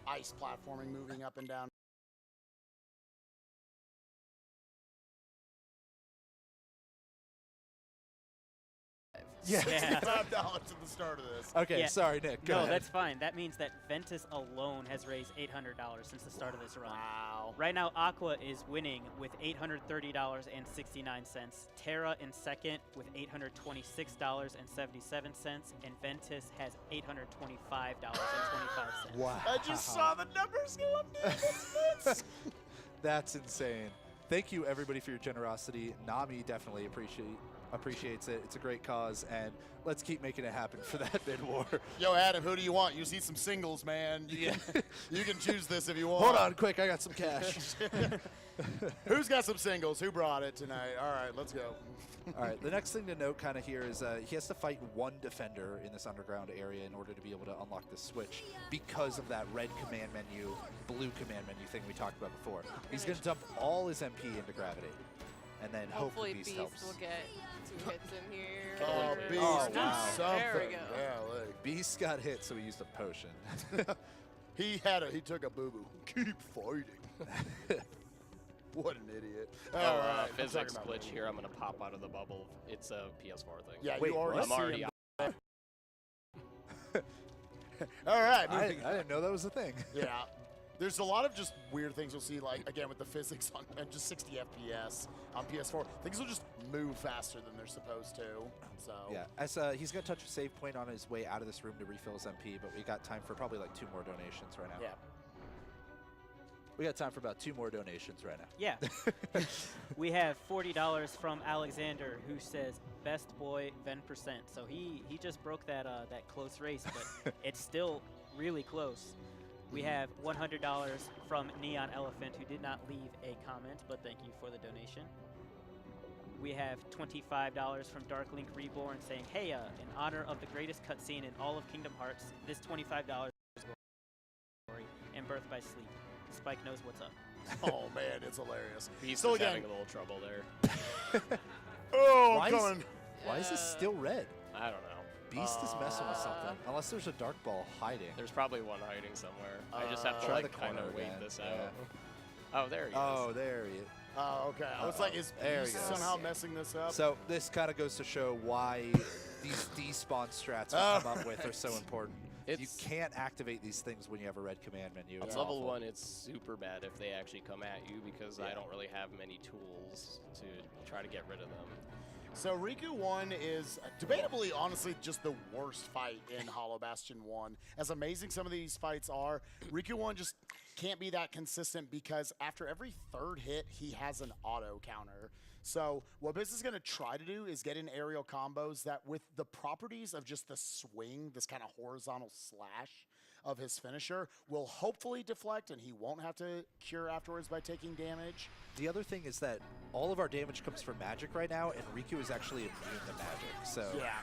Ice platforming, moving up and down. Yeah. Yeah. $65 at the start of this. Okay, Yeah. sorry, Nick. Go No, ahead. that's fine. That means that Ventus alone has raised $800 since the start of this run. Wow. Right now, Aqua is winning with $830.69. Terra in second with $826.77, and Ventus has $825.25. Wow. I just saw the numbers go up. That's That's insane. Thank you, everybody, for your generosity. Nami definitely appreciates it. It's a great cause, and let's keep making it happen for that bid war. Yo, Adam, who do you want? You see some singles, man. You can choose this if you want. Hold on, quick. I got some cash. Who's got some singles? Who brought it tonight? All right, let's go. All right, the next thing to note kind of here is he has to fight one defender in this underground area in order to be able to unlock the switch because of that red command menu, blue command menu thing we talked about before. He's going to dump all his MP into gravity, and then hopefully Beast helps. will get 2 hits in here. Oh, Beast, Oh, do wow. something. There we go. Yeah, like, Beast got hit, so he used a potion. he took a boo-boo. Keep fighting. What an idiot. All right, I'm Physics talking about glitch me. here. I'm going to pop out of the bubble. It's a PS4 thing. Yeah, Wait, you already what? I'm already out. All right, I didn't know that was a thing. yeah. There's a lot of just weird things you'll see, like, again, with the physics on just 60 FPS on PS4. Things will just move faster than they're supposed to. So Yeah, as he's going to touch a save point on his way out of this room to refill his MP, but we got time for probably like 2 more donations right now. Yeah. We got time for about 2 more donations right now. Yeah. We have $40 from Alexander, who says, "Best boy, Ven percent." So he just broke that that close race, but it's still really close. We have $100 from Neon Elephant, who did not leave a comment, but thank you for the donation. We have $25 from Darklink Reborn saying, "Hey, in honor of the greatest cutscene in all of Kingdom Hearts, this $25 is glory and Birth by Sleep. Spike knows what's up." Oh, man, it's hilarious. Beast So is again- having a little trouble there. Oh, Why I'm is- coming. Why is this still red? I don't know. Beast is messing with something. Unless there's a dark ball hiding. There's probably one hiding somewhere. I just have to Try like the kind corner of wait again, this yeah. out. Oh, there he Oh, is. there he is. Oh, okay. I was like, is There he Beast goes. somehow messing this up? So this kind of goes to show why these despawn strats we come up with are so important. You It's- can't activate these things when you have a red command menu. On It's level awful. 1, it's super bad if they actually come at you because I Yeah. don't really have many tools to try to get rid of them. So Riku 1 is debatably, honestly, just the worst fight in Hollow Bastion 1. As amazing some of these fights are, Riku 1 just can't be that consistent because after every 3rd hit, he has an auto counter. So what Biz is going to try to do is get in aerial combos that with the properties of just the swing, this kind of horizontal slash of his finisher, will hopefully deflect and he won't have to cure afterwards by taking damage. The other thing is that all of our damage comes from magic right now, and Riku is actually immune to magic. So Yeah.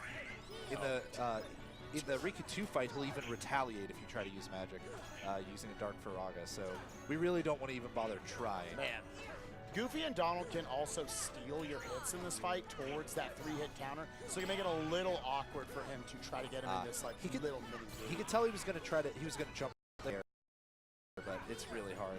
in the Riku 2 fight, he'll even retaliate if you try to use magic using a Dark Faraga. So we really don't want to even bother trying. Man. Goofy and Donald can also steal your hits in this fight towards that 3-hit counter, so you can make it a little awkward for him to try to get him in this like he could- little mini game. He could tell he was going to jump there, but it's really hard.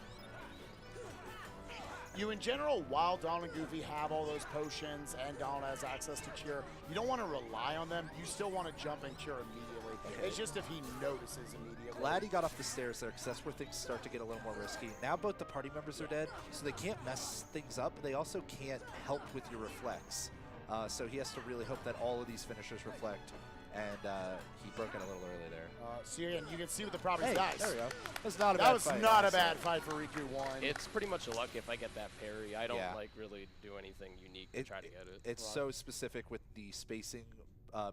You, in general, while Donald and Goofy have all those potions and Donald has access to cure, you don't want to rely on them. You still want to jump and cure immediately. Okay. It's just if he notices immediately. Glad he got off the stairs there, because that's where things start to get a little more risky. Now both the party members are dead, so they can't mess things up. They also can't help with your reflex. So he has to really hope that all of these finishers reflect, and he broke it a little early there. So again, you can see with the properties. Hey, Nice. there we go. That's not a That bad was fight, not a honestly. bad fight for Riku 1. It's pretty much a luck if I get that parry. I don't Yeah. like really do anything unique to try to get it. It's so specific with the spacing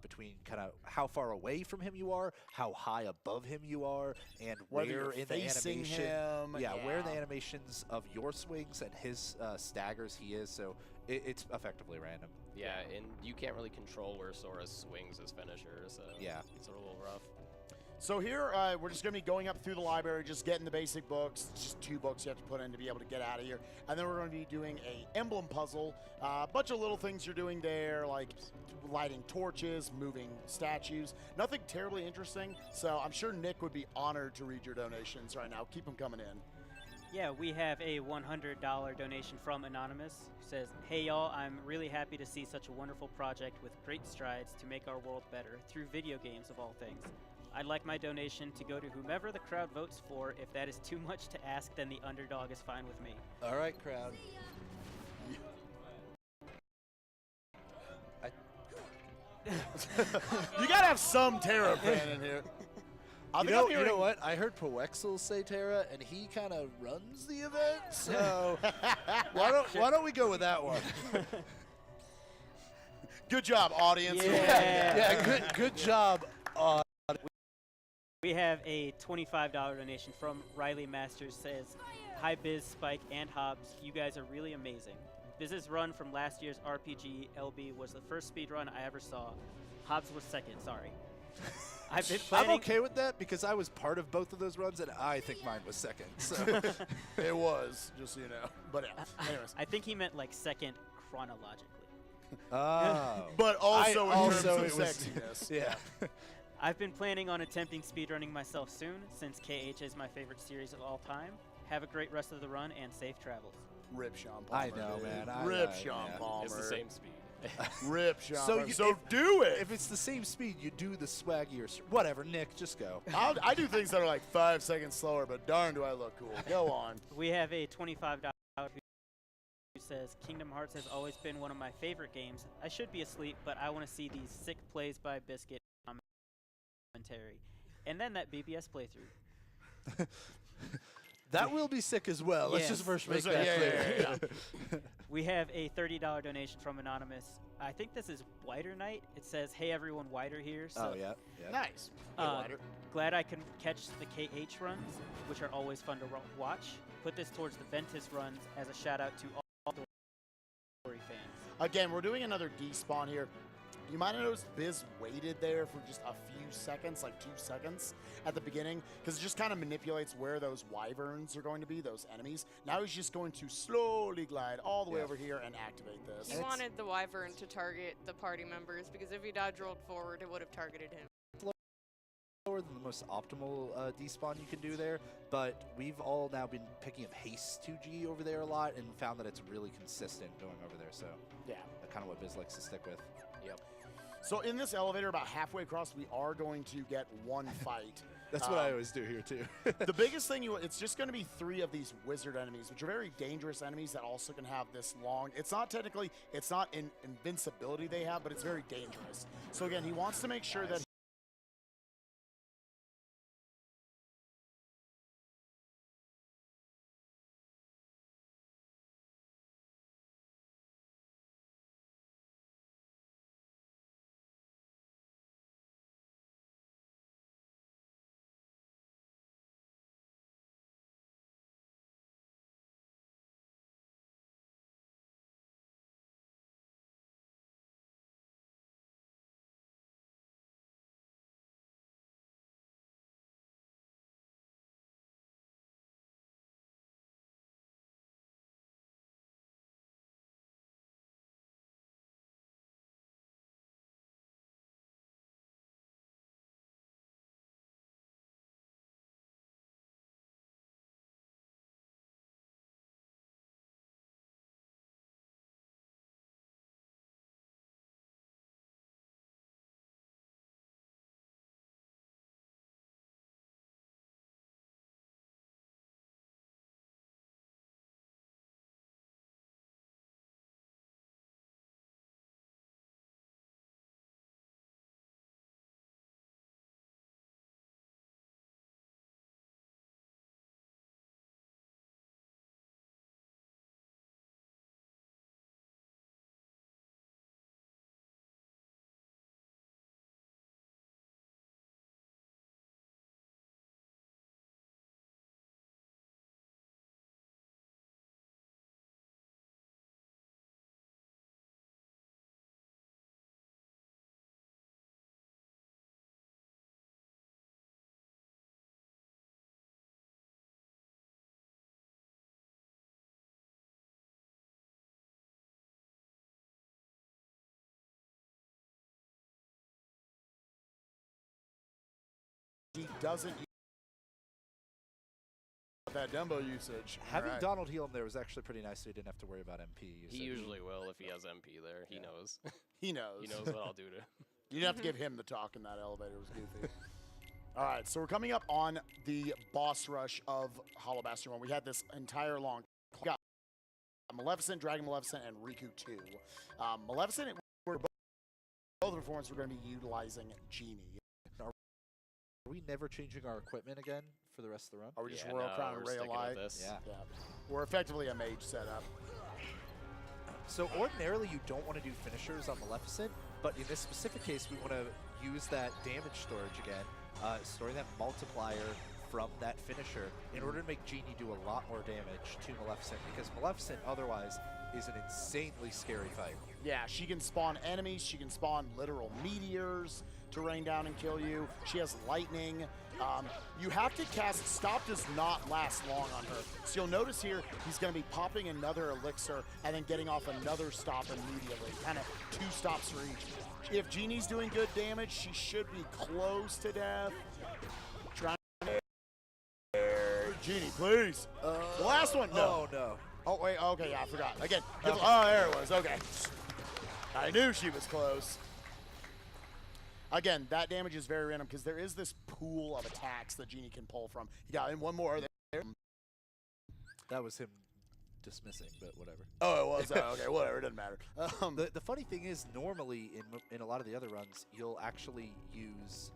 between kind of how far away from him you are, how high above him you are, and Whether where you're in the facing animation. him, Yeah, where in the yeah. animations of your swings and his staggers he is. So it's effectively random. Yeah, and you can't really control where Sora swings his finisher, so Yeah. it's a little rough. So here, we're just going to be going up through the library, just getting the basic books. It's just 2 books you have to put in to be able to get out of here. And then we're going to be doing a emblem puzzle. A bunch of little things you're doing there, like lighting torches, moving statues. Nothing terribly interesting, so I'm sure Nick would be honored to read your donations right now. Keep them coming in. Yeah, we have a $100 donation from Anonymous, who says, "Hey y'all, I'm really happy to see such a wonderful project with great strides to make our world better through video games of all things. I'd like my donation to go to whomever the crowd votes for. If that is too much to ask, then the underdog is fine with me." All right, crowd. You got to have some Terra fan in here. You know what? I heard Powexel say Terra, and he kind of runs the event, so why don't we go with that one? Good job, audience. Yeah. Good job. We have a $25 donation from Riley Masters, says, "Hi Biz, Spike, and Hobbs. You guys are really amazing. Biz's run from last year's RPGLB was the first speed run I ever saw. Hobbs was second, sorry. I've been planning." I'm okay with that because I was part of both of those runs, and I think mine was second. So It was, just so you know. But yeah, anyways. I think he meant like second chronologically. Oh. But also in terms also of it was- sexiness. Yeah. I've been planning on attempting speedrunning myself soon, since KH is my favorite series of all time. Have a great rest of the run and safe travels. Rip Sean Palmer. I know, dude. man. Rip Sean yeah. Palmer. It's the same speed. Rip Sean So Palmer. you- So if- do it. If it's the same speed, you do the swaggier. Whatever, Nick, just go. I do things that are like 5 seconds slower, but darn do I look cool. Go on. We have a $25 who says, "Kingdom Hearts has always been one of my favorite games. I should be asleep, but I want to see these sick plays by Biscuit commentary. And then that BBS playthrough." That will be sick as well. Let's Yes. just first make Yeah, that yeah, clear. yeah. We have a $30 donation from Anonymous. I think this is Whiter Night. It says, "Hey everyone, Whiter here." So Oh, yeah. Yeah. Nice. glad I can catch the KH runs, which are always fun to watch. Put this towards the Ventus runs as a shout out to all the story fans. Again, we're doing another despawn here. You might have noticed Biz waited there for just a few seconds, like 2 seconds at the beginning, because it just kind of manipulates where those wyverns are going to be, those enemies. Now he's just going to slowly glide all the way over here and activate this. He wanted the wyvern to target the party members because if he dodge rolled forward, it would have targeted him. Lower than the most optimal despawn you can do there, but we've all now been picking up Haste 2G over there a lot and found that it's really consistent going over there, so Yeah. that's kind of what Biz likes to stick with. Yep. So in this elevator, about halfway across, we are going to get one fight. That's what I always do here, too. The biggest thing, it's just going to be 3 of these wizard enemies, which are very dangerous enemies that also can have this long. It's not technically, it's not an invincibility they have, but it's very dangerous. So again, he wants to make sure that doesn't use that Dumbo usage. Having All right. Donald heal him there was actually pretty nice, so he didn't have to worry about MP. He usually will if he has MP there. He knows. He knows. He knows what I'll do to him. You didn't have to give him the talk in that elevator. It was goofy. All right, so we're coming up on the boss rush of Hollow Bastion 1. We had this entire long... We got Maleficent, Dragon Maleficent, and Riku 2. Maleficent, both the performance, we're going to be utilizing Genie. Are we never changing our equipment again for the rest of the run? Are we just Royal Crown and Ray Alive? Yeah. We're effectively a mage setup. So ordinarily you don't want to do finishers on Maleficent, but in this specific case we want to use that damage storage again, storing that multiplier from that finisher in order to make Genie do a lot more damage to Maleficent, because Maleficent otherwise is an insanely scary fight. Yeah, she can spawn enemies, she can spawn literal meteors to rain down and kill you. She has lightning. You have to cast, stop does not last long on her. So you'll notice here, he's gonna be popping another elixir and then getting off another stop immediately. Kind of 2 stops for each. If Genie's doing good damage, she should be close to death. Trying to Genie, please. The last one, no. Oh no. Oh wait, okay, yeah, I forgot. Again, oh, there it was, okay. I knew she was close. Again, that damage is very random because there is this pool of attacks that Genie can pull from. He got in one more there. That was him dismissing, but whatever. Oh, it was? Okay, whatever, it doesn't matter. The funny thing is, normally in a lot of the other runs, you'll actually use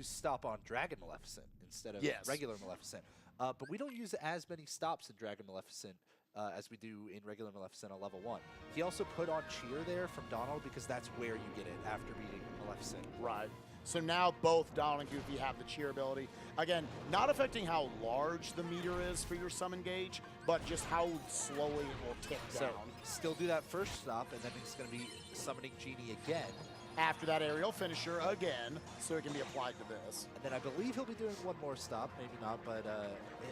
stop on Dragon Maleficent instead of regular Maleficent. But we don't use as many stops in Dragon Maleficent as we do in regular Maleficent on level 1. He also put on Cheer there from Donald because that's where you get it after beating Maleficent. Right. So now both Donald and Goofy have the Cheer ability. Again, not affecting how large the meter is for your summon gauge, but just how slowly it will tick down. Still do that first stop, and then he's going to be summoning Genie again. After that aerial finisher again, so it can be applied to this. And then I believe he'll be doing one more stop, maybe not, but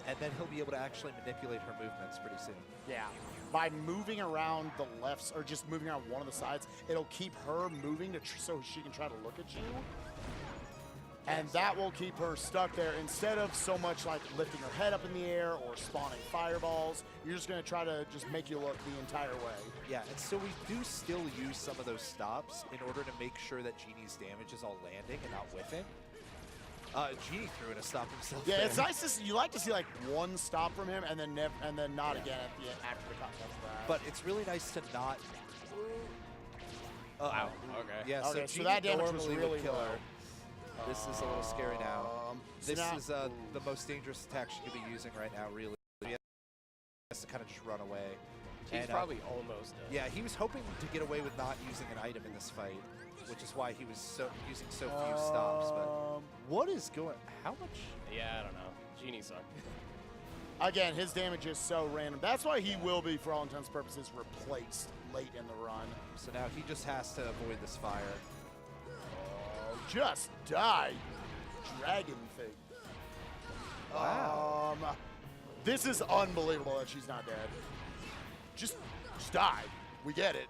and then he'll be able to actually manipulate her movements pretty soon. Yeah, by moving around the lefts or just moving around one of the sides, it'll keep her moving to so she can try to look at you. And that will keep her stuck there instead of so much like lifting her head up in the air or spawning fireballs. You're just going to try to just make you look the entire way. Yeah, and so we do still use some of those stops in order to make sure that Genie's damage is all landing and not whiffing. Genie threw in a stop himself. Yeah, there. it's nice to see. You like to see like one stop from him and then not again at the after the cut. But it's really nice to not. Wow. Okay. Yeah. Okay, so so that damage was normally would really kill low. her. This is a little scary now. So This now, is the most dangerous attack she could be using right now, really. He has to kind of just run away. He's probably almost dead. Yeah, he was hoping to get away with not using an item in this fight, which is why he was using so few stops. But what is going? How much? Yeah, I don't know. Genie sucked. Again, his damage is so random. That's why he will be, for all intents and purposes, replaced late in the run. So now he just has to avoid this fire. Just die, dragon thing. Wow. This is unbelievable that she's not dead. Just die. We get it.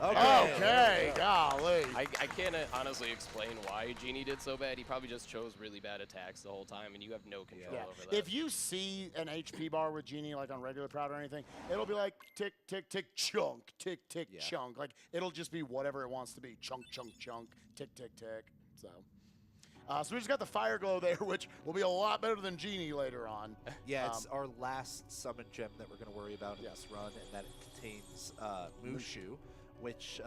Okay, golly. I can't honestly explain why Genie did so bad. He probably just chose really bad attacks the whole time, and you have no control over that. If you see an HP bar with Genie, like on regular Proud or anything, it'll be like tick, tick, tick, chunk, tick, tick, chunk. Like, it'll just be whatever it wants to be. Chunk, chunk, chunk, tick, tick, tick. So we just got the Fire Glow there, which will be a lot better than Genie later on. Yeah, it's our last summon gem that we're going to worry about in this run, and that contains Mushu, which,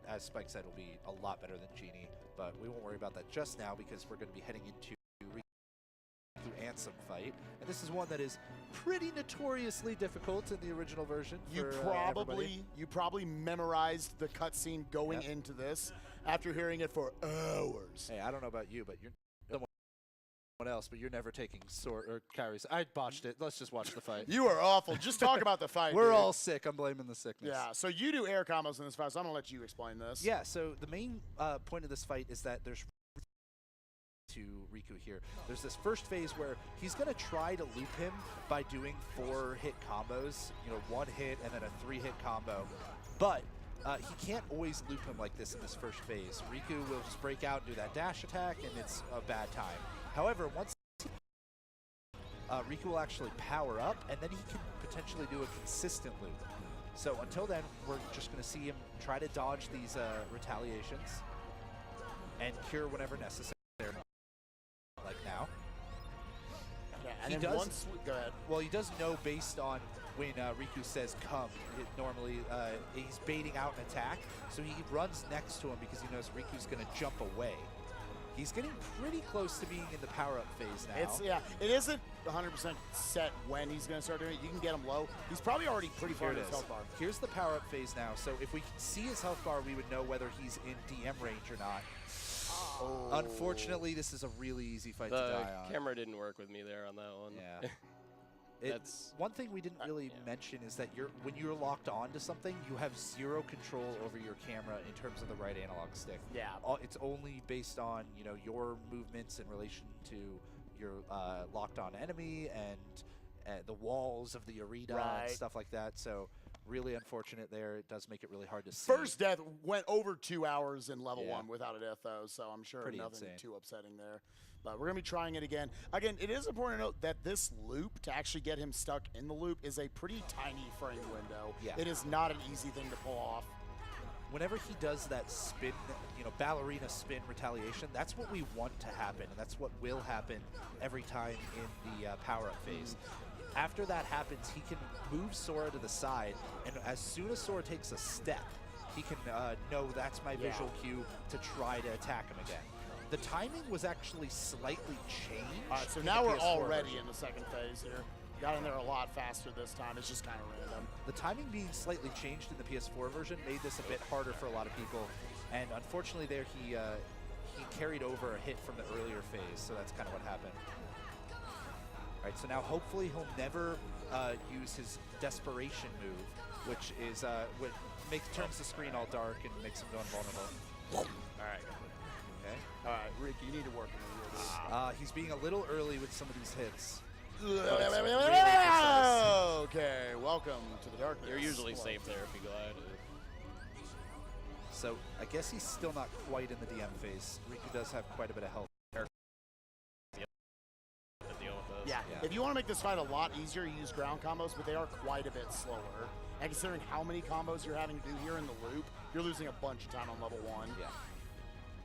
as Spike said, will be a lot better than Genie, but we won't worry about that just now because we're going to be heading into the Ansem fight, and this is one that is pretty notoriously difficult in the original version. You probably memorized the cutscene going into this after hearing it for hours. Hey, I don't know about you, but you're someone else, but you're never taking sword or carries. I botched it. Let's just watch the fight. You are awful. Just talk about the fight. We're dude. all sick. I'm blaming the sickness. Yeah, so you do air combos in this fight, so I'm going to let you explain this. Yeah, so the main point of this fight is that there's to Riku here. There's this first phase where he's going to try to loop him by doing 4-hit combos, you know, 1 hit and then a 3-hit combo. But he can't always loop him like this in this first phase. Riku will just break out and do that dash attack, and it's a bad time. However, once Riku will actually power up, and then he can potentially do a consistent loop. So until then, we're just going to see him try to dodge these retaliations and cure whenever necessary, like now. Yeah, and He then does- once go ahead. Well, he does know based on when Riku says come, normally he's baiting out an attack, so he runs next to him because he knows Riku's going to jump away. He's getting pretty close to being in the power-up phase now. It isn't 100% set when he's going to start doing it. You can get him low. He's probably already pretty far Here in it his is. health bar. Here's the power-up phase now, so if we can see his health bar, we would know whether he's in DM range or not. Oh. Unfortunately, this is a really easy fight to The die on. camera didn't work with me there on that one. Yeah. That's One thing we didn't really mention is that when you're locked on to something, you have zero control over your camera in terms of the right analog stick. Yeah. It's only based on your movements in relation to your locked on enemy and the walls of the arena Right. and stuff like that. So really unfortunate there. It does make it really hard to see. First death went over 2 hours in level Yeah. 1 without a death, though, so I'm sure Pretty nothing insane. too upsetting there. But we're going to be trying it again. Again, it is important to note that this loop, to actually get him stuck in the loop, is a pretty tiny frame window. Yeah. It is not an easy thing to pull off. Whenever he does that spin, ballerina spin retaliation, that's what we want to happen, and that's what will happen every time in the power-up phase. After that happens, he can move Sora to the side, and as soon as Sora takes a step, he can know that's my visual cue to try to attack him again. The timing was actually slightly changed. All right, so in now the we're PS4 already version. in the second phase here. Got in there a lot faster this time. It's just kind of random. The timing being slightly changed in the PS4 version made this a bit harder for a lot of people, and unfortunately there he carried over a hit from the earlier phase, so that's kind of what happened. All right, so now hopefully he'll never use his desperation move, which is what turns the screen all dark and makes him go invulnerable. all right. Okay. All right, Rick, you need to work on the He's being a little early with some of these hits. Okay, welcome to the darkness. You're usually safe there if you glide. So I guess he's still not quite in the DM phase. Riku does have quite a bit of health. To deal with this. Yeah. Yeah. If you want to make this fight a lot easier, you use ground combos, but they are quite a bit slower. And considering how many combos you're having to do here in the loop, you're losing a bunch of time on level 1. Yeah.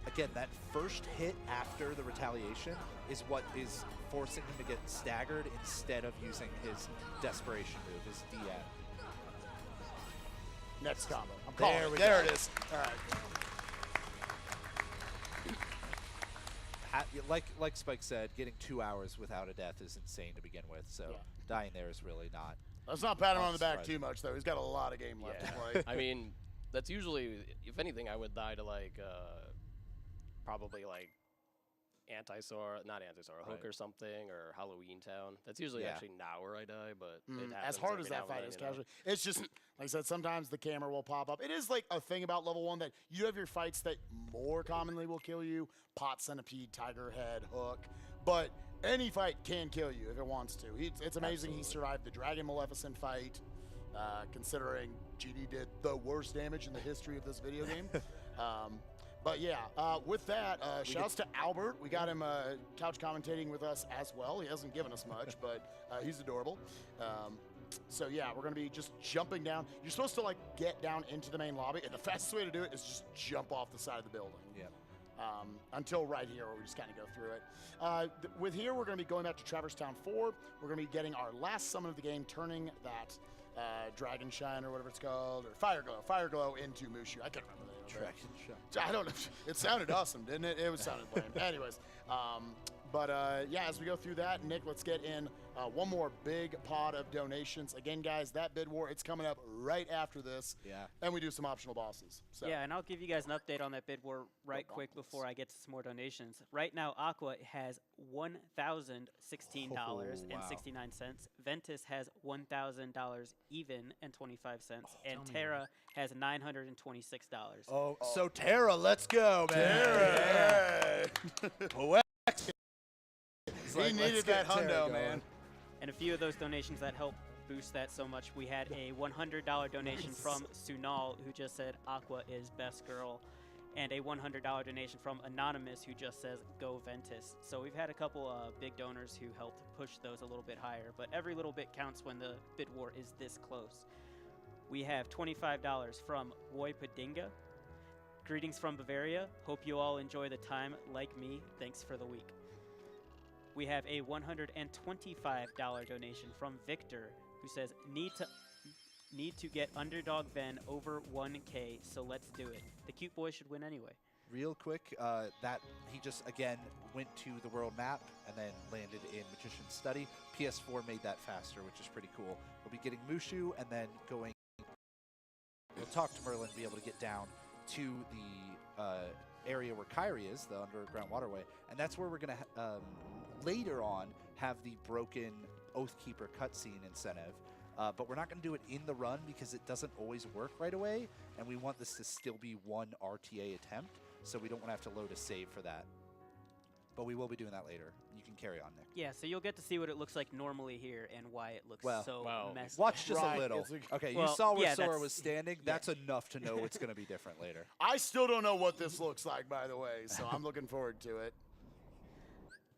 Again, that first hit after the retaliation is what is forcing him to get staggered instead of using his desperation move, his DN. Next combo. I'm calling There it. we There go. it is. All right. Like Spike said, getting 2 hours without a death is insane to begin with, so Yeah. dying there is really not. Let's not pat him on the back Unsurprising. too much, though. He's got a lot of game left to play. I mean, that's usually, if anything, I would die to like, probably like not Anti-Sora, Hook Right. or something, or Halloween Town. That's usually Yeah. actually now where I die, but it As happens hard every as now that and fight then, is you know? casually, it's just, like I said, sometimes the camera will pop up. It is like a thing about level 1 that you have your fights that more commonly will kill you. Pot Centipede, Tiger Head, Hook. But any fight can kill you if it wants to. It's amazing he survived the Dragon Maleficent fight, considering GD did the worst damage in the history of this video game. But yeah, with that, shouts to Albert. We got him couch commentating with us as well. He hasn't given us much, but he's adorable. So yeah, we're gonna be just jumping down. You're supposed to like get down into the main lobby, and the fastest way to do it is just jump off the side of the building. Yeah. Until right here, where we just kind of go through it. With here, we're going to be going back to Traverse Town 4. We're going to be getting our last summon of the game, turning that Dragon Shine or whatever it's called, or Fire Glow into Mushu. I can't remember the name of it. Dragon shot. I don't know. It sounded awesome, didn't it? It was sounded lame. Anyways, but yeah, as we go through that, Nick, let's get in one more big pod of donations. Again, guys, that bid war, it's coming up right after this. Yeah. And we do some optional bosses. So. Yeah, and I'll give you guys an update on that bid war right quick before I get to some more donations. Right now, Aqua has $1,016.69. Ventus has $1,000 even and 25 cents, and Terra has $926. Oh, so Terra, let's go, man. He needed that hundo, man. And a few of those donations that help boost that so much, we had a $100 donation from Sunal, who just said Aqua is best girl, and a $100 donation from Anonymous, who just says go Ventus. So we've had a couple big donors who helped push those a little bit higher, but every little bit counts when the bid war is this close. We have $25 from Woy Padinga. Greetings from Bavaria. Hope you all enjoy the time like me. Thanks for the week. We have a $125 donation from Victor, who says, need to get Underdog Ven over 1K, so let's do it. The cute boy should win anyway. Real quick, that he just, again, went to the world map and then landed in Magician's Study. PS4 made that faster, which is pretty cool. We'll be getting Mushu and then going... We'll talk to Merlin and be able to get down to the area where Kyrie is, the underground waterway, and that's where we're going to later on have the broken Oathkeeper cutscene incentive. But we're not going to do it in the run because it doesn't always work right away, and we want this to still be one RTA attempt, so we don't want to have to load a save for that. But we will be doing that later. You can carry on, Nick. Yeah, so you'll get to see what it looks like normally here and why it looks so messy. Watch just a little. Okay, well, you saw where Sora was standing. That's enough to know it's going to be different later. I still don't know what this looks like, by the way, so I'm looking forward to it.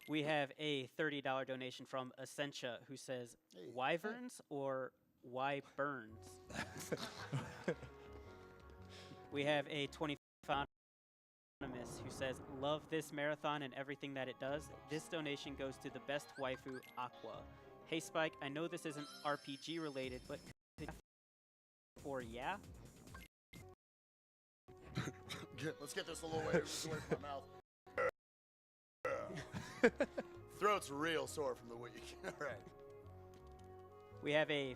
We have a $30 donation from Essentia, who says, Wyverns or why burns? We have a $25 Anonymous, who says, love this marathon and everything that it does. This donation goes to the best waifu, Aqua. Hey Spike, I know this isn't RPG related, but or yeah? Let's get this a little away from my mouth. Throat's real sore from the week. All right. We have a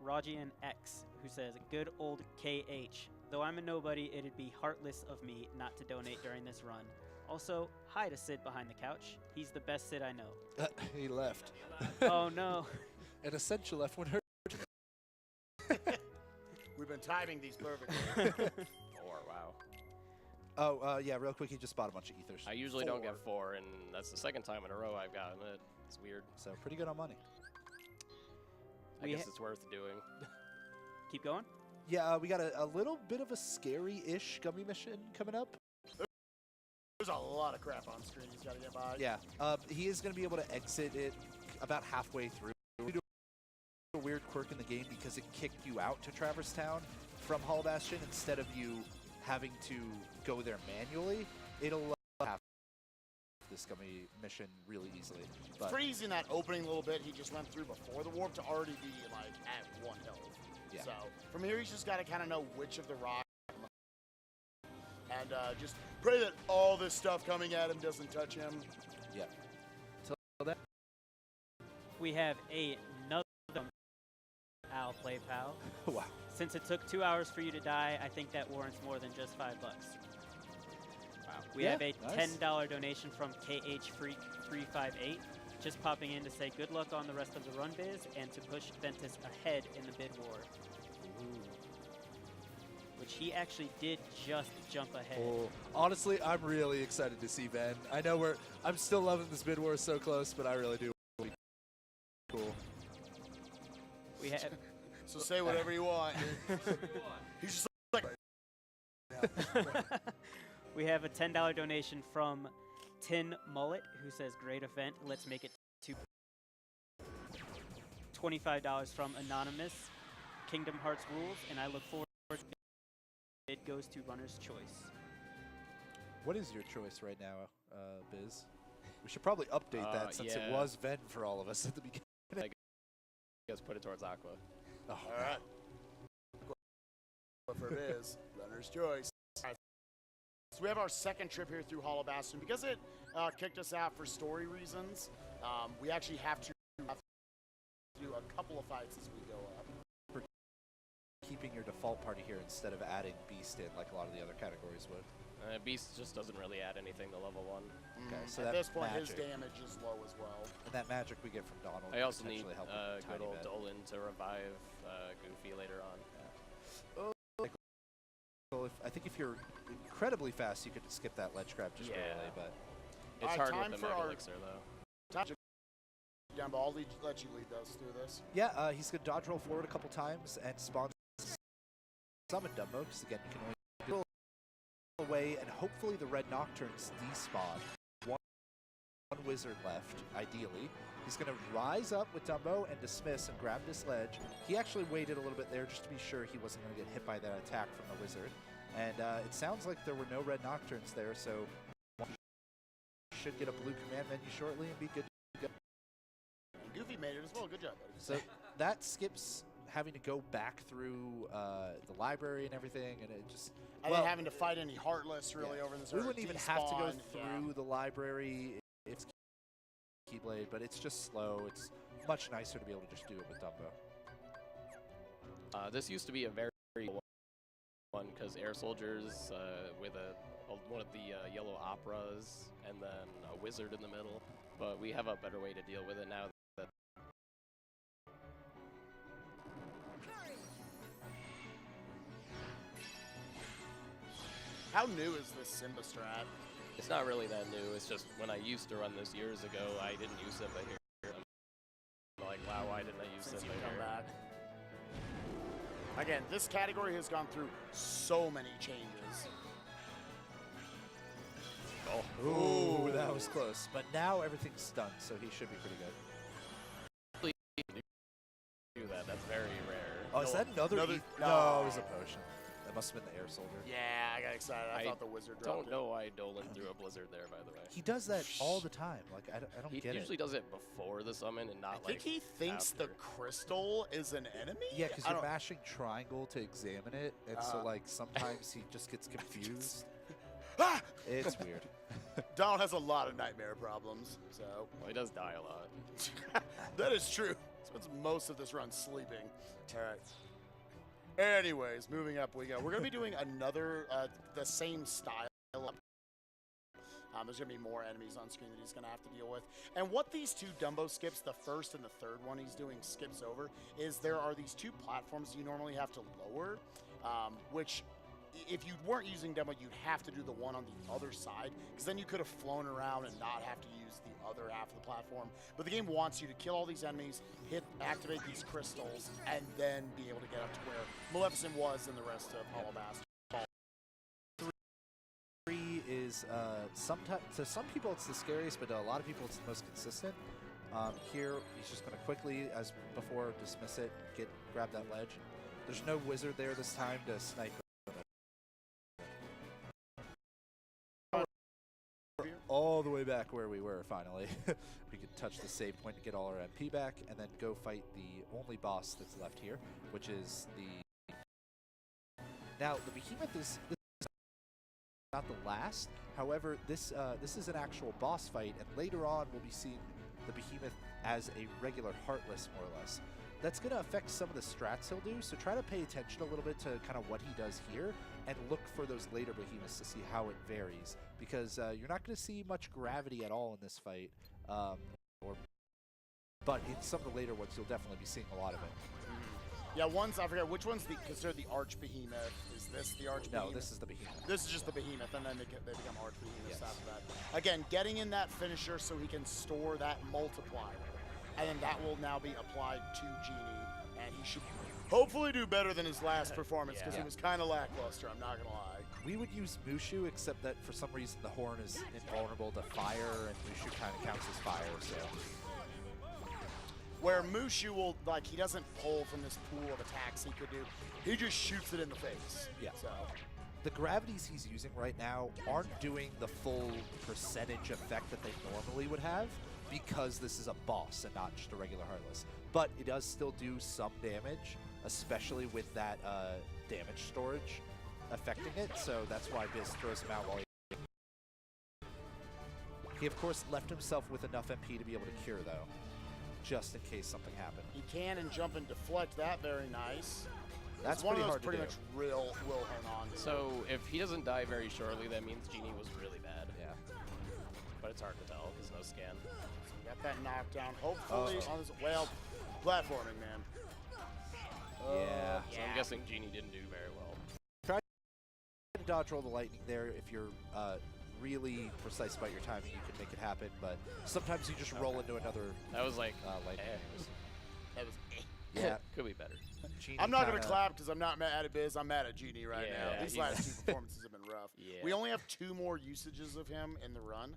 Rajian X, who says, good old KH. Though I'm a nobody, it'd be heartless of me not to donate during this run. Also, hi to Sid behind the couch. He's the best Sid I know. He left. Oh no. An Essential left when her... We've been timing these perfectly. Wow. Oh, yeah, real quick, he just bought a bunch of ethers. I usually don't get 4, and that's the second time in a row I've gotten it. It's weird. So, pretty good on money. I guess it's worth doing. Keep going? Yeah, we got a little bit of a scary-ish gummy mission coming up. There's a lot of crap on screen he's got to get by. Yeah, he is going to be able to exit it about halfway through. A weird quirk in the game because it kicked you out to Traverse Town from Hall Bastion instead of you having to go there manually. It'll have this gummy mission really easily. But it's pretty easy in that opening little bit he just went through before the warp to already be like at 1 health. Yeah. So from here he's just got to kind of know which of the rocks and just pray that all this stuff coming at him doesn't touch him. Yeah. Till then. We have another Al Play Pal. Wow. Since it took 2 hours for you to die, I think that warrants more than just $5. Wow. We have a $10 donation from KH358, just popping in to say good luck on the rest of the run biz and to push Ventus ahead in the bid war. Ooh. Which he actually did just jump ahead. Oh, honestly, I'm really excited to see Ben. I know I'm still loving this bid war so close, but I really do. Cool. We have. So say whatever you want. He's just like. We have a $10 donation from Tin Mullet, who says, great event, let's make it to $25 from Anonymous, Kingdom Hearts rules, and I look forward to it goes to Runner's Choice. What is your choice right now, Biz? We should probably update that since it was Ven for all of us at the beginning. I guess put it towards Aqua. Oh. All right. For it is Runner's Choice. So we have our second trip here through Hollow Bastion. Because it kicked us out for story reasons, we actually have to do a couple of fights as we go up. For keeping your default party here instead of adding Beast in like a lot of the other categories would. Beast just doesn't really add anything to level 1. Okay, so at this point, magic. his damage is low as well. And that magic we get from Donald. I also need help good old Dolan to revive Goofy later on. Well, I think if you're incredibly fast, you could skip that ledge grab just barely, but it's hard with the Mega Elixir, though. Dumbo, I'll let you lead us through this. Yeah, he's going to dodge roll forward a couple times and spawn summon Dumbo, because again, you can only do away, and hopefully the red Nocturnes despawn. One wizard left, ideally. He's going to rise up with Dumbo and dismiss and grab this ledge. He actually waited a little bit there just to be sure he wasn't going to get hit by that attack from the wizard. And it sounds like there were no red Nocturnes there, so should get a blue command menu shortly and be good to go. And Goofy made it as well. Good job, buddy. So that skips having to go back through the library and everything, and it just... And then having to fight any Heartless really over in this. We wouldn't even have to go despawn, through the library. It's Keyblade, but it's just slow. It's much nicer to be able to just do it with Dumbo. This used to be a very one because Air Soldiers with one of the yellow operas and then a wizard in the middle, but we have a better way to deal with it now. How new is this Simba strat? It's not really that new. It's just when I used to run this years ago, I didn't use Simba here. I'm like, wow, why didn't I use Since Simba you come here? back. Again, this category has gone through so many changes. Oh, Ooh, that was close. But now everything's stunned, so he should be pretty good. do that. That's very rare. Oh, is that another? another- No, it was a potion. That must have been the Air Soldier. Yeah, I got excited. I I thought the wizard dropped Don't know why Dolan threw a blizzard there, by the way. He does that all the time. Like, I don't He get usually it. does it before the summon and not I think he thinks the after. crystal is an enemy? Yeah, because I you're don't- mashing triangle to examine it, and so, like, sometimes he just gets confused. Ah! It's weird. Donald has a lot of nightmare problems, so. Well, he does die a lot. That is true. Spends most of this run sleeping. All right. Anyways, moving up we go. We're going to be doing another, the same style. There's going to be more enemies on screen that he's going to have to deal with. And what these two Dumbo skips, the first and the third one he's doing skips over, is there are these two platforms you normally have to lower, which if you weren't using Dumbo, you'd have to do the one on the other side, because then you could have flown around and not have to use the other half of the platform. But the game wants you to kill all these enemies, activate these crystals, and then be able to get up to where Maleficent was in the rest of Hollow Bastard. 3 is sometimes to some people it's the scariest, but to a lot of people it's the most consistent. Here he's just going to quickly, as before, dismiss it, grab that ledge. There's no wizard there this time to snipe. All the way back where we were, finally. We could touch the save point to get all our MP back, and then go fight the only boss that's left here, which is the... Now, the Behemoth is not the last. However, this is an actual boss fight, and later on we'll be seeing the Behemoth as a regular Heartless, more or less. That's going to affect some of the strats he'll do, so try to pay attention a little bit to kind of what he does here, and look for those later Behemoths to see how it varies, because you're not going to see much gravity at all in this fight, but in some of the later ones you'll definitely be seeing a lot of it. Yeah, I forget which one's considered the Arch Behemoth. Is this the Arch Behemoth? No, this is the Behemoth. This is just the Behemoth, and then they become Arch Behemoths Yes. after that. Again, getting in that finisher so he can store that multiplier, and then that will now be applied to Genie, and he should hopefully do better than his last performance, because he was kind of lackluster, I'm not going to lie. We would use Mushu, except that for some reason the horn is invulnerable to fire, and Mushu kind of counts as fire, so... Where Mushu will, like, he doesn't pull from this pool of attacks he could do. He just shoots it in the face. Yeah. So. The gravities he's using right now aren't doing the full percentage effect that they normally would have, because this is a boss and not just a regular Heartless. But it does still do some damage, especially with that damage storage affecting it, so that's why Biz throws him out while he of course left himself with enough MP to be able to cure, though, just in case something happened. He can and jump and deflect that, very nice. That's one of those hard to pretty do. much will hang on to. So if he doesn't die very shortly, that means Genie was really bad. Yeah. But it's hard to tell because no scan. Got that knockdown. Hopefully on this, well, platforming, man. Yeah. So I'm guessing Genie didn't do very well. Try to dodge roll the lightning there if you're really precise about your timing, you can make it happen. But sometimes you just roll into another. That was like, lightning. That was Yeah. could be better. Genie I'm not going to kinda- clap because I'm not mad at Biz. I'm mad at Genie right now. Yeah, These he's- last 2 performances have been rough. Yeah. We only have 2 more usages of him in the run,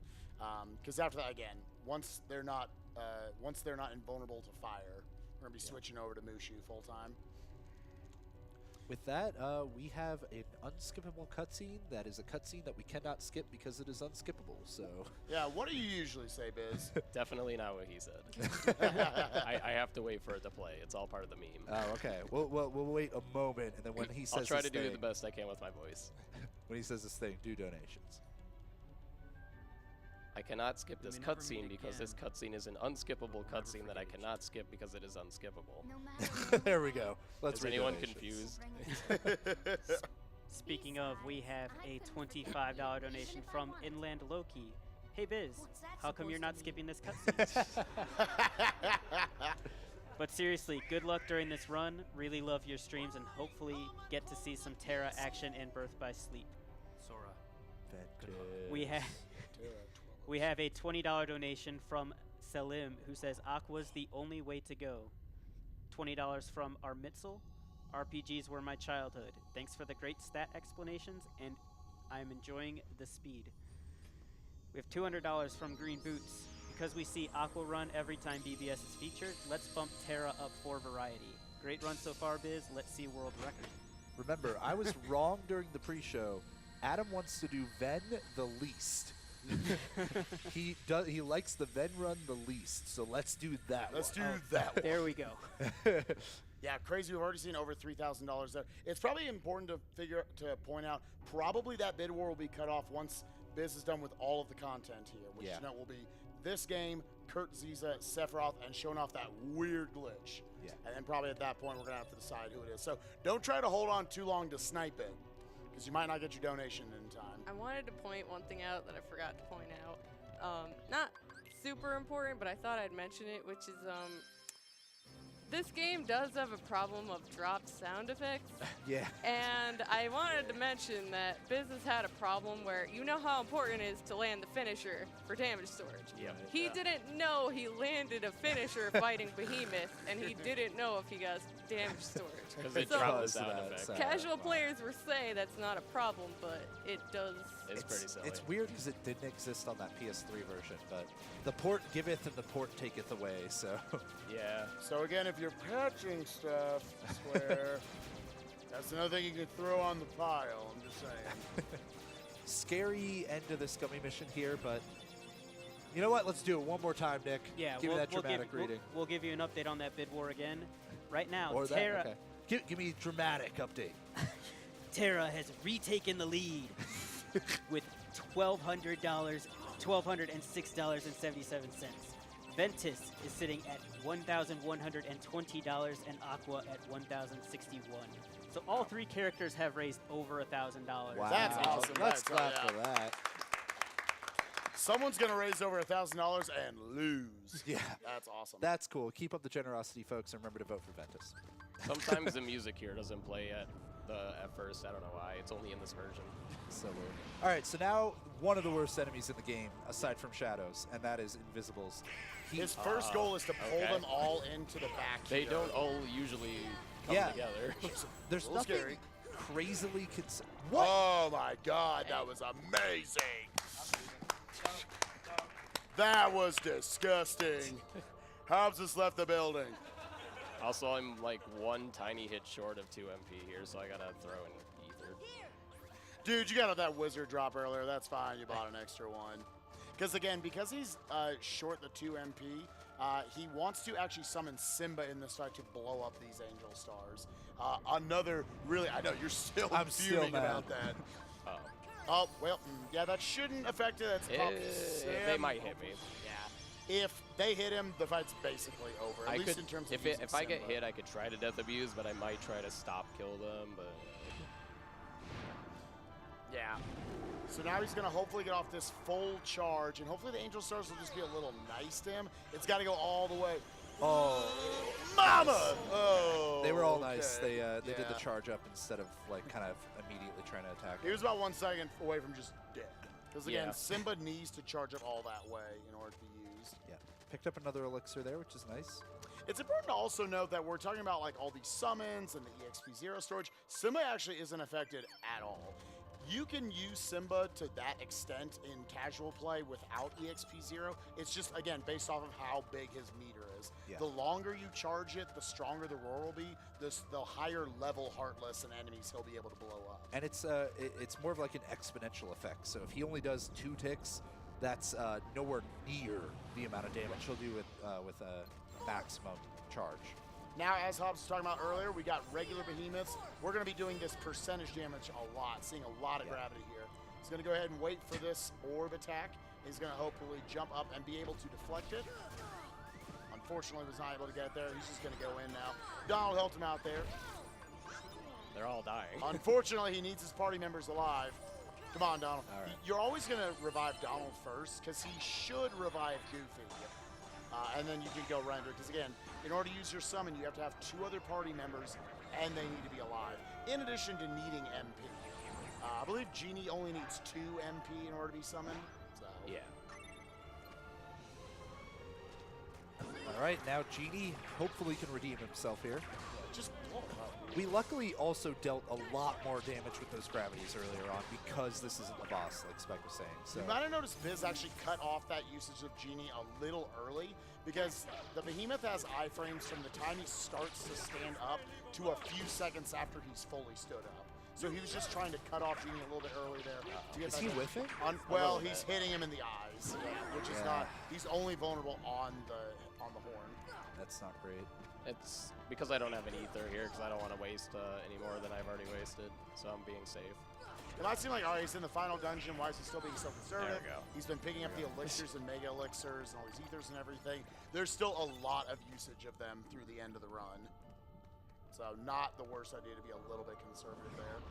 because after that, again, once they're not invulnerable to fire, we're going to be switching over to Mushu full time. With that, we have an unskippable cutscene that is a cutscene that we cannot skip because it is unskippable. So Yeah, what do you usually say, Biz? Definitely not what he said. I have to wait for it to play. It's all part of the meme. oh, okay. We'll wait a moment, and then when he says I'll try his to do thing, the best I can with my voice. when he says this thing, do donations. I cannot skip this We never cutscene meet because this again. cutscene is an unskippable cutscene that I cannot skip because it is unskippable. No matter There we go. Let's Is read anyone donations. confused? Speaking of, we have a $25 donation from Inland Loki. Hey Biz, how come you're not skipping this cutscene? But seriously, good luck during this run. Really love your streams and hopefully get to see some Terra action in Birth by Sleep. Sora. Fantastic. We have a $20 donation from Selim who says Aqua's the only way to go. $20 from Armitzel. RPGs were my childhood. Thanks for the great stat explanations and I'm enjoying the speed. We have $200 from Green Boots. Because we see Aqua run every time BBS is featured, let's bump Terra up for variety. Great run so far, Biz. Let's see world record. Remember, I was wrong during the pre-show. Adam wants to do Ven the least. He likes the Ven run the least, so let's do that. Let's do one. that one. There we go. Yeah, crazy. We've already seen over $3,000 there. It's probably important to point out, probably that bid war will be cut off once Biz is done with all of the content here, which Yeah. will be this game, Kurt Ziza, Sephiroth, and showing off that weird glitch. Yeah. And then probably at that point, we're going to have to decide who it is. So don't try to hold on too long to snipe it, because you might not get your donation in time. I wanted to point one thing out that I forgot to point out. Not super important, but I thought I'd mention it, which is this game does have a problem of dropped sound effects. Yeah. And I wanted to mention that Biz has had a problem where you know how important it is to land the finisher for damage storage. Yep. He didn't know he landed a finisher fighting Behemoth, and he didn't know if he got damage storage. Because it So- dropped the Because of sound that effect. sound. Casual players will say that's not a problem, but it does. It's pretty silly. It's weird because it didn't exist on that PS3 version, but the port giveth and the port taketh away, so. Yeah. So again, if you're patching stuff, Square, that's another thing you can throw on the pile. I'm just saying. Scary end to this gummy mission here, but you know what? Let's do it one more time, Nick. Yeah, give me that dramatic reading. We'll give you an update on that bid war again. Right now, Or Terra, that, okay. Give me a dramatic update. Terra has retaken the lead with $1,206.77. Ventus is sitting at $1,120 and Aqua at $1,061. So all three characters have raised over $1,000. Wow. That's awesome. Let's That's- clap yeah. for that. Someone's going to raise over $1,000 and lose. Yeah. That's awesome. That's cool. Keep up the generosity, folks, and remember to vote for Ventus. Sometimes the music here doesn't play at first. I don't know why. It's only in this version. So weird. All right, so now one of the worst enemies in the game, aside from Shadows, and that is Invisibles. His first goal is to pull okay. them all into the back. They here. don't all usually come Yeah. together. There's little nothing scary. crazily What? Oh my God, that was amazing. That was disgusting. Hobbs just left the building. Also, I'm like one tiny hit short of 2 MP here, so I gotta throw in Ether. Dude, you got that wizard drop earlier. That's fine. You bought an extra one. Because he's short the 2 MP, he wants to actually summon Simba in this fight to blow up these angel stars. Another really, I know you're still I'm still fuming mad. about that. Oh. Oh, well, yeah, that shouldn't affect it. That's They might hit me. Yeah. If they hit him, the fight's basically over. At I least could, in terms of if using I get Simba. hit, I could try to death abuse, but I might try to stop kill them. But Yeah. So now he's going to hopefully get off this full charge, and hopefully the Angel Stars will just be a little nice to him. It's got to go all the way. Oh, Mama! Oh, they were all nice. okay. They did the Yeah. charge up instead of like kind of immediately trying to attack. He was about 1 second away from just dead. Because again, Yeah. Simba needs to charge up all that way in order to be used. Yeah, picked up another elixir there, which is nice. It's important to also note that we're talking about like all these summons and the EXP0 storage. Simba actually isn't affected at all. You can use Simba to that extent in casual play without EXP0. It's just, again, based off of how big his meter is. Yeah. The longer you charge it, the stronger the roar will be, the higher level Heartless and enemies he'll be able to blow up. And it's more of like an exponential effect. So if he only does 2 ticks, that's nowhere near the amount of damage he'll do with a maximum charge. Now, as Hobbs was talking about earlier, we got regular behemoths. We're going to be doing this percentage damage a lot, seeing a lot of gravity here. He's going to go ahead and wait for this orb attack. He's going to hopefully jump up and be able to deflect it. Unfortunately, was not able to get there. He's just going to go in now. Donald helped him out there. They're all dying. Unfortunately, he needs his party members alive. Come on, Donald. All right. You're always going to revive Donald first because he should revive Goofy. And then you can go render. Because again, in order to use your summon, you have to have 2 other party members, and they need to be alive. In addition to needing MP. I believe Genie only needs 2 MP in order to be summoned. So. Yeah. All right, now Genie hopefully can redeem himself here. Just blow him up. We luckily also dealt a lot more damage with those gravities earlier on because this isn't the boss, like Spike was saying. So You might have noticed Biz actually cut off that usage of Genie a little early because the Behemoth has iframes from the time he starts to stand up to a few seconds after he's fully stood up. So he was just trying to cut off Genie a little bit early there. To get is he whiffing? Well, he's hitting him in the eyes, which is not. He's only vulnerable on the horn. That's not great. It's because I don't have an ether here because I don't want to waste any more than I've already wasted, so I'm being safe. It might seem like, all right, he's in the final dungeon. Why is he still being so conservative? There we go. He's been picking up the elixirs and mega elixirs and all these ethers and everything. There's still a lot of usage of them through the end of the run. So not the worst idea to be a little bit conservative there.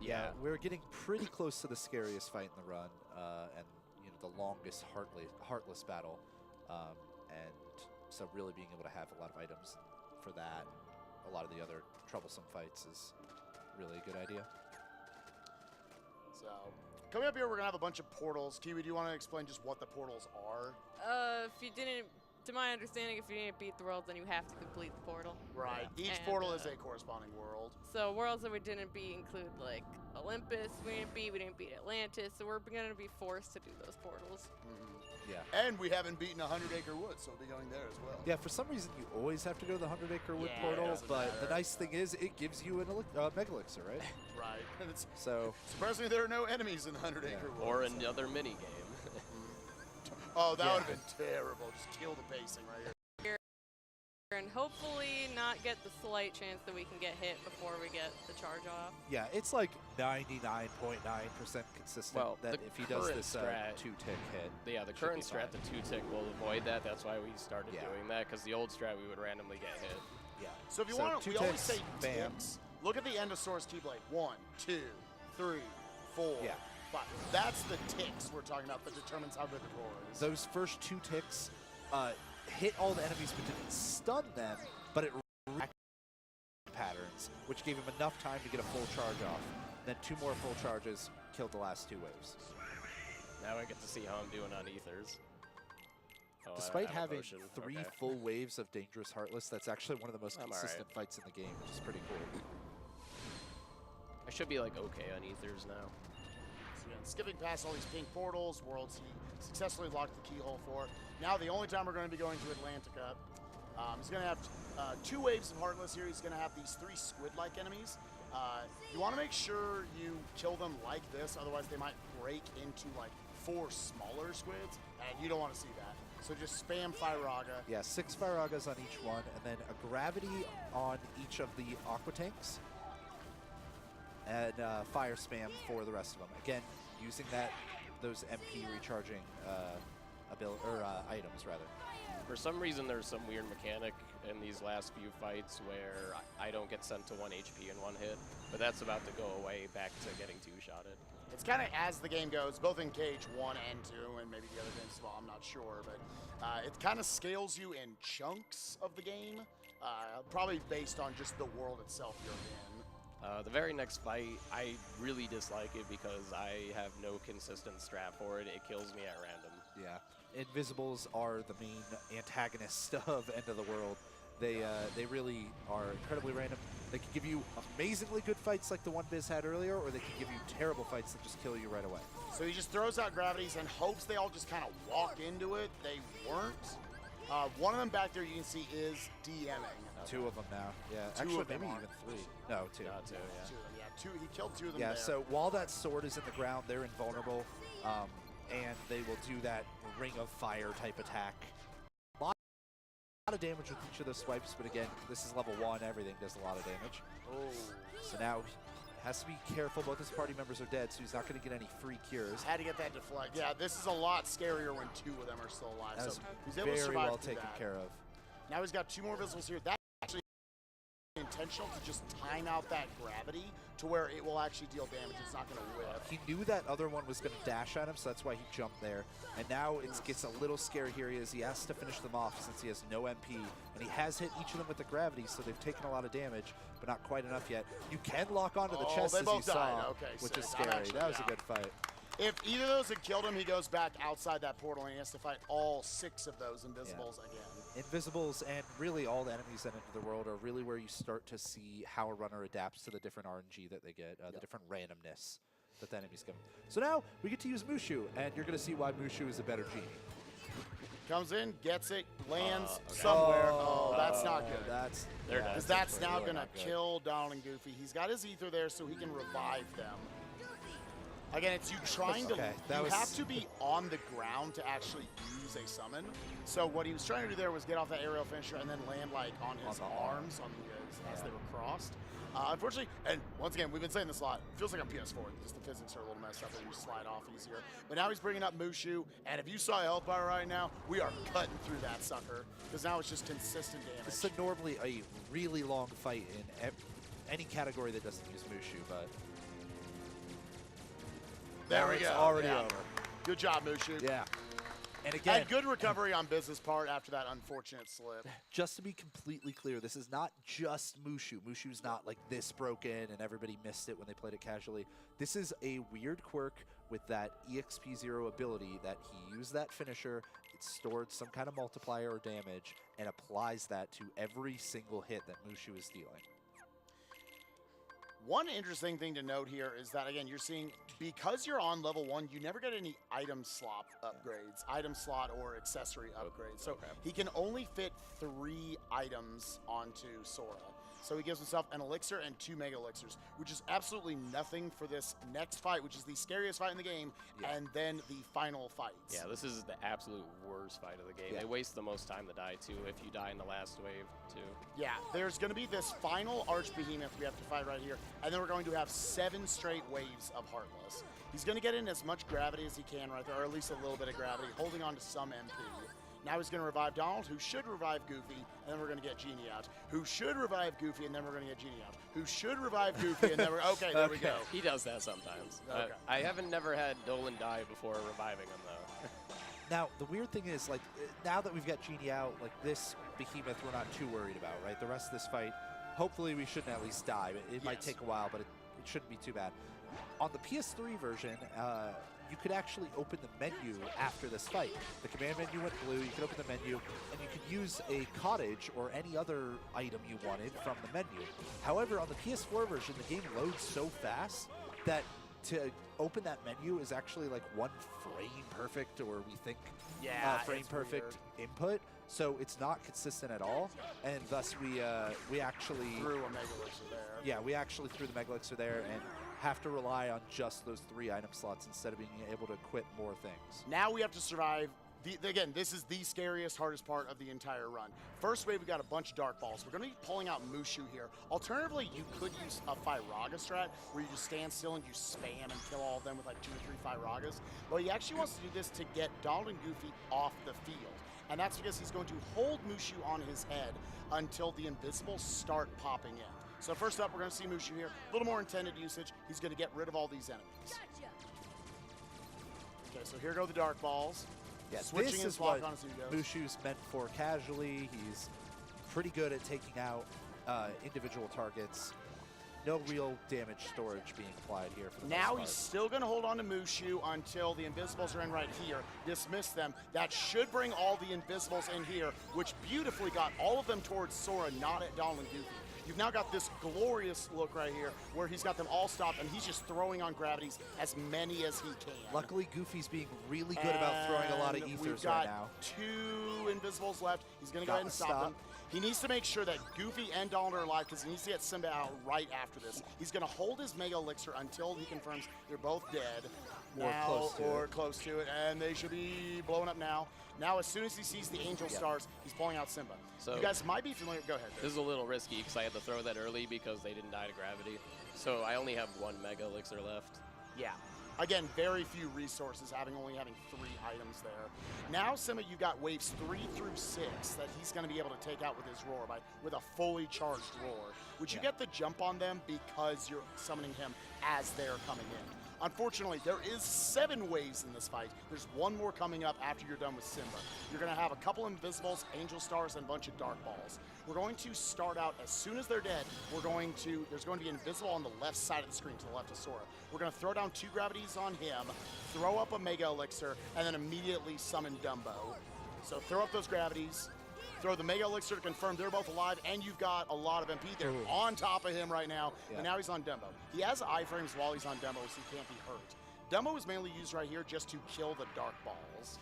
Yeah, we're getting pretty close to the scariest fight in the run, and the longest heartless battle, and so really being able to have a lot of items for that, a lot of the other troublesome fights is really a good idea. So coming up here, we're gonna have a bunch of portals. Kiwi, do you want to explain just what the portals are? If you didn't, to my understanding, if you didn't beat the worlds, then you have to complete the portal. Right. Each And, portal is a corresponding world. So worlds that we didn't beat include like Olympus, we didn't beat Atlantis, so we're gonna be forced to do those portals. Yeah. And we haven't beaten 100 Acre Wood, so we'll be going there as well. Yeah, for some reason you always have to go to the 100 Acre Wood Yeah, it portal, doesn't but matter. the nice thing is it gives you a Mega Elixir, right? Right. And it's So surprisingly, there are no enemies in 100 Acre Wood. Or so- another mini game. Oh, that Yeah. would have been terrible. Just kill the pacing right here. And hopefully not get the slight chance that we can get hit before we get the charge off. yeah, it's like 99.9% consistent Well, that the if he does current this strat- 2-tick hit. Yeah, the should current be strat, fine. the 2-tick, will avoid that. That's why we started Yeah. doing that, because the old strat, we would randomly get hit. Yeah. So if you So want to, two we always ticks, say bam. ticks. Look at the end of Sora's Keyblade. 1, 2, 3, 4, Yeah. 5. That's the ticks we're talking about that determines how good the roar is. Those first 2 ticks hit all the enemies but didn't stun them, but it racked patterns, which gave him enough time to get a full charge off. Then 2 more full charges killed the last 2 waves. Now I get to see how I'm doing on ethers. Oh, I don't Despite have a having potion. 3 Okay. full waves of Dangerous Heartless, that's actually one of the most I'm consistent fights in the game, which is pretty cool. I should be like okay on ethers now. So again, skipping past all these pink portals, worlds he successfully locked the keyhole for. Now the only time we're going to be going to Atlantica. He's going to have 2 waves of Heartless here. He's going to have these 3 squid-like enemies. You want to make sure you kill them like this, otherwise they might break into like 4 smaller squids, and you don't want to see that. So just spam Firaga. Yeah, 6 Firagas on each one, and then a Gravity on each of the Aqua Tanks, and Fire Spam for the rest of them. Again, using those MP recharging items, rather. For some reason, there's some weird mechanic in these last few fights where I don't get sent to 1 HP in 1 hit, but that's about to go away back to getting 2-shotted. It's kind of as the game goes, both in Cage 1 and 2, and maybe the other games as well, I'm not sure, but it kind of scales you in chunks of the game, probably based on just the world itself you're in. The very next fight, I really dislike it because I have no consistent strat for it. It kills me at random. Yeah, Invisibles are the main antagonists of End of the World. They really are incredibly random. They can give you amazingly good fights like the one Biz had earlier, or they can give you terrible fights that just kill you right away. So he just throws out gravities and hopes they all just kind of walk into it. They weren't. One of them back there you can see is DMing. Two of them now. Yeah, Two actually of them maybe are. even three. No, two. Not two, yeah. Two of them, yeah. Two, he killed two of them Yeah, there. so while that sword is in the ground, they're invulnerable, and they will do that ring of fire type attack. A lot of damage with each of those swipes, but again, this is level 1. Everything does a lot of damage. Oh. So now has to be careful. Both his party members are dead, so he's not going to get any free cures. Had to get that deflect. Yeah, this is a lot scarier when two of them are still alive. That So was he's able to very survive well through taken that. care of. Now he's got 2 more visibles here. That's actually intentional to just time out that gravity to where it will actually deal damage. It's not going to whip. He knew that other one was going to dash at him, so that's why he jumped there. And now it gets a little scary here. He has to finish them off since he has no MP. And he has hit each of them with the gravity, so they've taken a lot of damage, but not quite enough yet. You can lock onto the chest, they as both you saw, died. Okay, which sick. is I'm scary. actually That was a down. good fight. If either of those had killed him, he goes back outside that portal and he has to fight all 6 of those invisibles again. Invisibles and really all the enemies that enter the world are really where you start to see how a runner adapts to the different RNG that they get, the different randomness that the enemies give them. So now we get to use Mushu, and you're going to see why Mushu is a better genie. Comes in, gets it, lands somewhere. Oh, that's not good. That's They're dead. Because that's really now not going to good. kill Donald and Goofy. He's got his ether there so he can revive them. Again, it's you trying to, Okay, that you was- have to be on the ground to actually use a summon. So what he was trying to do there was get off that aerial finisher and then land like on his On the arms on the, as they were crossed. Unfortunately, and once again, we've been saying this a lot, feels like on PS4, just the physics are a little messed up and you slide off easier. But now he's bringing up Mushu, and if you saw health bar right now, we are cutting through that sucker, because now it's just consistent damage. This is normally a really long fight in any category that doesn't use Mushu, but There now we it's go. already Yeah. over. Good job, Mushu. Yeah. And again, And good recovery on Biz's part after that unfortunate slip. just to be completely clear, this is not just Mushu. Mushu's not like this broken and everybody missed it when they played it casually. This is a weird quirk with that EXP0 ability that he used that finisher, it stored some kind of multiplier or damage, and applies that to every single hit that Mushu is dealing. One interesting thing to note here is that, again, you're seeing, because you're on level 1, you never get any item slot upgrades, item slot or accessory upgrades. So he can only fit 3 items onto Sora. So he gives himself an elixir and 2 mega elixirs, which is absolutely nothing for this next fight, which is the scariest fight in the game, and then the final fights. Yeah, this is the absolute worst fight of the game. Yeah. They waste the most time to die, too, if you die in the last wave, too. Yeah, there's going to be this final Arch Behemoth we have to fight right here, and then we're going to have 7 straight waves of Heartless. He's going to get in as much gravity as he can right there, or at least a little bit of gravity, holding on to some MP. Now he's going to revive Donald, who should revive Goofy, and then we're going to get Genie out. Who should revive Goofy, and then we're going to get Genie out. Who should revive Goofy, and then we're... Okay, there we go. He does that sometimes. Okay. I haven't never had Dolan die before reviving him, though. Now, the weird thing is, like, now that we've got Genie out, like, this Behemoth we're not too worried about, right? The rest of this fight, hopefully we shouldn't at least die. It might take a while, but it shouldn't be too bad. On the PS3 version, you could actually open the menu after this fight. The command menu went blue, you could open the menu, and you could use a cottage or any other item you wanted from the menu. However, on the PS4 version, the game loads so fast that to open that menu is actually like 1 frame perfect, or we think frame it's perfect input. So it's not consistent at all, and thus we actually Threw a Mega Elixir there. yeah, we actually threw the Mega Elixir there and have to rely on just those 3 item slots instead of being able to equip more things. Now we have to survive. Again, this is the scariest, hardest part of the entire run. First wave, we got a bunch of Dark Balls. We're going to be pulling out Mushu here. Alternatively, you could use a Firaga strat where you just stand still and you spam and kill all of them with like 2 or 3 Firagas. But he actually wants to do this to get Donald and Goofy off the field. And that's because he's going to hold Mushu on his head until the Invisibles start popping in. So first up, we're going to see Mushu here. A little more intended usage. He's going to get rid of all these enemies. Okay, so here go the Dark Balls. Yeah, Switching this his is block what on as he goes. Mushu's meant for casually. He's pretty good at taking out individual targets. no real damage storage being applied here for the Now most he's still going to hold on to Mushu until the Invisibles are in right here. Dismiss them. That should bring all the Invisibles in here, which beautifully got all of them towards Sora, not at Donald and Goofy. You've now got this glorious look right here where he's got them all stopped, and he's just throwing on gravities as many as he can. Luckily, Goofy's being really good about throwing a lot of ethers right now. We've got 2 Invisibles left. He's going to go ahead and stop them. He needs to make sure that Goofy and Donald are alive because he needs to get Simba out right after this. He's going to hold his Mega Elixir until he confirms they're both dead. Close to it, and they should be blowing up now. Now, as soon as he sees the Angel Stars, he's pulling out Simba. So you guys might be familiar. Go ahead. This is a little risky because I had to throw that early because they didn't die to gravity. So I only have 1 Mega Elixir left. Yeah. Again, very few resources, only having 3 items there. Now, Simba, you got waves 3 through 6 that he's going to be able to take out with his roar, with a fully charged roar. Would you get the jump on them because you're summoning him as they're coming in? Unfortunately, there is 7 waves in this fight. There's 1 more coming up after you're done with Simba. You're going to have a couple Invisibles, Angel Stars, and a bunch of Dark Balls. We're going to start out as soon as they're dead. There's going to be an Invisible on the left side of the screen to the left of Sora. We're going to throw down 2 gravities on him, throw up a Mega Elixir, and then immediately summon Dumbo. So throw up those gravities. Throw the Mega Elixir to confirm they're both alive, and you've got a lot of MP. They're on top of him right now, but now he's on Dumbo. He has iframes while he's on Dumbo, so he can't be hurt. Dumbo is mainly used right here just to kill the Dark Balls,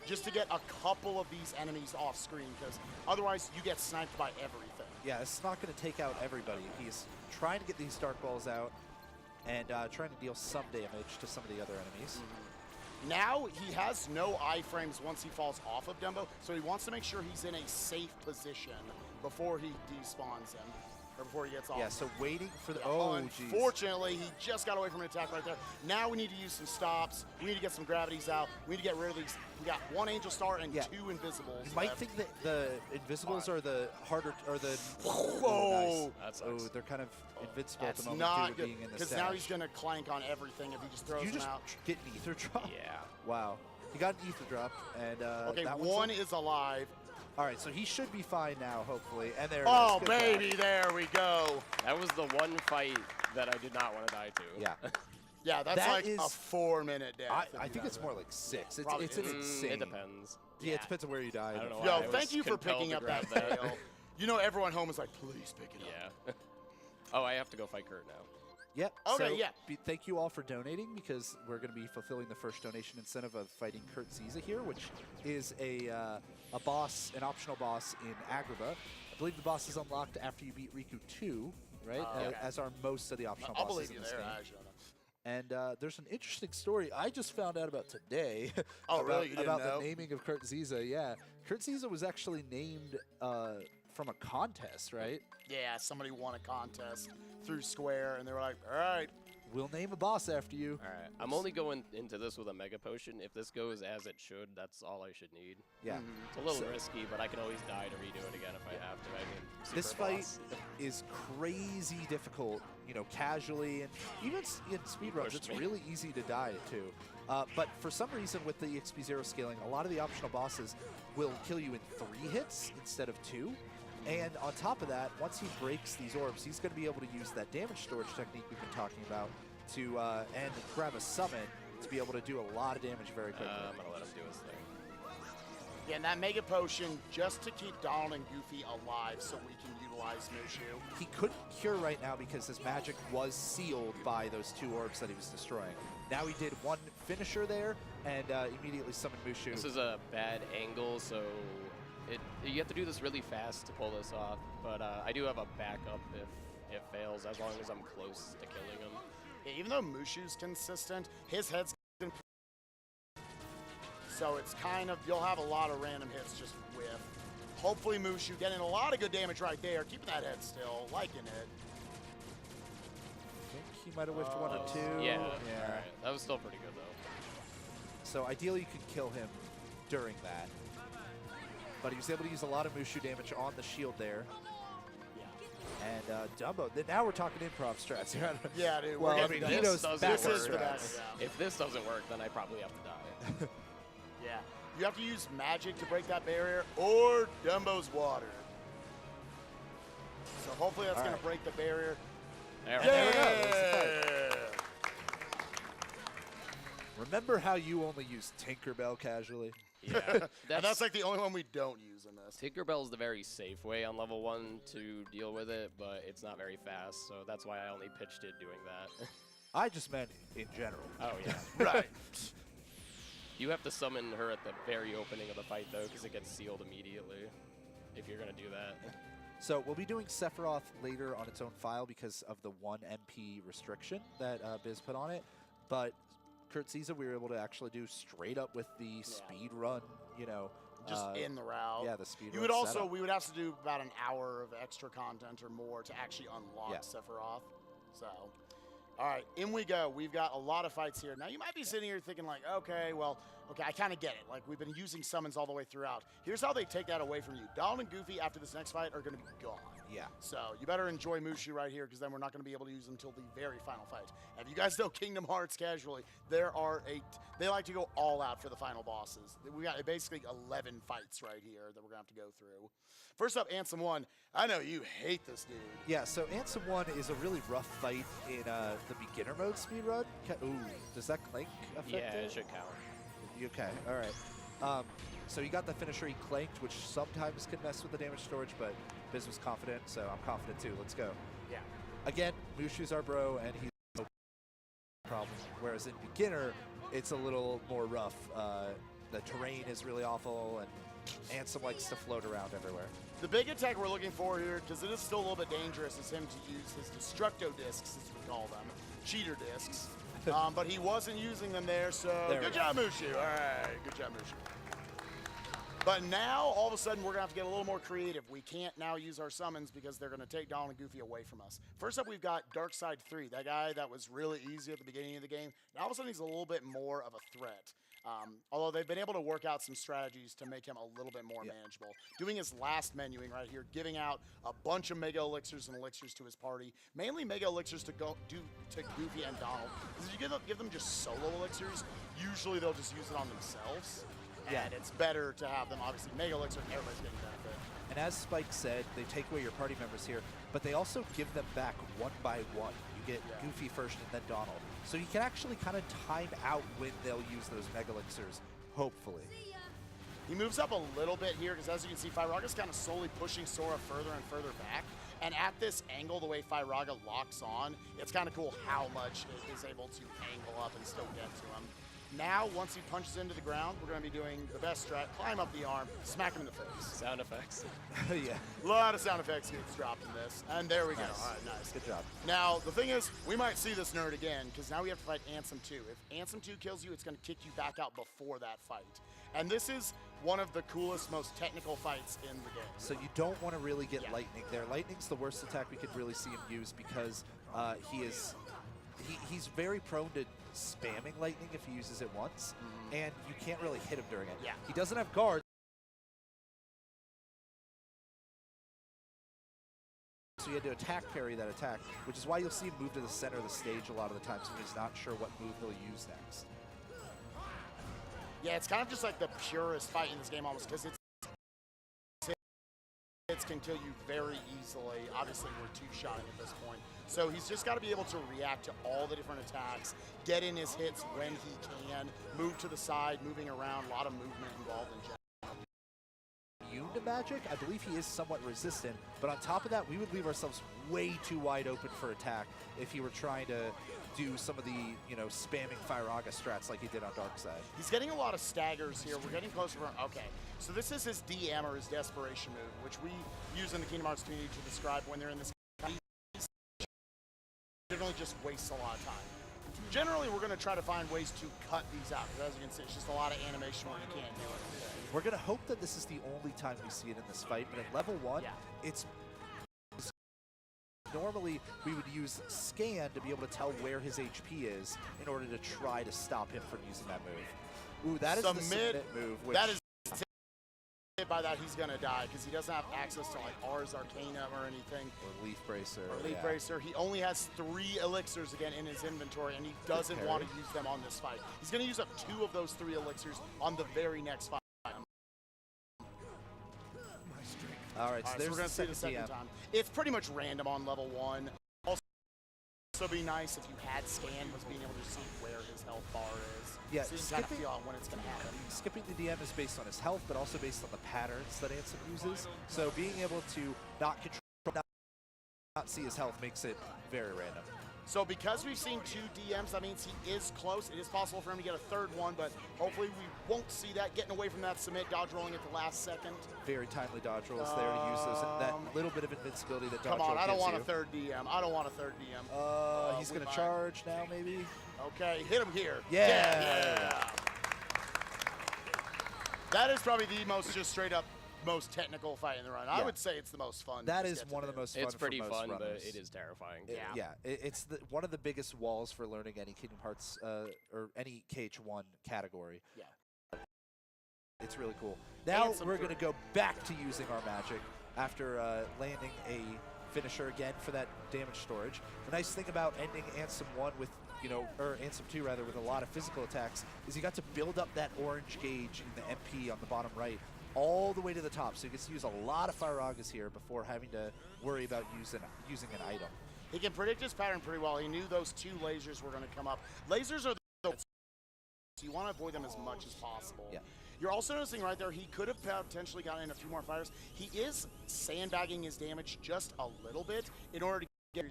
just to get a couple of these enemies off screen, because otherwise you get sniped by everything. Yeah, it's not going to take out everybody. He's trying to get these Dark Balls out and trying to deal some damage to some of the other enemies. Now he has no iframes once he falls off of Dumbo, so he wants to make sure he's in a safe position before he despawns him, or before he gets off. Yeah, so waiting for the... Unfortunately, he just got away from an attack right there. Now we need to use some stops. We need to get some gravities out. We need to get rid of these. We got 1 Angel Star and 2 Invisibles. You might think that the Invisibles are the harder, or the... Whoa! Nice. They're kind of invincible at the moment. That's not good, being in the because now he's going to clank on everything if he just throws them out. Get an Ether drop? Yeah. Wow. He got an Ether drop, and okay, that 1 is alive. All right, so he should be fine now, hopefully. And there it is. Baby, there we go. That was the one fight that I did not want to die to. Yeah. Yeah, that's like a 4-minute death. I think it's more like 6. It's insane. It depends. Yeah, it depends on where you die. I don't know Yo, thank you for picking up that fail. You know, everyone home is like, please pick it up. Yeah. Oh, I have to go fight Kurt now. Yep. Okay, so yeah. Thank you all for donating, because we're going to be fulfilling the first donation incentive of fighting Kurt Ziza here, which is a boss, an optional boss in Agrabah. I believe the boss is unlocked after you beat Riku 2, right? As are most of the optional bosses. I'll believe you in this there. game. And there's an interesting story I just found out about today. Oh, really? You didn't about know? the naming of Kurt Ziza. Yeah, Kurt Ziza was actually named from a contest, right? Yeah, somebody won a contest through Square, and they were like, all right. We'll name a boss after you. All right. I'm only going into this with a Mega Potion. If this goes as it should, that's all I should need. Yeah. It's a little risky, but I can always die to redo it again if I have to. I mean, this fight is crazy difficult, you know, casually, and even in speedruns, it's really easy to die to. But for some reason, with the XP0 scaling, a lot of the optional bosses will kill you in 3 hits instead of 2. And on top of that, once he breaks these orbs, he's going to be able to use that damage storage technique we've been talking about to and grab a summon to be able to do a lot of damage very quickly. I'm going to let him do his thing. Yeah, and that Mega Potion just to keep Donald and Goofy alive so we can utilize Mushu. He couldn't cure right now because his magic was sealed by those 2 orbs that he was destroying. Now he did 1 finisher there and immediately summoned Mushu. This is a bad angle, so you have to do this really fast to pull this off. But I do have a backup if it fails, as long as I'm close to killing him. Yeah, even though Mushu's consistent, his head's so it's kind of, you'll have a lot of random hits just with. Hopefully Mushu getting a lot of good damage right there, keeping that head still, liking it. I think he might have whiffed 1 or 2. Yeah. All right. That was still pretty good, though. So ideally you could kill him during that. But he was able to use a lot of Mushu damage on the shield there. And Dumbo, now we're talking improv strats. Yeah, dude. Well, I mean, this is the best. If this doesn't work, then I probably have to die. Yeah. You have to use magic to break that barrier, or Dumbo's water. So hopefully that's going to break the barrier. There, And there we go. Yeah. There's the fight. Remember how you only use Tinkerbell casually? Yeah. And that's like the only one we don't use in this. Tinkerbell is the very safe way on level 1 to deal with it, but it's not very fast, so that's why I only pitched it doing that. I just meant in general. Oh, yeah. Right. You have to summon her at the very opening of the fight, though, because it gets sealed immediately if you're going to do that. So we'll be doing Sephiroth later on its own file because of the 1 MP restriction that Biz put on it, but Kurt Caesar we were able to actually do straight up with the speed run, you know. Just in the route. Yeah, the speed You run would also, setup. we would have to do about an hour of extra content or more to actually unlock Sephiroth. So, all right, in we go. We've got a lot of fights here. Now, you might be sitting here thinking like, okay, well, okay, I kind of get it. Like, we've been using summons all the way throughout. Here's how they take that away from you. Donald and Goofy, after this next fight, are going to be gone. Yeah. So you better enjoy Mushu right here because then we're not going to be able to use them until the very final fight. And if you guys know Kingdom Hearts casually, there are they like to go all out for the final bosses. We got basically 11 fights right here that we're going to have to go through. First up, Ansem 1. I know you hate this dude. Yeah, so Ansem 1 is a really rough fight in the beginner mode speedrun. Ooh, does that clank affect Yeah, it? it should count. Okay, all right. So you got the finisher, he clanked, which sometimes can mess with the damage storage, but Biz was confident, so I'm confident too. Let's go. Yeah. Again, Mushu's our bro, and he's no problem. Whereas in beginner, it's a little more rough. The terrain is really awful, and Ansem likes to float around everywhere. The big attack we're looking for here, because it is still a little bit dangerous, is him to use his Destructo discs, as we call them, cheater discs. But he wasn't using them there, so good job, Mushu. All right, good job, Mushu. But now, all of a sudden, we're going to have to get a little more creative. We can't now use our summons because they're going to take Donald and Goofy away from us. First up, we've got Darkseid 3, that guy that was really easy at the beginning of the game. Now, all of a sudden, he's a little bit more of a threat. Although they've been able to work out some strategies to make him a little bit more manageable. Doing his last menuing right here, giving out a bunch of Mega Elixirs and Elixirs to his party. Mainly Mega Elixirs to Goofy and Donald. Because if you give them just solo Elixirs, usually they'll just use it on themselves. And it's better to have them, obviously, Mega Elixir, and everybody's getting benefit. And as Spike said, they take away your party members here, but they also give them back one by one. You get Goofy first and then Donald. So you can actually kind of time out when they'll use those Mega Elixirs, hopefully. He moves up a little bit here, because as you can see, Firaaga's kind of slowly pushing Sora further and further back. And at this angle, the way Firaaga locks on, it's kind of cool how much it is able to angle up and still get to him. Now, once he punches into the ground, we're going to be doing the best strat, climb up the arm, smack him in the face. Sound effects. Yeah. A lot of sound effects gets dropped in this. And there we go. All right, nice. Good job. Now, the thing is, we might see this nerd again, because now we have to fight Ansem 2. If Ansem 2 kills you, it's going to kick you back out before that fight. And this is one of the coolest, most technical fights in the game. So you don't want to really get Lightning there. Lightning's the worst attack we could really see him use because he's very prone to spamming Lightning if he uses it once, and you can't really hit him during it. Yeah. He doesn't have guards, so you had to attack parry that attack, which is why you'll see him move to the center of the stage a lot of the times when he's not sure what move he'll use next. Yeah, it's kind of just like the purest fight in this game almost, because hits can kill you very easily. Obviously, we're two-shotting at this point. So he's just got to be able to react to all the different attacks, get in his hits when he can, move to the side, moving around, a lot of movement involved in general. Immune to magic, I believe he is somewhat resistant, but on top of that, we would leave ourselves way too wide open for attack if he were trying to do some of the, spamming Firaaga strats like he did on Darkseid. He's getting a lot of staggers here. We're getting closer. Okay, so this is his DM, or his Desperation move, which we use in the Kingdom Hearts community to describe when they're in this. Generally just wastes a lot of time. Generally, we're going to try to find ways to cut these out, because as you can see, it's just a lot of animation where you can't do it. We're going to hope that this is the only time we see it in this fight, but at level 1, it's normally we would use scan to be able to tell where his HP is in order to try to stop him from using that move. Ooh, that is the submit move. Which that is by that he's gonna die because he doesn't have access to like Ars Arcana or anything. Or Leaf Bracer. Or Leaf Bracer. He only has 3 elixirs again in his inventory, and he doesn't want to use them on this fight. He's gonna use up 2 of those 3 elixirs on the very next fight. All right, so there's we're gonna see the second time. It's pretty much random on level 1. also be nice if you had scan was being able to see where his health bar is. Yeah, so you can kind of feel out when it's going to happen. Skipping the DM is based on his health, but also based on the patterns that Ansem uses. So being able to not control, not see his health makes it very random. So because we've seen 2 DMs, that means he is close. It is possible for him to get a third one, but hopefully we won't see that. Getting away from that submit, dodge rolling at the last second. Very timely dodge rolls there to use those, that little bit of invincibility that dodge Come on, roll I don't gives want you. a third DM. I don't want a third DM. He's going to charge now, maybe? Okay, hit him here. Yeah. That is probably the most just straight up most technical fight in the run. I Yeah. would say it's the most fun. That to is get to one of do. the most fun It's pretty for most fun, runners. but it is terrifying. It's one of the biggest walls for learning any Kingdom Hearts or any KH1 category. Yeah. It's really cool. Now And some we're going to food. go back to using our magic after landing a finisher again for that damage storage. The nice thing about ending Ansem 1 with, or Ansem 2 rather, with a lot of physical attacks is you got to build up that orange gauge in the MP on the bottom right all the way to the top. So you get to use a lot of Fire Agas here before having to worry about using an item. He can predict his pattern pretty well. He knew those 2 lasers were going to come up. Lasers are so you want to avoid them as much as possible. Yeah. You're also noticing right there, he could have potentially gotten in a few more fires. He is sandbagging his damage just a little bit in order to get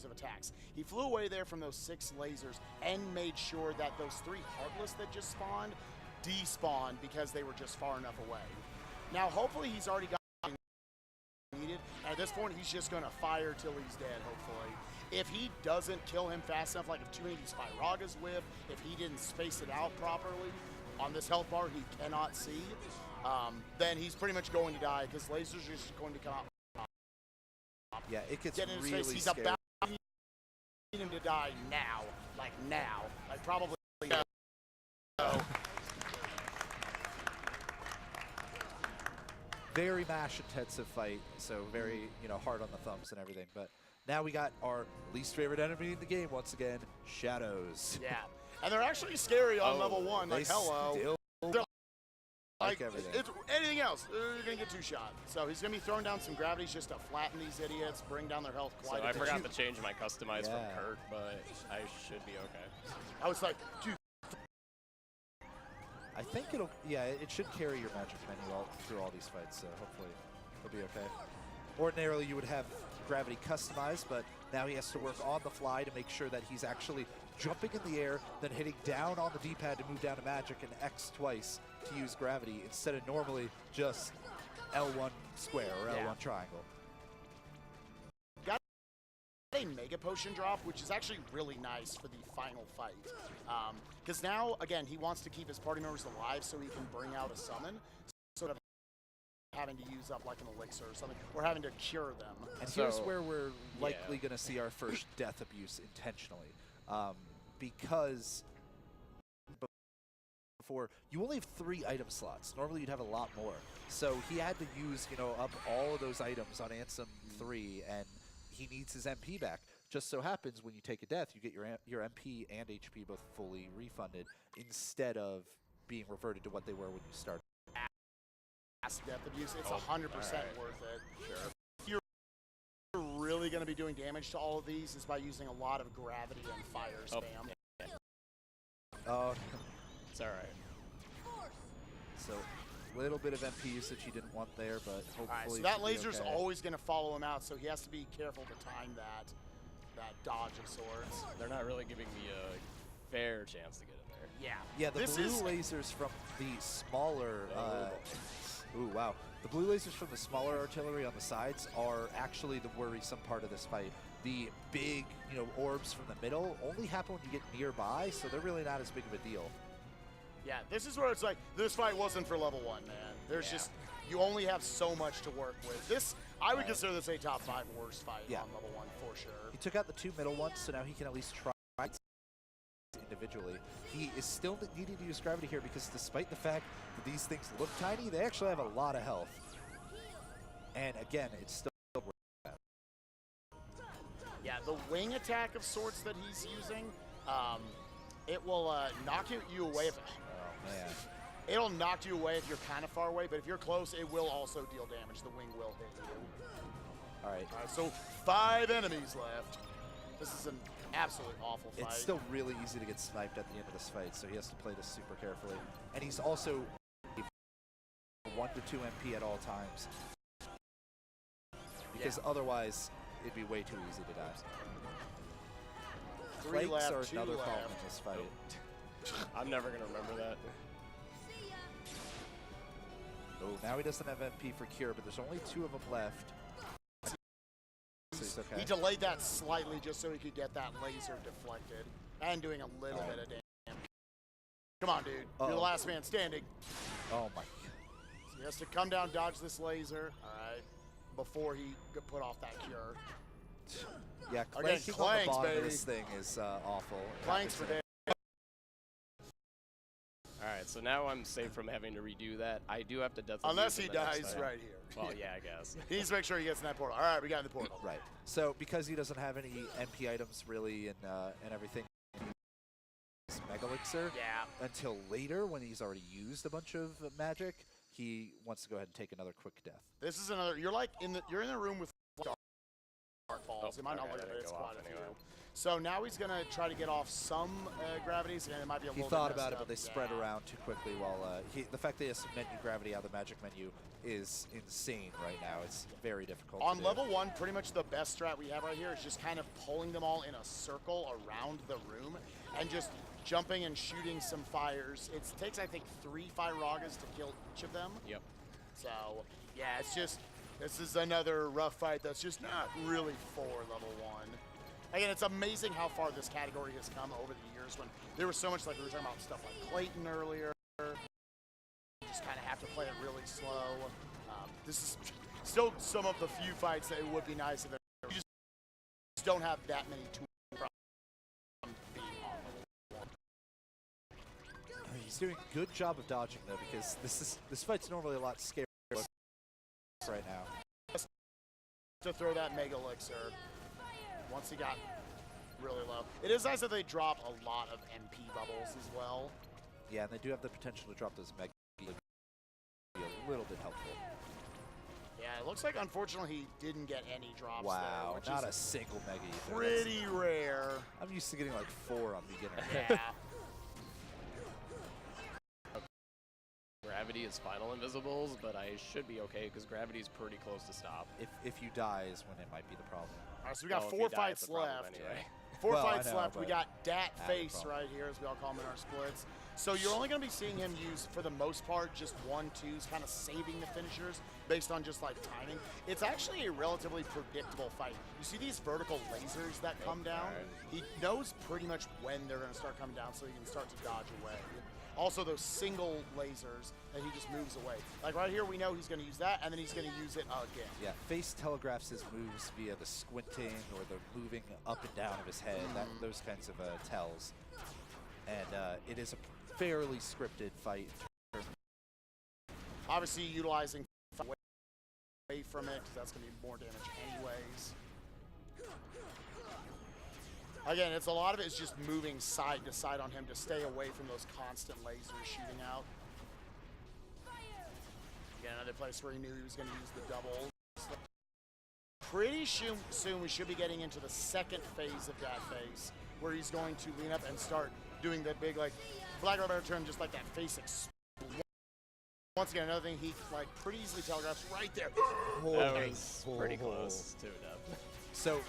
of attacks. He flew away there from those 6 lasers and made sure that those 3 Heartless that just spawned despawned because they were just far enough away. Now, hopefully he's already got needed. At this point, he's just going to fire till he's dead, hopefully. If he doesn't kill him fast enough, like if too many of these Firagas whiff, if he didn't space it out properly on this health bar he cannot see, then he's pretty much going to die because lasers are just going to come out. Yeah, it gets Get in his really face. He's scary. about to need him to die now. Like probably now. So, Very mash-intensive fight, so very, hard on the thumbs and everything. But now we got our least favorite enemy in the game once again, Shadows. yeah. And they're actually scary on Oh, level 1. Like, they hello. still They're like everything. It's anything else, you're going to get 2-shot. So he's going to be throwing down some gravities just to flatten these idiots, bring down their health So quite a I bit. forgot to change my customize from Yeah. Kurt, but I should be okay. I was like, dude. I think it should carry your magic menu through all these fights, so hopefully it'll be okay. Ordinarily, you would have gravity customized, but now he has to work on the fly to make sure that he's actually jumping in the air, then hitting down on the D-pad to move down to magic and X twice to use gravity instead of normally just L1 square or L1 triangle. Got a Mega Potion drop, which is actually really nice for the final fight. Because now, again, he wants to keep his party members alive so he can bring out a summon. So of having to use up like an elixir or something, or having to cure them. And So, here's where we're likely going to see our first death abuse intentionally. Because before, you only have 3 item slots. Normally you'd have a lot more. So he had to use, up all of those items on Ansem 3, and he needs his MP back. Just so happens when you take a death, you get your MP and HP both fully refunded instead of being reverted to what they were when you started. Death abuse, it's 100% worth it. Sure. If you're really going to be doing damage to all of these is by using a lot of gravity and fire spam. It's all right. So little bit of MP usage he didn't want there, but hopefully. All right, so he that should be laser's okay. always going to follow him out, so he has to be careful to time that dodge of swords. They're not really giving me a fair chance to get in there. Yeah. Yeah, the This blue is lasers from the smaller. Ooh, wow. The blue lasers from the smaller artillery on the sides are actually the worrisome part of this fight. The big, orbs from the middle only happen when you get nearby, so they're really not as big of a deal. Yeah, this is where it's like, this fight wasn't for level 1, man. There's just, you only have so much to work with. This, I would consider this a top 5 worst fight on level 1 for sure. He took out the 2 middle ones, so now he can at least try individually. He is still needing to use gravity here because despite the fact that these things look tiny, they actually have a lot of health. And again, it's still Yeah, the wing attack of sorts that he's using, it will knock you away if man. it'll knock you away if you're kind of far away, but if you're close, it will also deal damage. The wing will hit you. All right. So 5 enemies left. This is an absolutely awful fight. It's still really easy to get sniped at the end of this fight, so he has to play this super carefully. And he's also 1 to 2 MP at all times. Because otherwise, it'd be way too easy to die. 3 Flakes left, are 2 another left. problem in this fight. I'm never going to remember that. Oh, now he doesn't have MP for Cure, but there's only 2 of them left. So he's okay. He delayed that slightly just so he could get that laser deflected and doing a little bit of damage. Come on, dude. You're the last man standing. Oh my. So he has to come down, dodge this laser. All right. Before he could put off that Cure. Yeah, Again, clanking on the clanks, bottom baby. of this thing is awful. Clanks for days. Alright, so now I'm safe from having to redo that. I do have to death Unless he abuse in the next dies fight. right here. Well, yeah, I guess. He needs to make sure he gets in that portal. All right, we got in the portal. Right. So because he doesn't have any MP items really and everything, he's Mega Elixir Yeah. until later when he's already used a bunch of magic, he wants to go ahead and take another quick death. This is another. You're like you're in the room with dark balls. You might not okay, look I at it. didn't It's go quite off a few. anyway. So now he's gonna try to get off some gravities, and it might be a He little thought bit about messed it, but they up. spread Yeah. around too quickly. While the fact that he has to menu gravity out of the magic menu is insane right now. It's very difficult. On to do. level 1, pretty much the best strat we have right here is just kind of pulling them all in a circle around the room and just jumping and shooting some fires. It takes, I think, 3 Firagas to kill each of them. Yep. So, yeah, it's just, this is another rough fight that's just not really for level 1. Again, it's amazing how far this category has come over the years when there was so much, like we were talking about stuff like Clayton earlier. You just kind of have to play it really slow. This is still some of the few fights that it would be nice if you just don't have that many tools from being on level 1. He's doing a good job of dodging though, because this fight's normally a lot scarier right now. To throw that Mega Elixir once he got really low. It is nice that they drop a lot of MP bubbles as well. Yeah, and they do have the potential to drop those Mega be a little bit helpful. Yeah, it looks like unfortunately he didn't get any drops Wow, there, which not is a single Mega Ether. pretty rare. I'm used to getting like 4 on beginner. Yeah. Gravity is final invisibles, but I should be okay because gravity is pretty close to stop. If you die is when it might be the problem. All right, so we got Well, if 4 you die, fights it's a problem left. anyway. 4 Well, I fights know, left. We but got Dat I have a Face problem. right here, as we all call him in our splits. So you're only going to be seeing him use, for the most part, just 1-2s, kind of saving the finishers based on just like timing. It's actually a relatively predictable fight. You see these vertical lasers that come down? He knows pretty much when they're going to start coming down so he can start to dodge away. Also those single lasers that he just moves away. Like right here, we know he's going to use that, and then he's going to use it again. Yeah, Face telegraphs his moves via the squinting or the moving up and down of his head, those kinds of tells. And it is a fairly scripted fight. Obviously utilizing away from it, because that's going to be more damage anyways. Again, it's a lot of it is just moving side to side on him to stay away from those constant lasers shooting out. Again, another place where he knew he was going to use the double. Pretty soon we should be getting into the second phase of that phase, where he's going to lean up and start doing the big, like, for lack of a better term, just like that face explosion. Once again, another thing he like pretty easily telegraphs right there. That was pretty close to death. So,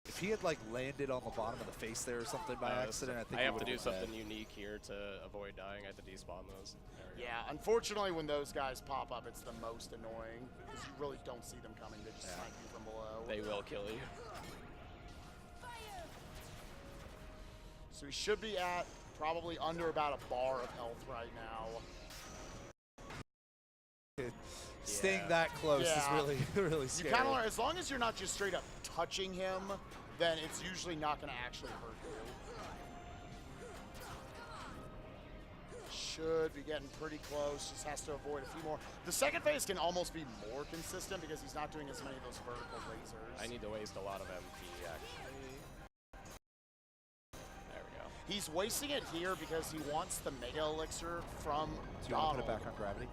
if he had like landed on the bottom of the face there or something by accident, I think I he have to would've do been something dead. unique here to avoid dying. I have to despawn those. There we go. Yeah, unfortunately, when those guys pop up, it's the most annoying because you really don't see them coming. They just snipe you from below. They will kill you. So he should be at probably under about a bar of health right now. Staying that close is really, really You scary. kind of learn, as long as you're not just straight up touching him, then it's usually not going to actually hurt you. Should be getting pretty close, just has to avoid a few more. The second phase can almost be more consistent because he's not doing as many of those vertical lasers. I need to waste a lot of MP, actually. There we go. He's wasting it here because he wants the Mega Elixir from Do you want to Donald. put it back on gravity?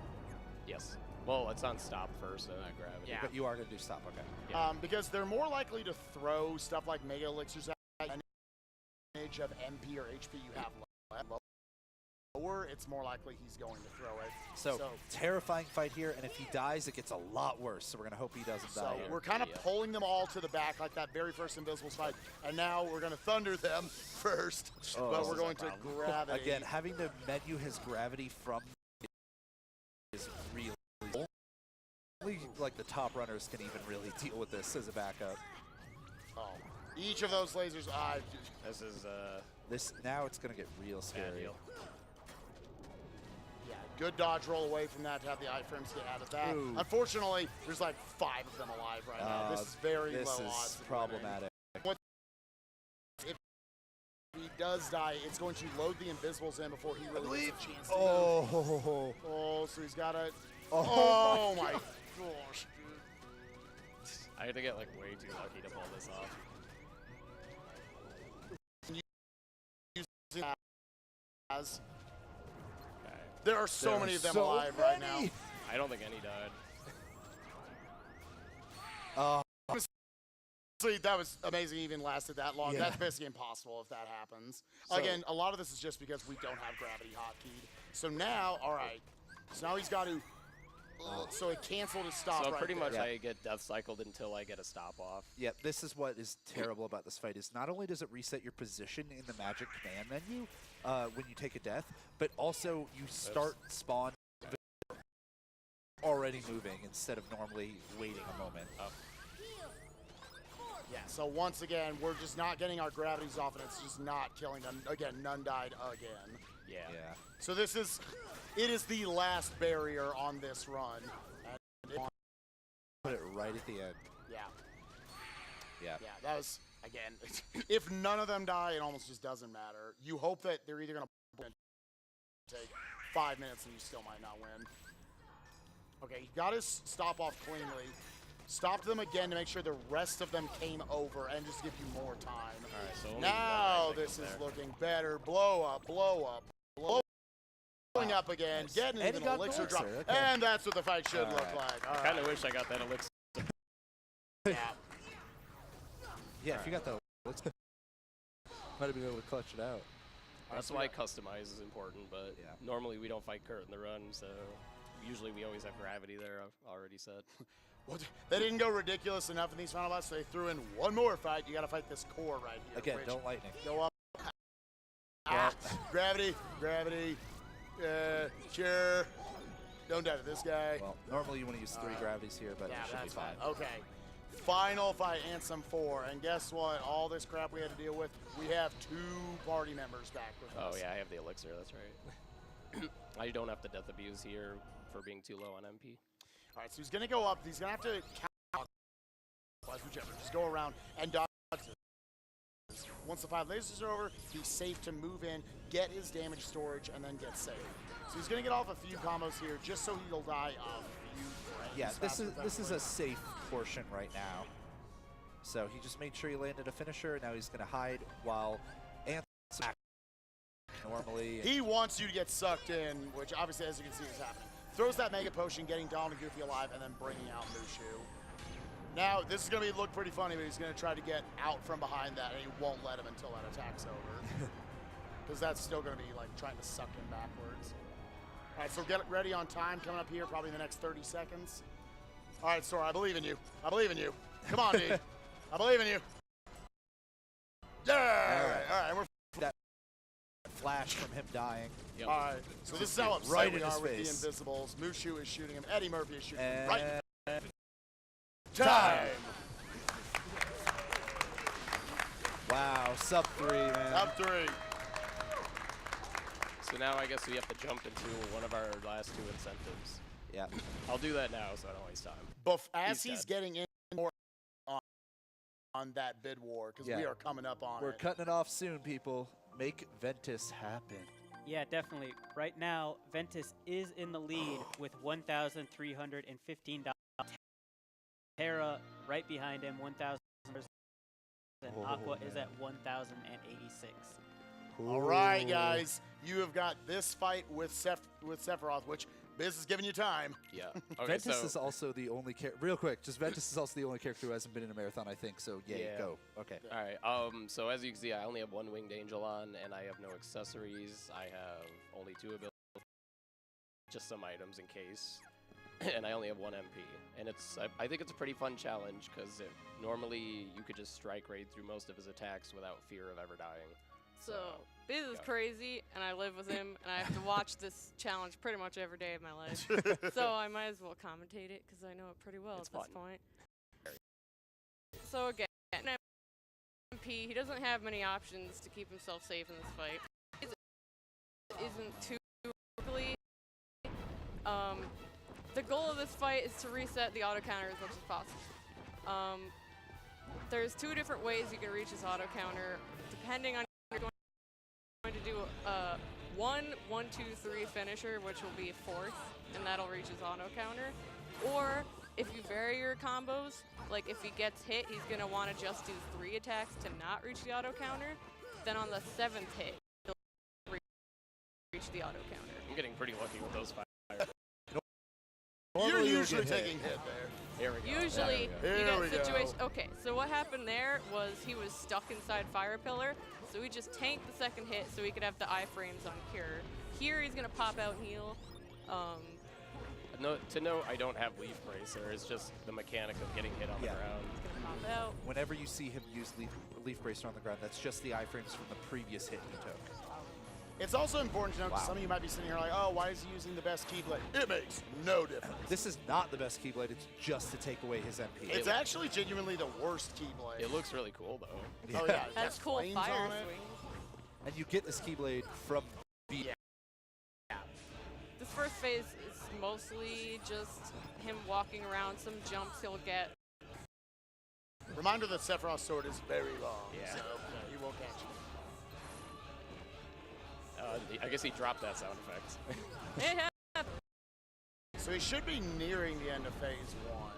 Yes. Well, it's on stop first, and not gravity. Yeah. But you are going to do stop, okay. Yeah. Because they're more likely to throw stuff like Mega Elixirs at an image of MP or HP you have lower, it's more likely he's going to throw it. So terrifying fight here, and if he dies, it gets a lot worse. So we're going to hope he doesn't die here. We're kind of pulling them all to the back like that very first Invisibles fight, and now we're going to Thunder them first, but we're going to Gravity. Again, having to menu his gravity from is really only like the top runners can even really deal with this as a backup. Oh, each of those lasers, This is this now it's going to get real scary. deal. yeah, good dodge roll away from that to have the iframes get out of that. Ooh. Unfortunately, there's like 5 of them alive right now. This is very low odds. This is problematic. If he does die, it's going to load the Invisibles in before he really gets a chance to Oh, Oh, so he's got to... oh, Oh my gosh, dude. I had to get like way too lucky to pull this off. As Okay. there are so many of them so alive right now. many. I don't think any died. Honestly, that was amazing. Even lasted that long. Yeah. That's basically impossible if that happens. So- Again, a lot of this is just because we don't have gravity hotkeyed. So now, all right. So now he's got to. So it canceled his stop. So right pretty much there. I get death cycled until I get a stop off. Yeah, this is what is terrible about this fight is not only does it reset your position in the magic command menu when you take a death, but also you start spawn already moving instead of normally waiting a moment. Yeah, so once again, we're just not getting our gravities off, and it's just not killing them. Again, none died again. Yeah. So this is, it is the last barrier on this run. And Put it right at the end. yeah, Yeah. yeah, that was, again, if none of them die, it almost just doesn't matter. You hope that they're either going to take 5 minutes and you still might not win. Okay, he got his stop off cleanly. Stopped them again to make sure the rest of them came over and just give you more time. All right, so only Now one, I think, this was is there. looking better. Blow up, blow up, blowing up again, getting And he an got the elixir drop, elixir, okay. and that's what the fight should All look right. like. All I kind of right. wish I got that elixir. Yeah. Yeah, if you got the might have been able to clutch it out. That's why customize is important, but Yeah. normally we don't fight Kurt in the run, so usually we always have gravity there already set. Well, they didn't go ridiculous enough in these final bots, so they threw in one more fight. You got to fight this core right here. Again, which don't lightning. go up. Gravity, gravity. Sure. Don't die to this guy. Well, normally you want to use 3 gravities here, but Yeah, it should be that's fine. fine. Okay. Final fight, Ansem 4. And guess what? All this crap we had to deal with, we have 2 party members back with us. Oh yeah, I have the elixir, that's right. I don't have to death abuse here for being too low on MP. All right, so he's going to go up. He's going to have to count. Whichever. Just go around and dodge. Once the 5 lasers are over, he's safe to move in, get his damage storage, and then get saved. So he's going to get off a few combos here just so he'll die a few frames. Yeah, this faster is than a safe portion right now. So he just made sure he landed a finisher. Now he's going to hide while Anthem's back normally. He wants you to get sucked in, which obviously, as you can see, is happening. Throws that Mega Potion, getting Dom and Goofy alive, and then bringing out Mushu. Now, this is going to look pretty funny, but he's going to try to get out from behind that, and he won't let him until that attack's over. Because that's still going to be, like, trying to suck him backwards. All right, so get ready on time coming up here, probably in the next 30 seconds. All right, Sora, I believe in you. I believe in you. Come on, dude. I believe in you. Yeah! All right, we're That flash from him dying. Yep. all right. So this is how upset Right we in are his with face. the Invisibles. Mushu is shooting him. Eddie Murphy is shooting him. Right. And Time. wow, sub 3, man. Up 3. So now I guess we have to jump into one of our last 2 incentives. Yeah. I'll do that now so I don't waste time. As He's he's dead. getting in more on that bid war, because we Yeah. are coming up on We're it. cutting it off soon, people. Make Ventus happen. Yeah, definitely. Right now, Ventus is in the lead with $1,315. Terra right behind him, 1,000. And Aqua is at 1,086. All right, guys. You have got this fight with Sephiroth, which Biz is giving you time. Yeah. Okay, Ventus so is also the only character. Real quick, just Ventus is also the only character who hasn't been in a marathon, I think. So yeah, go. Okay. all right. So as you can see, I only have one winged angel on, and I have no accessories. I have only 2 abilities, just some items in case, and I only have 1 MP. And I think it's a pretty fun challenge because normally you could just strike raid through most of his attacks without fear of ever dying. So Biz is crazy, and I live with him, and I have to watch this challenge pretty much every day of my life. So I might as well commentate it because I know it pretty well It's at this fun. point. So again, MP, he doesn't have many options to keep himself safe in this fight. Isn't too quickly. The goal of this fight is to reset the auto counter as much as possible. There's 2 different ways you can reach this auto counter, depending on if you're going to do a 1-1-2-3 finisher, which will be 4th, and that'll reach his auto counter. Or if you vary your combos, like if he gets hit, he's going to want to just do 3 attacks to not reach the auto counter. Then on the 7th hit, he'll reach the auto counter. I'm getting pretty lucky with those 5. You're usually taking hit there. Here we go. Usually, There you we get go. situation. Okay, so what happened there was he was stuck inside Fire Pillar, so he just tanked the 2nd hit so he could have the iframes on Cure. Here he's gonna pop out and heal. No, to note, I don't have Leaf Bracer. It's just the mechanic of getting hit on the ground. He's gonna pop out. Whenever you see him use Leaf Bracer on the ground, that's just the iframes from the previous hit he took. It's also important to note, 'cause some of you might be sitting here like, oh, why is he using the best Keyblade? It makes no difference. This is not the best Keyblade, it's just to take away his MP. It's actually genuinely the worst Keyblade. It looks really cool, though. Oh, yeah. It Has has cool flames fire on it. swings. And you get this Keyblade from V. This first phase is mostly just him walking around. Some jumps he'll get. Reminder that Sephiroth's sword is very long, Yeah. so he will catch you. I guess he dropped that sound effect. It happened. So he should be nearing the end of phase 1.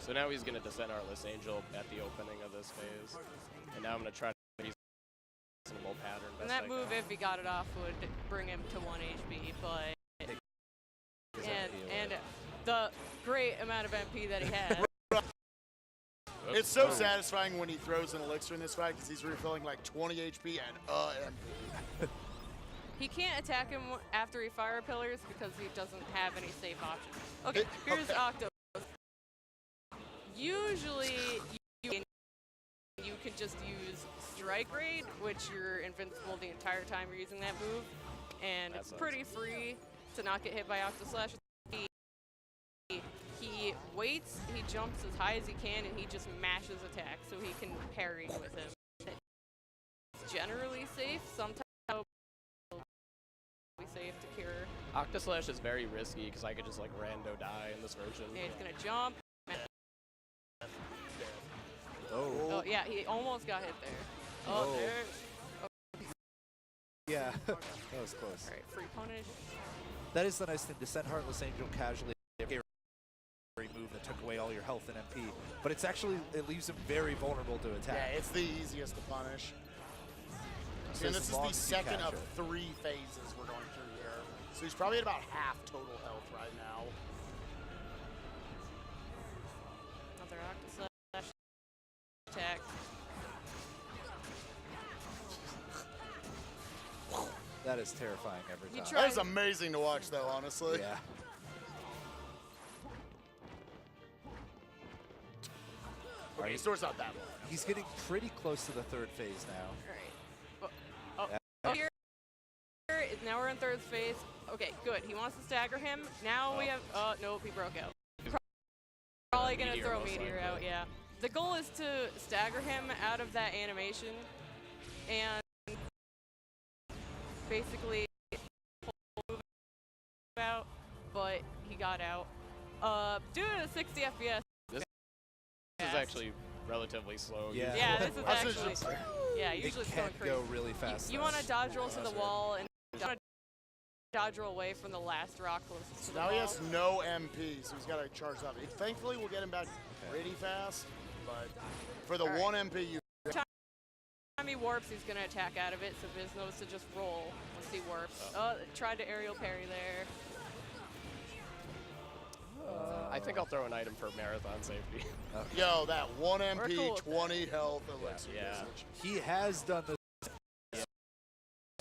So now he's going to descend Heartless Angel at the opening of this phase. And now I'm going to try to use a reasonable pattern. And best that I move, can. if he got it off, would bring him to 1 HP, but and the great amount of MP that he has. It's so satisfying when he throws an elixir in this fight because he's refilling like 20 HP and MP. He can't attack him after he fire pillars because he doesn't have any safe options. Okay, here's Octo. Usually you can just use Strike Raid, which you're invincible the entire time you're using that move, and That it's sucks. pretty free to not get hit by Octo Slash. He waits, he jumps as high as he can, and he just mashes attacks so he can parry with him. It's generally safe. Sometimes it'll be safe to cure. Octoslash is very risky because I could just like rando die in this version. Yeah, he's gonna jump. Oh. Oh yeah, he almost got hit there. Oh, Oh. there. Yeah, that was close. All right, free punish. That is the nice thing, to send Heartless Angel casually move that took away all your health and MP, but it's actually, it leaves him very vulnerable to Yeah, attack. it's the easiest to punish. So And as this is long the as you second catch of it. 3 phases we're going through here. So he's probably at about half total health right now. Another Octo Slash attack. That is terrifying every You time. try- That is amazing to watch, though, honestly. Yeah. Okay, his sword's not that long. He's getting pretty close to the 3rd phase now. All right. Now we're in 3rd phase. Okay, good. He wants to stagger him. Now we have. Nope, he broke out. Probably gonna Meteor, throw most Meteor likely. out. Yeah. The goal is to stagger him out of that animation, and basically pull the move out. But he got out. Due to the 60 FPS. This is actually relatively slow. Yeah. Yeah, this is That's actually. just- Yeah, It usually it's can going crazy. go really fast. You though. want to dodge roll to the wall and dodge roll away from the last rock closest to the Now wall. he has no MP, so he's got to charge up. Thankfully, we'll get him back pretty fast, but for the All right. 1 MP, you Time he warps, he's going to attack out of it, so Viz knows to just roll once he warps. Oh, tried to aerial parry there. I think I'll throw an item for marathon safety. Yo, that 1 We're MP, cool. 20 health elixir Yeah. usage. He has done this.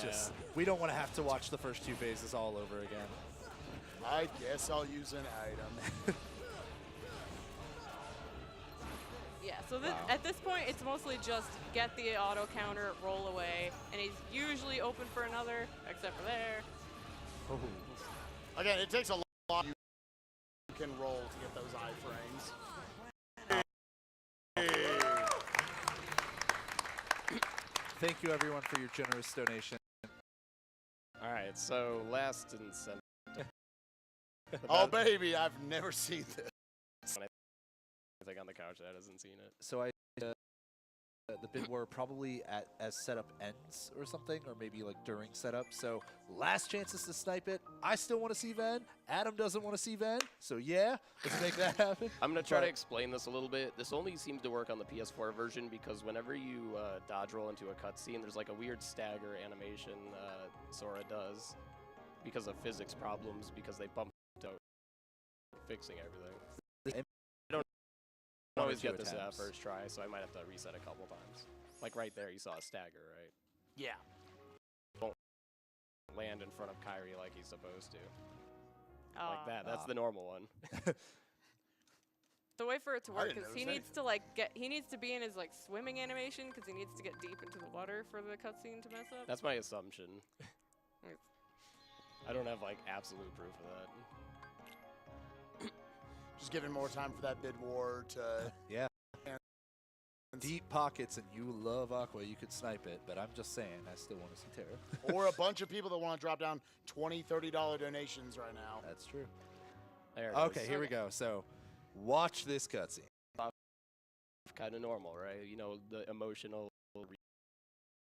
Just we don't want to have to watch the first 2 phases all over again. I guess I'll use an item. Yeah, so at this point, it's mostly just get the auto counter, roll away, and he's usually open for another, except for there. Oh. Again, it takes a lot you can roll to get those iframes. Thank you, everyone, for your generous donation. All right, so last incentive. Oh, baby, I've never seen this. I think on the couch that hasn't seen it. So the bid war probably as setup ends or something, or maybe like during setup. So last chances to snipe it. I still want to see Ven. Adam doesn't want to see Ven. So yeah, let's make that happen. I'm going to try to But- explain this a little bit. This only seems to work on the PS4 version because whenever you dodge roll into a cutscene, there's like a weird stagger animation Sora does because of physics problems because they bumped out fixing everything. I always get this first try, so I might have to reset a couple times. Like right there, you saw a stagger, right? Yeah. Won't land in front of Kyrie like he's supposed to. Oh. Like that. That's the normal one. The way for it to work didn't is he notice needs to like he needs to be in his like swimming animation because he needs to get deep into the water for the cutscene to mess up. That's my assumption. I don't have like absolute proof of that. Just giving more time for that bid war to... Yeah. Deep pockets, and you love Aqua. You could snipe it, but I'm just saying, I still want to see Terra. or a bunch of people that want to drop down $20, $30 donations right now. That's true. There it Okay, is. here we go. So, watch this cutscene. Kind of normal, right? You know, the emotional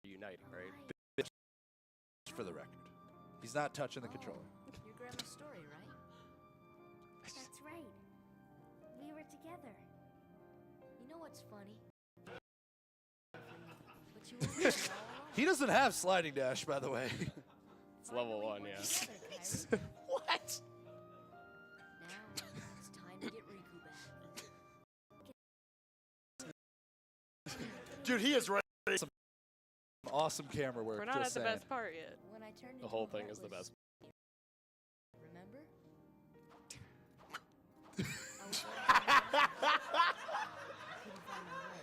reuniting, right? For the record, he's not touching the controller. Your grandma's story, right? That's right. We were together. You know what's funny? But you were with me all along. He doesn't have sliding dash, by the way. It's level 1, yeah. Together, Kyrie. What? Now it's time to get Riku back. Dude, he is ready. Awesome camera work. We're not just at the saying. best part yet. When I turned The into whole a thing is the heartless- best. Remember? I was running from the dark. I couldn't find my way.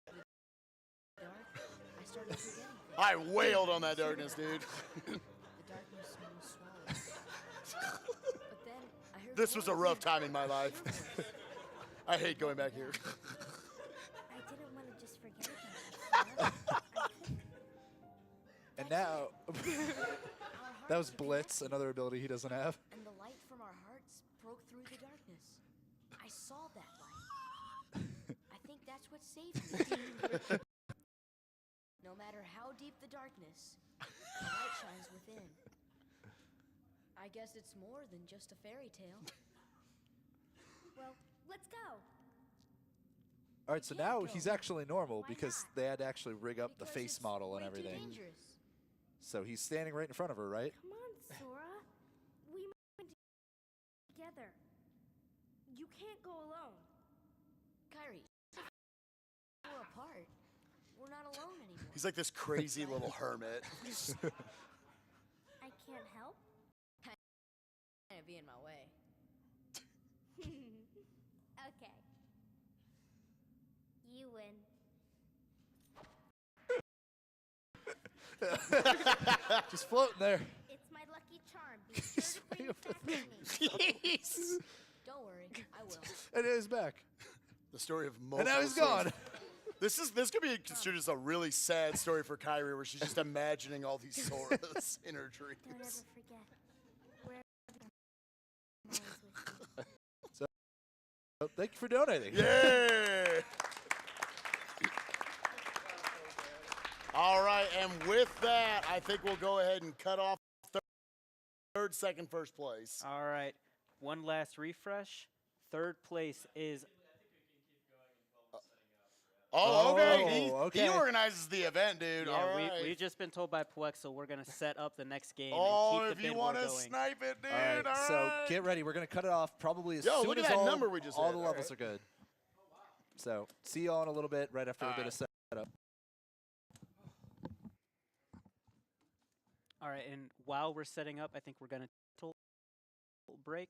The dark, I started forgetting things. I wailed on that darkness, dude. The darkness almost swallowed me. But then I heard This was a voices. rough time in my life. I hate going back here. I didn't want to just forget about it. And now, Our that was hearts Blitz, another ability he doesn't have. and the light from our hearts broke through the darkness. I saw that light. I think that's what saved me. No matter how deep the darkness, the light shines within. I guess it's more than just a fairy tale. Well, let's go. All right, so Can't now go. he's actually normal Why because not? they had to actually rig up the Because face it's model and way too everything. dangerous. So he's standing right in front of her, right? Come on, Sora. We went together. You can't go alone. Kyrie, we're apart. We're not alone anymore. He's like this crazy little hermit. I can't help. Can't be in my way. Okay. You win. Just floating there. It's my lucky charm. Be sure to bring it back to me. Don't worry, I will. And he's back. The story of Mofo. And now he's Sora's- gone. This could be construed as a really sad story for Kyrie, where she's just imagining all these Soras in her Don't ever dreams. forget. Wherever I'm always with you. Oh, thank you for donating. Yeah. All right, and with that, I think we'll go ahead and cut off third, second, first place. All right. One last refresh. Third place is Oh, okay. okay. He organizes the event, dude. Yeah, All right. we've just been told by Puexo we're going to set up the next game Oh, and if keep the you bid want war to going. snipe it, dude. All right, so get ready. We're going to cut it off probably as soon look at as that all, number we just all hit. the All levels right. are good. So see y'all in a little bit right after a bit of setup. All right, and while we're setting up, I think we're going to break.